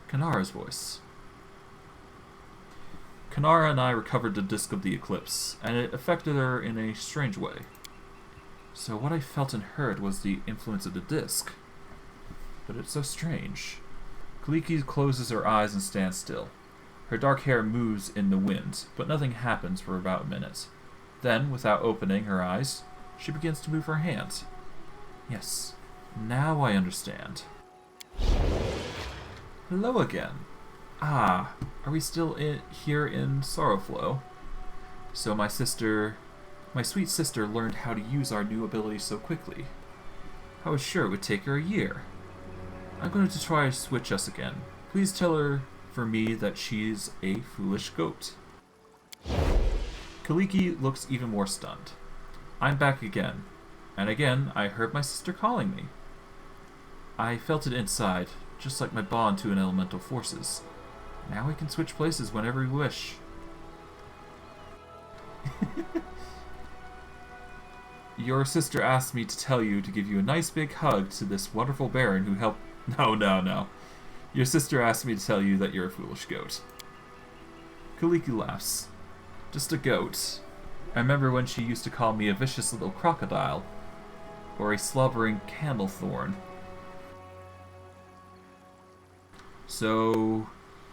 Kanara's voice. Kanara and I recovered the disc of the eclipse, and it affected her in a strange way. So what I felt and heard was the influence of the disc. But it's so strange. Kaliki closes her eyes and stands still. Her dark hair moves in the wind, but nothing happens for about a minute. Then, without opening her eyes, she begins to move her hand. Yes, now I understand. Hello again. Ah, are we still here in Sorrowflow? So my sweet sister learned how to use our new ability so quickly. I was sure it would take her a year. I'm going to try to switch us again. Please tell her for me that she's a foolish goat. Kaliki looks even more stunned. I'm back again. And again, I heard my sister calling me. I felt it inside, just like my bond to an elemental forces. Now we can switch places whenever we wish. Your sister asked me to tell you to give you a nice big hug to this wonderful Baron who helped... No. Your sister asked me to tell you that you're a foolish goat. Kaliki laughs. Just a goat. I remember when she used to call me a vicious little crocodile. Or a slobbering candle thorn. So...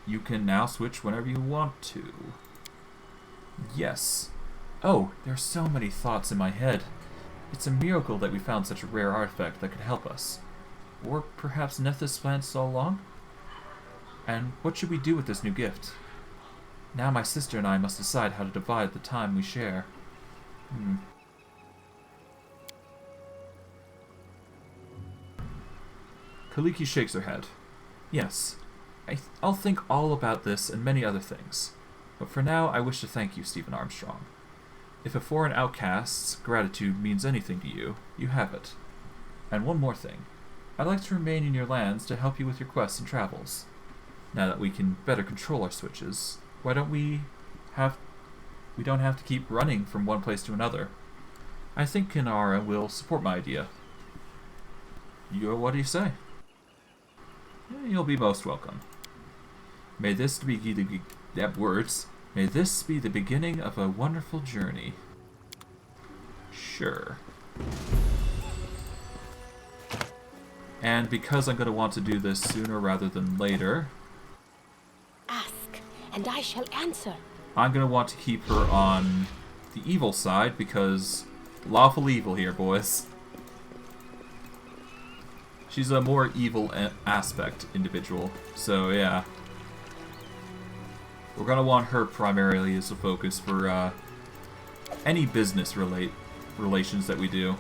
you can now switch whenever you want to. Yes. Oh, there's so many thoughts in my head. It's a miracle that we found such a rare artifact that could help us. Or perhaps Nethys planned so long? And what should we do with this new gift? Now my sister and I must decide how to divide the time we share. Kaliki shakes her head. Yes, I'll think all about this and many other things. But for now, I wish to thank you, Stephen Armstrong. If a foreign outcast's gratitude means anything to you, you have it. And one more thing. I'd like to remain in your lands to help you with your quests and travels. Now that we can better control our switches, why don't we don't have to keep running from one place to another. I think Kanara will support my idea. What do you say? You'll be most welcome. May this be May this be the beginning of a wonderful journey. Sure. And because I'm going to want to do this sooner rather than later... Ask, and I shall answer. I'm going to want to keep her on the evil side, because lawful evil here, boys. She's a more evil aspect individual, so yeah. We're going to want her primarily as a focus for any business relations that we do.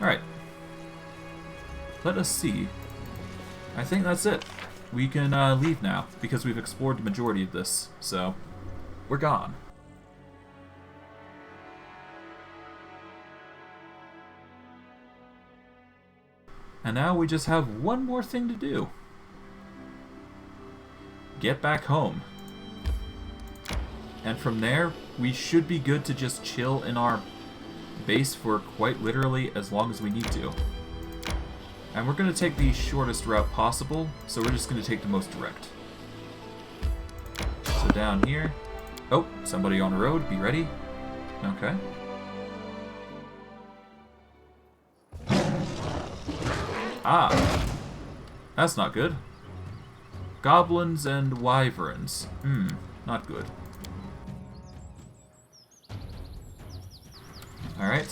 Alright. Let us see. I think that's it. We can leave now, because we've explored the majority of this, so we're gone. And now we just have one more thing to do. Get back home. And from there, we should be good to just chill in our base for quite literally as long as we need to. And we're going to take the shortest route possible, so we're just going to take the most direct. So down here... Oh, somebody on the road, be ready. Okay. Ah. That's not good. Goblins and wyverns. Not good. Alright.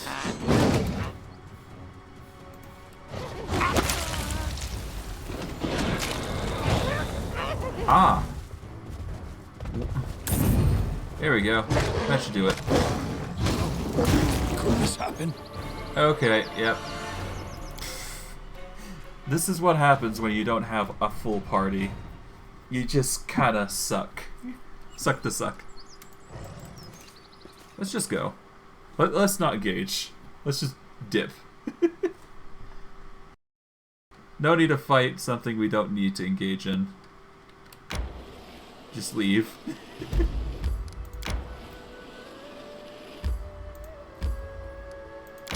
Ah! There we go. That should do it. Could this happen? Okay, yep. This is what happens when you don't have a full party. You just kinda suck. Suck to suck. Let's just go. Let's not engage. Let's just dip. No need to fight something we don't need to engage in. Just leave.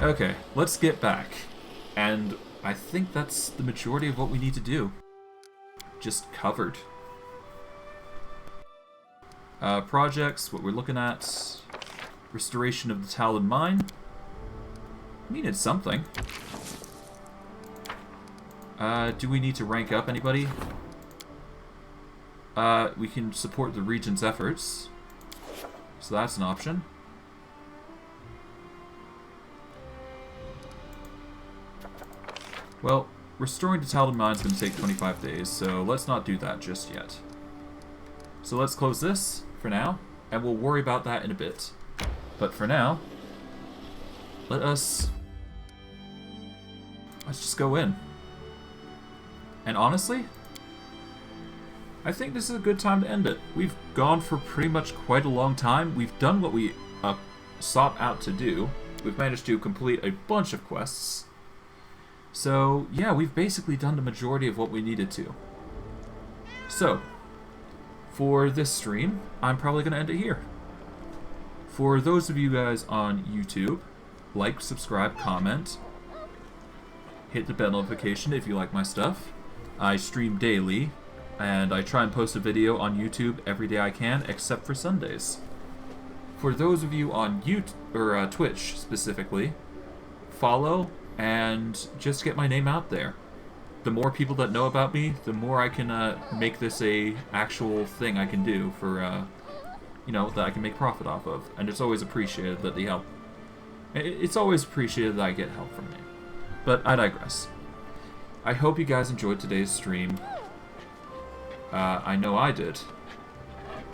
Okay, let's get back. And I think that's the majority of what we need to do. Just covered. Projects, what we're looking at. Restoration of the Talon Mine. I mean, it's something. Do we need to rank up anybody? We can support the Regent's efforts. So that's an option. Well, restoring the Talon Mine is going to take 25 days, so let's not do that just yet. So let's close this for now, and we'll worry about that in a bit. But for now, let's just go in. And honestly, I think this is a good time to end it. We've gone for pretty much quite a long time. We've done what we sought out to do. We've managed to complete a bunch of quests. So, yeah, we've basically done the majority of what we needed to. So, for this stream, I'm probably going to end it here. For those of you guys on YouTube, like, subscribe, comment, hit the bell notification if you like my stuff. I stream daily, and I try and post a video on YouTube every day I can, except for Sundays. For those of you on Twitch specifically, follow and just get my name out there. The more people that know about me, the more I can make this a actual thing I can do for, you know, that I can make profit off of. And it's always appreciated that they help. It's always appreciated that I get help from me. But I digress. I hope you guys enjoyed today's stream. I know I did.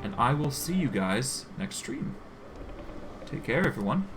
And I will see you guys next stream. Take care, everyone.